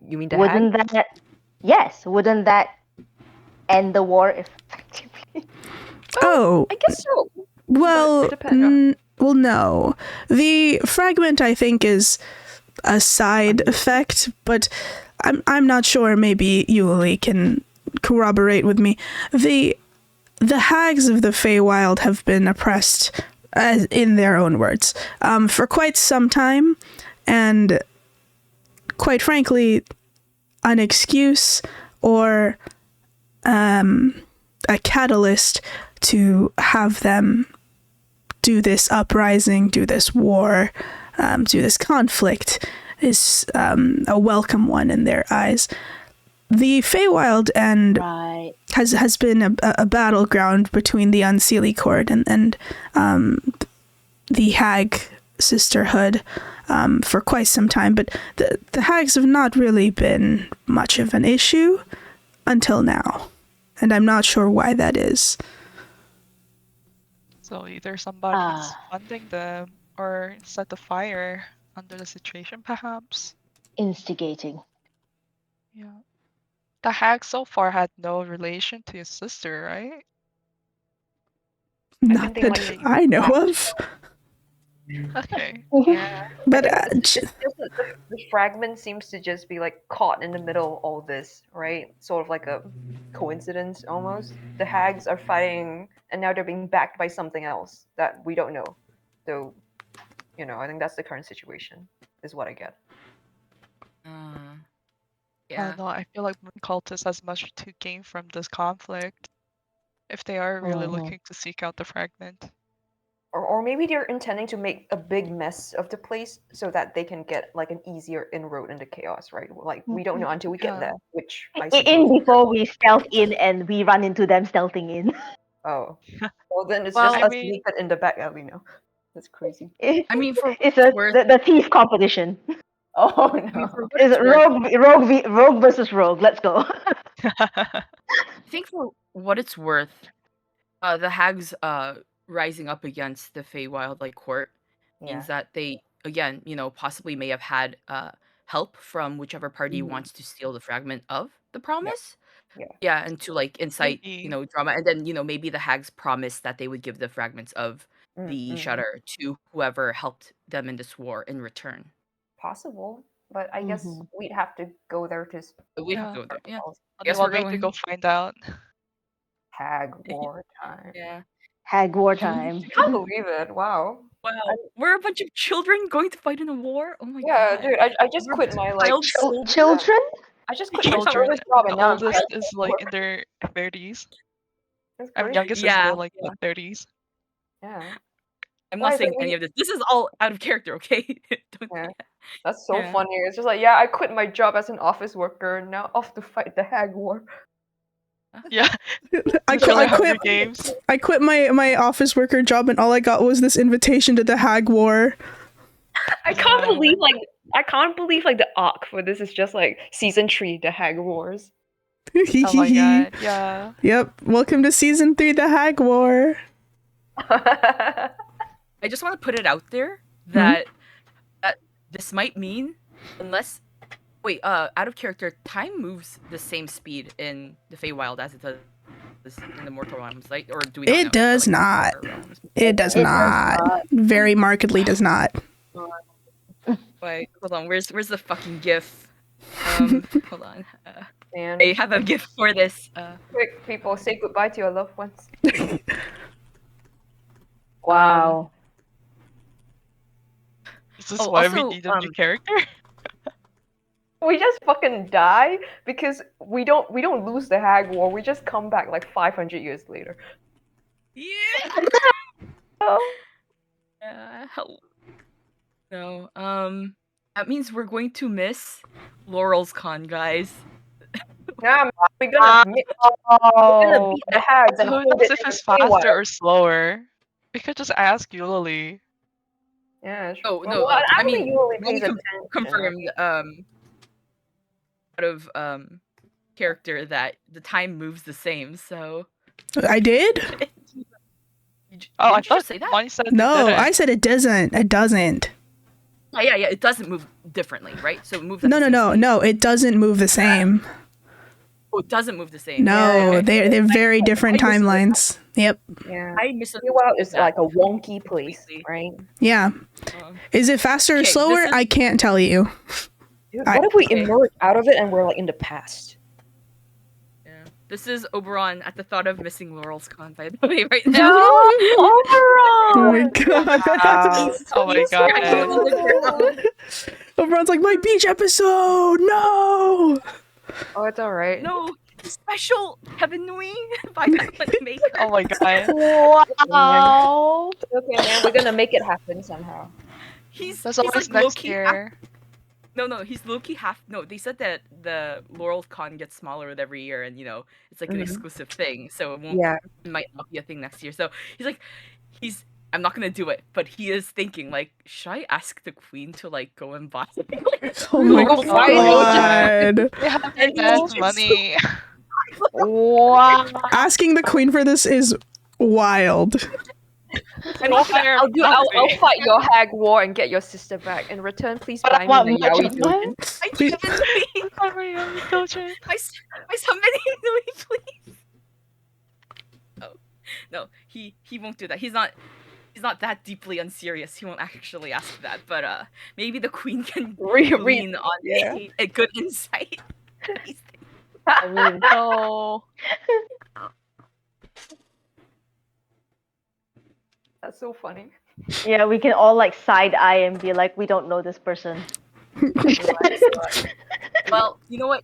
B: You mean the
D: Wouldn't
B: hag?
D: that? Yes. Wouldn't that end the war effectively?"
C: Oh,
B: I guess so.
C: well,
B: It depends.
C: well, no. The fragment, I think, is a side effect, but I'm not sure. Maybe Yuli can corroborate with me. The hags of the Feywild have been oppressed, in their own words, for quite some time, and quite frankly, an excuse or a catalyst to have them do this uprising, do this war, do this conflict is a welcome one in their eyes. The Feywild and
D: Right.
C: has been a battleground between the Unseelie Court and the Hag Sisterhood for quite some time, but the hags have not really been much of an issue until now, and I'm not sure why that is.
F: So either somebody's funding them or set the fire under the situation, perhaps.
D: Instigating.
F: Yeah. The hag so far had no relation to his sister, right?
C: Not
B: they
C: that
B: might be
C: I know of.
F: Okay.
B: Yeah.
C: But
B: It's just the fragment seems to just be like caught in the middle of all this, right? Sort of like a coincidence almost. The hags are fighting, and now they're being backed by something else that we don't know. So, I think that's the current situation, is what I get.
F: I
H: Yeah.
F: don't know. I feel like Moon Cultist has much to gain from this conflict if they are really looking to seek out the fragment.
B: Or maybe they're intending to make a big mess of the place so that they can get like an easier inroad into chaos, right? Like we don't know until we get
F: Yeah.
B: there, which I
D: In
B: suppose.
D: before we stealth in and we run into them stealthing in.
B: Oh, well then it's
H: Well,
B: just
F: I
B: us
F: mean-
B: naked in the back alley now. That's crazy.
H: I mean, for
D: It's
H: what it's worth,
D: the thief competition.
B: Oh
H: I mean,
B: no.
H: for what
D: It's
H: it's worth,
D: rogue versus rogue. Let's go.
H: I think for what it's worth, the hags rising up against the Feywild like court means that they again, possibly may have had help from whichever party wants to steal the fragment of the promise.
B: Yeah.
H: Yeah, and to like incite,
F: Maybe.
H: drama, and then maybe the hags promised that they would give the fragments of the shutter to whoever helped them in this war in return.
B: Possible, but I guess we'd have to go there to.
H: But we have to go there. Yeah.
F: Guess we're going to go find out.
B: Hag war time.
H: Yeah.
D: Hag war time.
B: I can't believe it. Wow.
H: Wow. We're a bunch of children going to fight in a war? Oh my
B: Yeah,
H: god.
B: dude, I just
H: We're
B: quit my
H: child soldiers.
D: Children?
B: I just quit my
F: Children.
B: service job
F: The
B: and now I'm
F: oldest
B: trying
F: is
B: to
F: like
B: work.
F: in their 30s.
B: That's
F: And
B: crazy.
F: youngest is
H: Yeah,
F: still like
H: yeah.
F: 30s.
B: Yeah.
H: I'm
B: Why
H: not
B: is it
H: saying any of this. This is all out of character, okay? Don't-
B: Yeah. That's so
H: Yeah.
B: funny. It's just like, yeah, I quit my job as an office worker, now off to fight the hag war.
F: Yeah.
C: I
F: Enjoy
C: quit.
F: Hunger Games.
C: I quit my office worker job, and all I got was this invitation to the Hag War.
B: I can't believe like the arc for this is just like season 3, the Hag Wars.
F: Oh my god, yeah.
C: Yep. Welcome to season 3, the Hag War.
H: I just want to put it out there that this might mean, unless out of character, time moves the same speed in the Feywild as it does in the mortal realms, right? Or do we not know?
C: It does not. It does not. Very markedly does not.
H: Wait, hold on. Where's the fucking GIF? Hold on.
B: And
H: I have a GIF for this.
B: quick, people, say goodbye to your loved ones.
D: Wow.
F: Is this
H: Oh,
F: why
H: also,
F: we need a new character?
B: We just fucking die because we don't lose the Hag War. We just come back like 500 years later.
H: Yeah.
B: Oh.
H: No. That means we're going to miss Laurel's Con, guys.
B: Nah, man, we're gonna beat the Hags and
F: Who
B: hold
F: knows
B: it
F: if
B: in
F: it's
B: the Feywild.
F: faster or slower? We could just ask Eulalie.
B: Yeah.
H: Oh,
B: Well,
H: no,
B: I
H: I
B: don't think
H: mean,
B: you really
H: let me
B: pays attention.
H: confirmed out of character that the time moves the same, so
C: I did?
F: Oh, I
H: did you
F: thought
H: say that?
F: Bonnie said
C: No,
F: it didn't.
C: I said it doesn't. It doesn't.
H: Oh, yeah, it doesn't move differently, right? So it moves at the same
C: No.
H: speed.
C: No, it doesn't move the same.
H: Oh, it doesn't move the same.
C: No,
H: Okay.
C: they're very different
H: I misunderstood.
C: timelines. Yep.
B: Yeah.
H: I misunderstood
B: Feywild is
H: that
B: like a wonky place,
H: completely.
B: right?
C: Yeah.
H: Um,
C: Is it faster or
H: Okay,
C: slower?
H: this is-
C: I can't tell you.
B: Dude,
C: I-
B: what if we
H: Okay.
B: emerge out of it and we're like in the past?
H: yeah. This is Oberon at the thought of missing Laurel's Con, by the way, right now.
C: Oh my god.
F: Oh my god.
C: Everyone's like, my beach episode! No!
B: Oh, it's alright.
H: No, special heavenly by that make.
F: Oh my god.
D: Wow.
B: Okay, man, we're gonna make it happen somehow.
F: That's
H: He's
F: always
H: like
F: next
H: low-key
F: year.
H: No, he's low-key half. No, they said that the Laurel Con gets smaller with every year, and it's like an exclusive thing, so it won't.
B: Yeah.
H: It might not be a thing next year. So he's like, I'm not gonna do it, but he is thinking like, should I ask the queen to like go and buy something?
C: Oh my
B: God.
C: god.
F: They have their dad's money.
D: Wow.
C: Asking the queen for this is wild.
B: And I'll fight your Hag War and get your sister back. In return, please buy
D: What
B: me the
D: much
B: Yaoi
D: of what?
B: Doujin.
H: I
C: Please-
H: I summoning Louis, please. No, he won't do that. He's not that deeply unserious. He won't actually ask that. But maybe the queen can lean on a good insight.
B: I mean,
F: No.
B: that's so funny.
D: Yeah, we can all like side eye and be like, we don't know this person.
H: Well, you know what?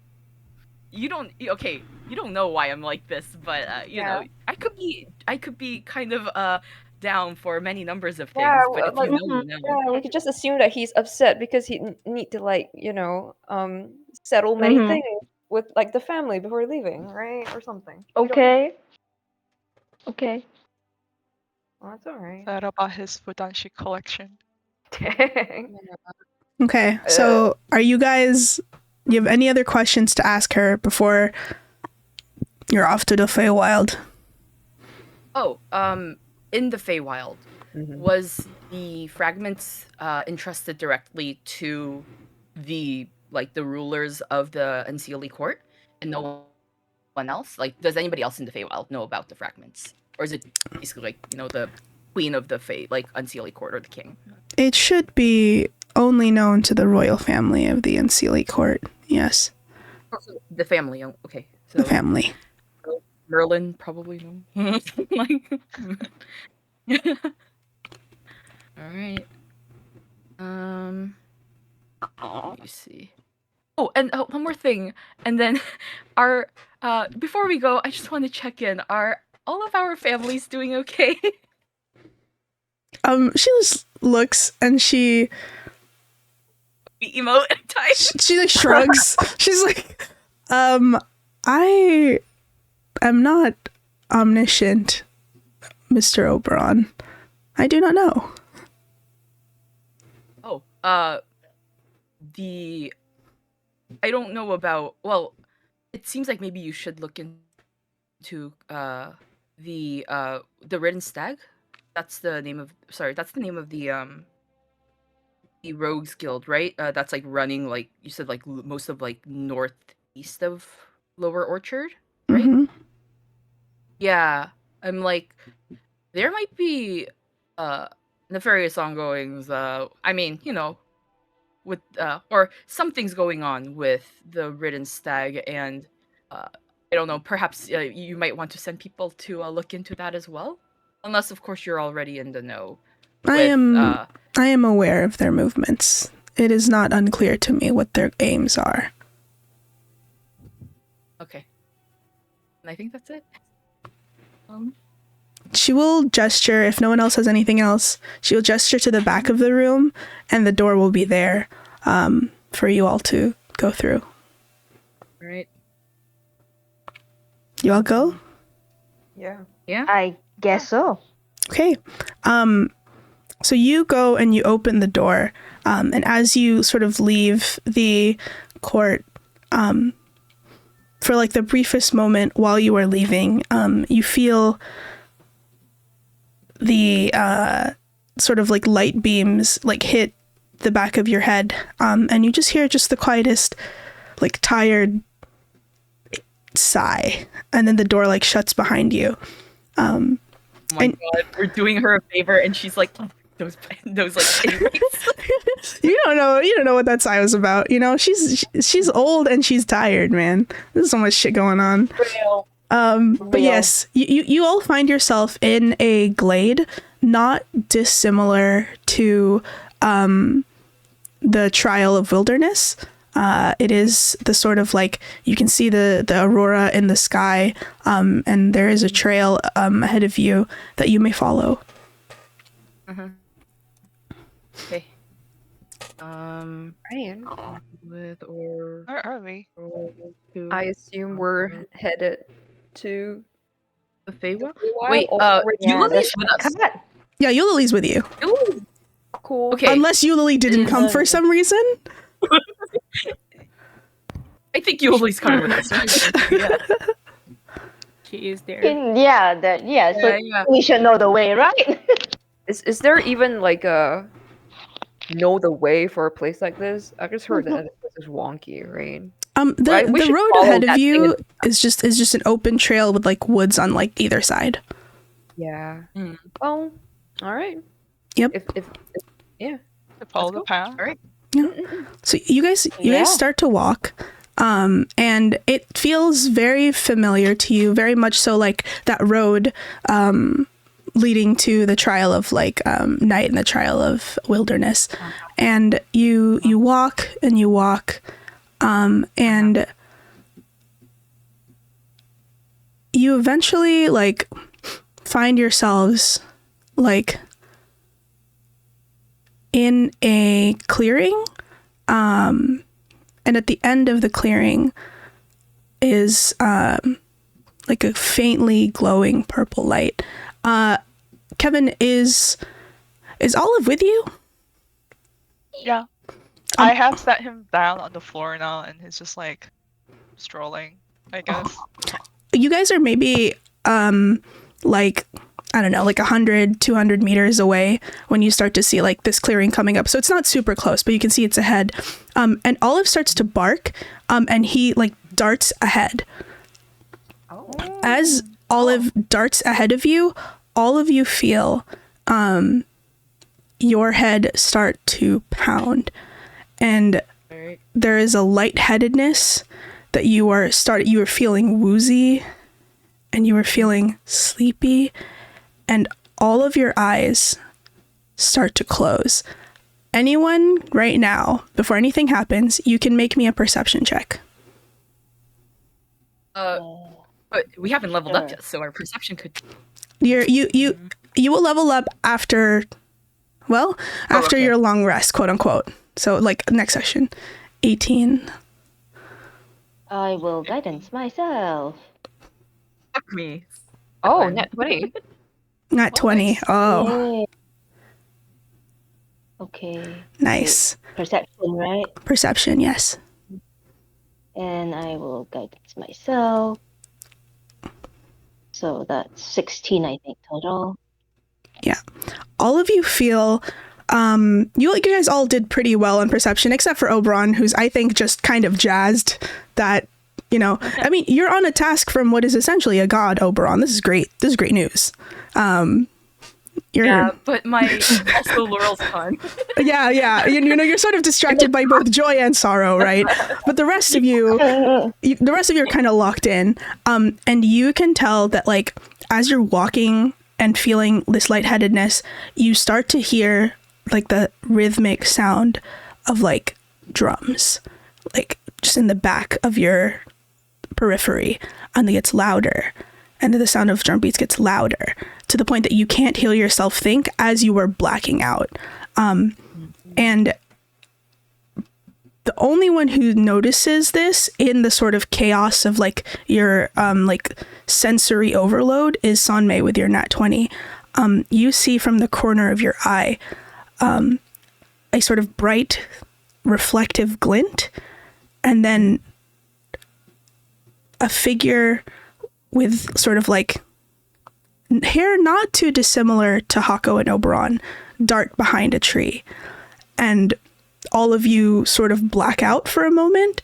H: You don't know why I'm like this, but you know, I could be kind of down for many numbers of things,
B: Yeah,
H: but if
B: like,
H: you know, you know.
B: Yeah, we could just assume that he's upset because he need to like settle many
D: Mhm.
B: things with like the family before leaving, right, or something. We don't-
D: Okay. Okay.
B: Well, that's alright.
F: That about his Fudanshi collection.
B: Dang.
C: Okay, so you have any other questions to ask her before you're off to the Feywild?
H: Oh, in the Feywild, was the fragments entrusted directly to the rulers of the Unseelie court, and no one else? Like, does anybody else in the Feywild know about the fragments, or is it basically like the queen of the Fey, like Unseelie court, or the king?
C: It should be only known to the royal family of the Unseelie court. Yes,
H: The family. Okay, so
C: the family.
H: Merlin probably no. Like, all right. Let me see. Oh, and one more thing, and then our before we go, I just want to check in. Are all of our families doing okay?
C: She just looks and she
H: We emote at times.
C: like shrugs. She's like, I am not omniscient, Mr. Oberon. I do not know.
H: Oh, the I don't know about. Well, it seems like maybe you should look into the Ridden Stag. That's the name of. Sorry, that's the name of the Rogues Guild, right? That's like running like you said, like most of like northeast of Lower Orchard, right?
C: Mhm.
H: Yeah, I'm like, there might be nefarious ongoings. I mean, with or something's going on with the Ridden Stag, and I don't know. Perhaps you might want to send people to look into that as well, unless of course you're already in the know.
C: I am aware of their movements. It is not unclear to me what their aims are.
H: Okay, and I think that's it.
C: She will gesture, if no one else has anything else, she will gesture to the back of the room, and the door will be there for you all to go through.
H: All right.
C: You all go?
B: Yeah.
H: Yeah.
D: I guess so.
C: Okay. So you go and you open the door, and as you sort of leave the court, for like the briefest moment while you are leaving, you feel the sort of like light beams like hit the back of your head, and you just hear just the quietest, like tired sigh, and then the door like shuts behind you.
H: Oh my god, we're doing her a favor, and she's like, oh, those like
C: you don't know what that sigh was about. You know, she's old and she's tired, man. There's so much shit going on. But yes, you all find yourself in a glade not dissimilar to the Trial of Wilderness. It is the sort of like, you can see the aurora in the sky, and there is a trail ahead of you that you may follow.
H: Okay.
B: Ryan,
H: With or
F: Where are we?
B: I assume we're headed to
H: the Feywild?
B: Feywild,
H: Wait,
B: or-
H: Eulily's with us.
D: Cut.
C: Yeah, Eulaly's with you.
H: Eulaly-
B: Cool.
H: Okay.
C: Unless Eulaly didn't come for some reason.
H: I think Eulily's coming with us. Yeah.
E: She is there.
D: So
H: Yeah.
D: we should know the way, right?
B: Is there even like a know the way for a place like this? I've just heard that this is wonky, right?
C: The
B: We should
C: road
B: follow
C: ahead of
B: that thing
C: you
B: in-
C: is just an open trail with like woods on like either side.
B: Yeah.
H: Mm.
B: Oh, all right.
C: Yep.
B: If yeah.
F: To follow the
B: go.
F: path.
H: All right.
C: So you guys start to walk, and it feels very familiar to you, very much so like that road leading to the Trial of like Night and the Trial of Wilderness. And you walk and you walk, and you eventually like find yourselves like in a clearing, and at the end of the clearing is like a faintly glowing purple light. Kevin, is Olive with you?
F: Yeah. I have set him down on the floor now, and he's just like strolling, I guess.
C: You guys are maybe like, I don't know, like 100, 200 meters away when you start to see like this clearing coming up. So it's not super close, but you can see it's ahead. And Olive starts to bark, and he like darts ahead. As Olive darts ahead of you, all of you feel your head start to pound. And there is a lightheadedness that you are feeling woozy, and you are feeling sleepy, and all of your eyes start to close. Anyone right now, before anything happens, you can make me a perception check.
H: But we haven't leveled up yet, so our perception could.
C: You will level up after
H: okay.
C: your long rest, quote unquote. So like next session. 18.
D: I will guidance myself.
H: Fuck me.
B: Oh,
H: Fine.
B: net 20.
C: Not 20.
H: Nice.
C: Oh,
D: Yay. Okay.
C: nice.
D: Wait, perception, right?
C: Perception, yes.
D: And I will guidance myself. So that's 16, I think, total.
C: All of you feel you guys all did pretty well on perception, except for Oberon, who's I think just kind of jazzed that, I mean, you're on a task from what is essentially a god, Oberon. This is great. This is great news.
H: Yeah, but my also Laurel's con.
C: Yeah. You're sort of distracted by both joy and sorrow, right? But the rest of you are kind of locked in. And you can tell that, like, as you're walking and feeling this lightheadedness, you start to hear like the rhythmic sound of like drums, like just in the back of your periphery, and it gets louder, and then the sound of drum beats gets louder to the point that you can't hear yourself think as you were blacking out. And the only one who notices this in the sort of chaos of like your like sensory overload is Sanmei with your nat 20. You see from the corner of your eye a sort of bright reflective glint, and then a figure with sort of like hair not too dissimilar to Hako and Oberon dart behind a tree. And all of you sort of black out for a moment.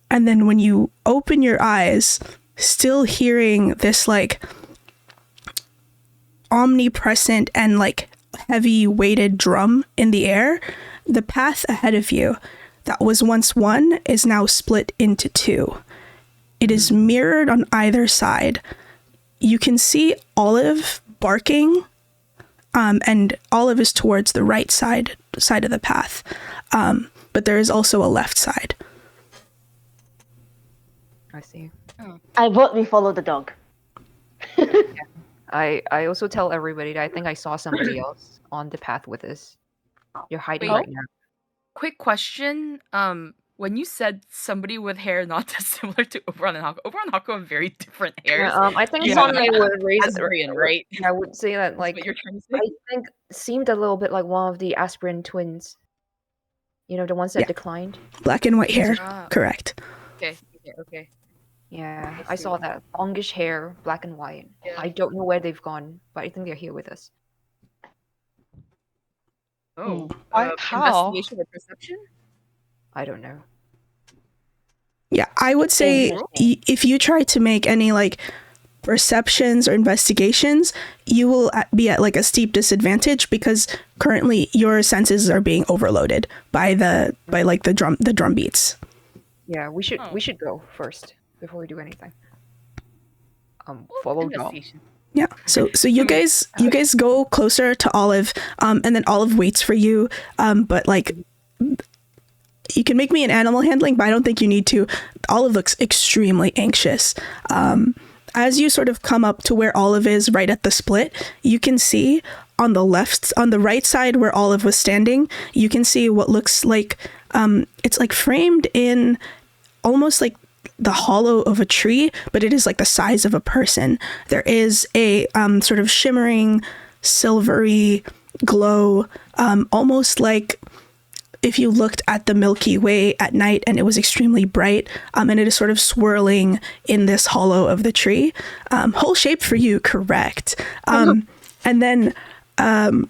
C: And then when you open your eyes, still hearing this like omnipresent and like heavy weighted drum in the air, the path ahead of you that was once one is now split into two. It is mirrored on either side. You can see Olive barking, and Olive is towards the right side of the path. But there is also a left side.
B: I see.
D: I vote we follow the dog.
B: I also tell everybody that I think I saw somebody else on the path with us. You're hiding
H: Wait.
B: right now.
H: Quick question. When you said somebody with hair not dissimilar to Oberon and Hako have very different hairs.
B: I think
H: Yeah.
B: Sonmei would raise
H: Asbrian, right?
B: I would say that
H: That's
B: like
H: what you're trying to say?
B: I think seemed a little bit like one of the Aspirin twins. You know, the ones that
C: Yeah.
B: declined.
C: Black and white hair.
H: Ah,
C: Correct.
H: okay.
B: Yeah,
H: I
B: I saw
H: see.
B: that. Longish hair, black and white.
H: Yeah.
B: I don't know where they've gone, but I think they're here with us.
H: Oh.
F: How?
H: Investigation or perception?
B: I don't know.
C: Yeah, I would say if you try to make any like perceptions or investigations, you will be at like a steep disadvantage because currently your senses are being overloaded by the drum beats.
B: Yeah, we should
H: Oh.
B: go first before we do anything. Follow Dom.
H: Investigation.
C: Yeah. So you guys go closer to Olive, and then Olive waits for you. But like, you can make me an animal handling, but I don't think you need to. Olive looks extremely anxious. As you sort of come up to where Olive is, right at the split, you can see on the right side where Olive was standing, you can see what looks like it's like framed in almost like the hollow of a tree, but it is like the size of a person. There is a sort of shimmering, silvery glow, almost like if you looked at the Milky Way at night and it was extremely bright, and it is sort of swirling in this hollow of the tree. Whole shape for you, correct. And then on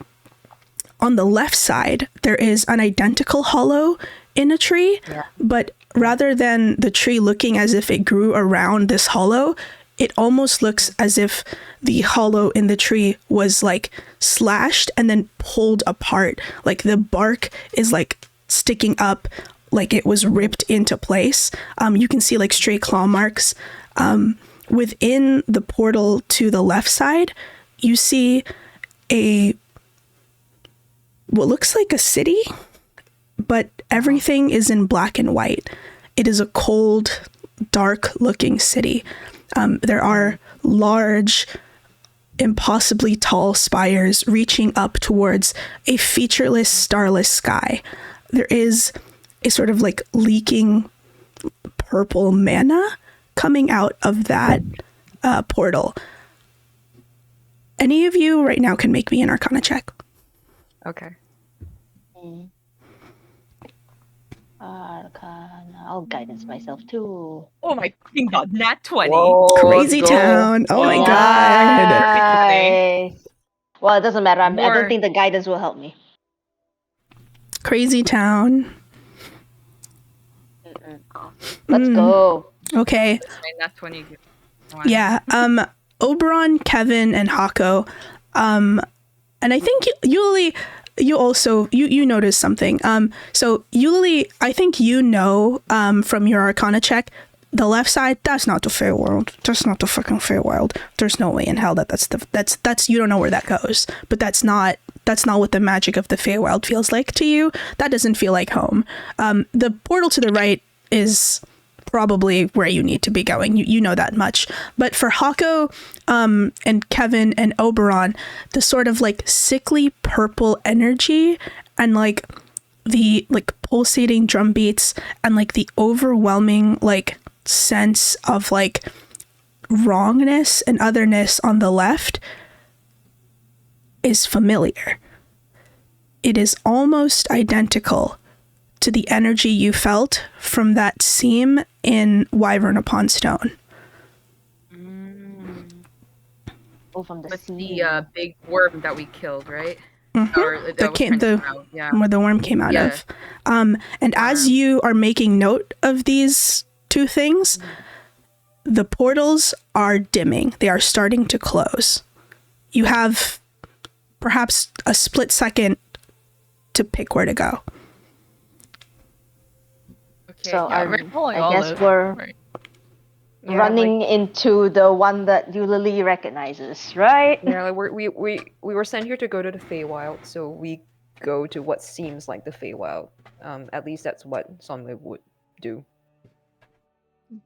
C: the left side, there is an identical hollow in a tree, but rather than the tree looking as if it grew around this hollow, it almost looks as if the hollow in the tree was like slashed and then pulled apart. Like the bark is like sticking up, like it was ripped into place. You can see like stray claw marks. Within the portal to the left side, you see what looks like a city, but everything is in black and white. It is a cold, dark-looking city. There are large, impossibly tall spires reaching up towards a featureless, starless sky. There is a sort of like leaking purple mana coming out of that portal. Any of you right now can make me an Arcana check.
B: Okay.
D: Arcana. I'll guidance myself too.
H: Oh my fucking god, nat 20.
C: Crazy town. Oh my god.
D: Nice. Well, it doesn't matter. I
H: More-
D: don't think the guidance will help me.
C: Crazy town.
D: Let's go.
C: Okay.
H: Nat 20.
C: Yeah. Oberon, Kevin, and Hako. And I think Yuli, you also you noticed something. So Yuli, I think you know from your Arcana check, the left side, that's not the Feywild. That's not the fucking Feywild. There's no way in hell that's you don't know where that goes. But that's not what the magic of the Feywild feels like to you. That doesn't feel like home. The portal to the right is probably where you need to be going. You know that much. But for Hako and Kevin and Oberon, the sort of like sickly purple energy and like the like pulsating drum beats and like the overwhelming like sense of like wrongness and otherness on the left is familiar. It is almost identical to the energy you felt from that seam in Wyvern upon Stone.
D: Oh, from the
H: With
D: sea.
H: the big worm that we killed, right?
C: Mhm.
H: Or that was turned around, yeah.
C: Where the worm came out
H: Yeah.
C: of. And as you are making note of these two things, the portals are dimming. They are starting to close. You have perhaps a split second to pick where to go.
H: Okay.
D: So
F: Yeah,
D: I'm-
F: we're pulling
D: I
F: all
D: guess
F: of
D: we're
F: right.
B: Yeah,
D: running into the one that Yulili recognizes, right?
B: Yeah, like we were sent here to go to the Feywild, so we go to what seems like the Feywild. At least that's what Sunway would do.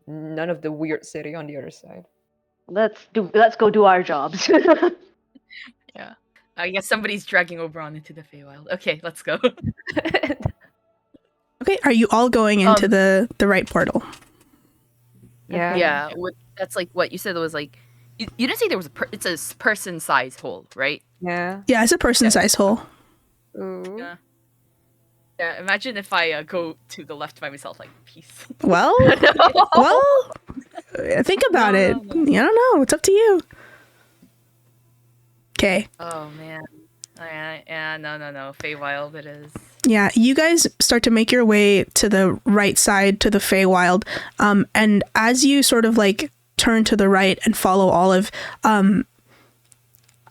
B: None of the weird city on the other side.
D: Let's go do our jobs.
F: Yeah.
H: I guess somebody's dragging Oberon into the Feywild. Okay, let's go.
C: Okay, are you all going into the right portal?
B: Yeah.
H: Yeah, that's like what you said. It was like you didn't say there was it's a person-sized hole, right?
B: Yeah.
C: Yeah, it's a person-sized hole.
B: Ooh.
H: Yeah. Yeah. Imagine if I go to the left by myself, like peace.
C: Well, think about
H: No,
C: it.
H: no, no.
C: I don't know. It's up to you. Okay.
H: Oh man. Yeah. No. Feywild. It is.
C: Yeah, you guys start to make your way to the right side to the Feywild, and as you sort of like turn to the right and follow Olive,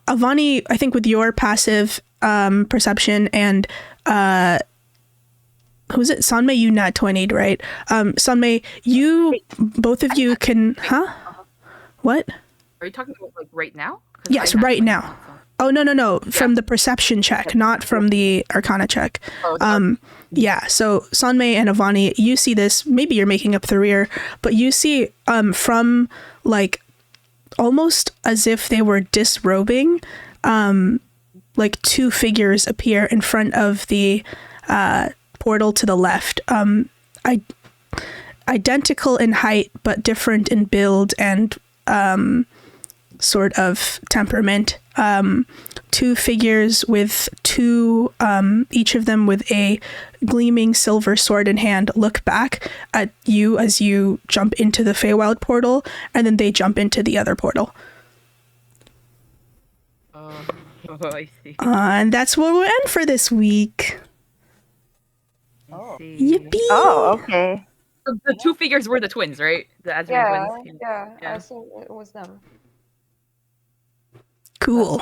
C: Avani, I think with your passive perception and who's it? Sanmei, you nat 20'd, right? Sanmei, you both of you can What?
H: Are you talking about like right now? 'Cause
C: Yes,
H: I nat
C: right
H: 20,
C: now.
H: so-
C: Oh no, from the perception check, not from the Arcana check.
H: Oh,
C: Yeah, so Sanmei and Avani, you see this, maybe you're making up the rear, but you see from like almost as if they were disrobing, like two figures appear in front of the portal to the left. Identical in height, but different in build and sort of temperament. Two figures with two, each of them with a gleaming silver sword in hand, look back at you as you jump into the Feywild portal, and then they jump into the other portal.
H: Oh, I see.
C: And that's where we'll end for this week.
H: I see.
C: Yippee!
D: Oh, okay.
H: So the two figures were the twins, right? The Asrian
B: Yeah,
H: twins.
B: yeah. I
H: Yeah.
B: assume it was them.
C: Cool.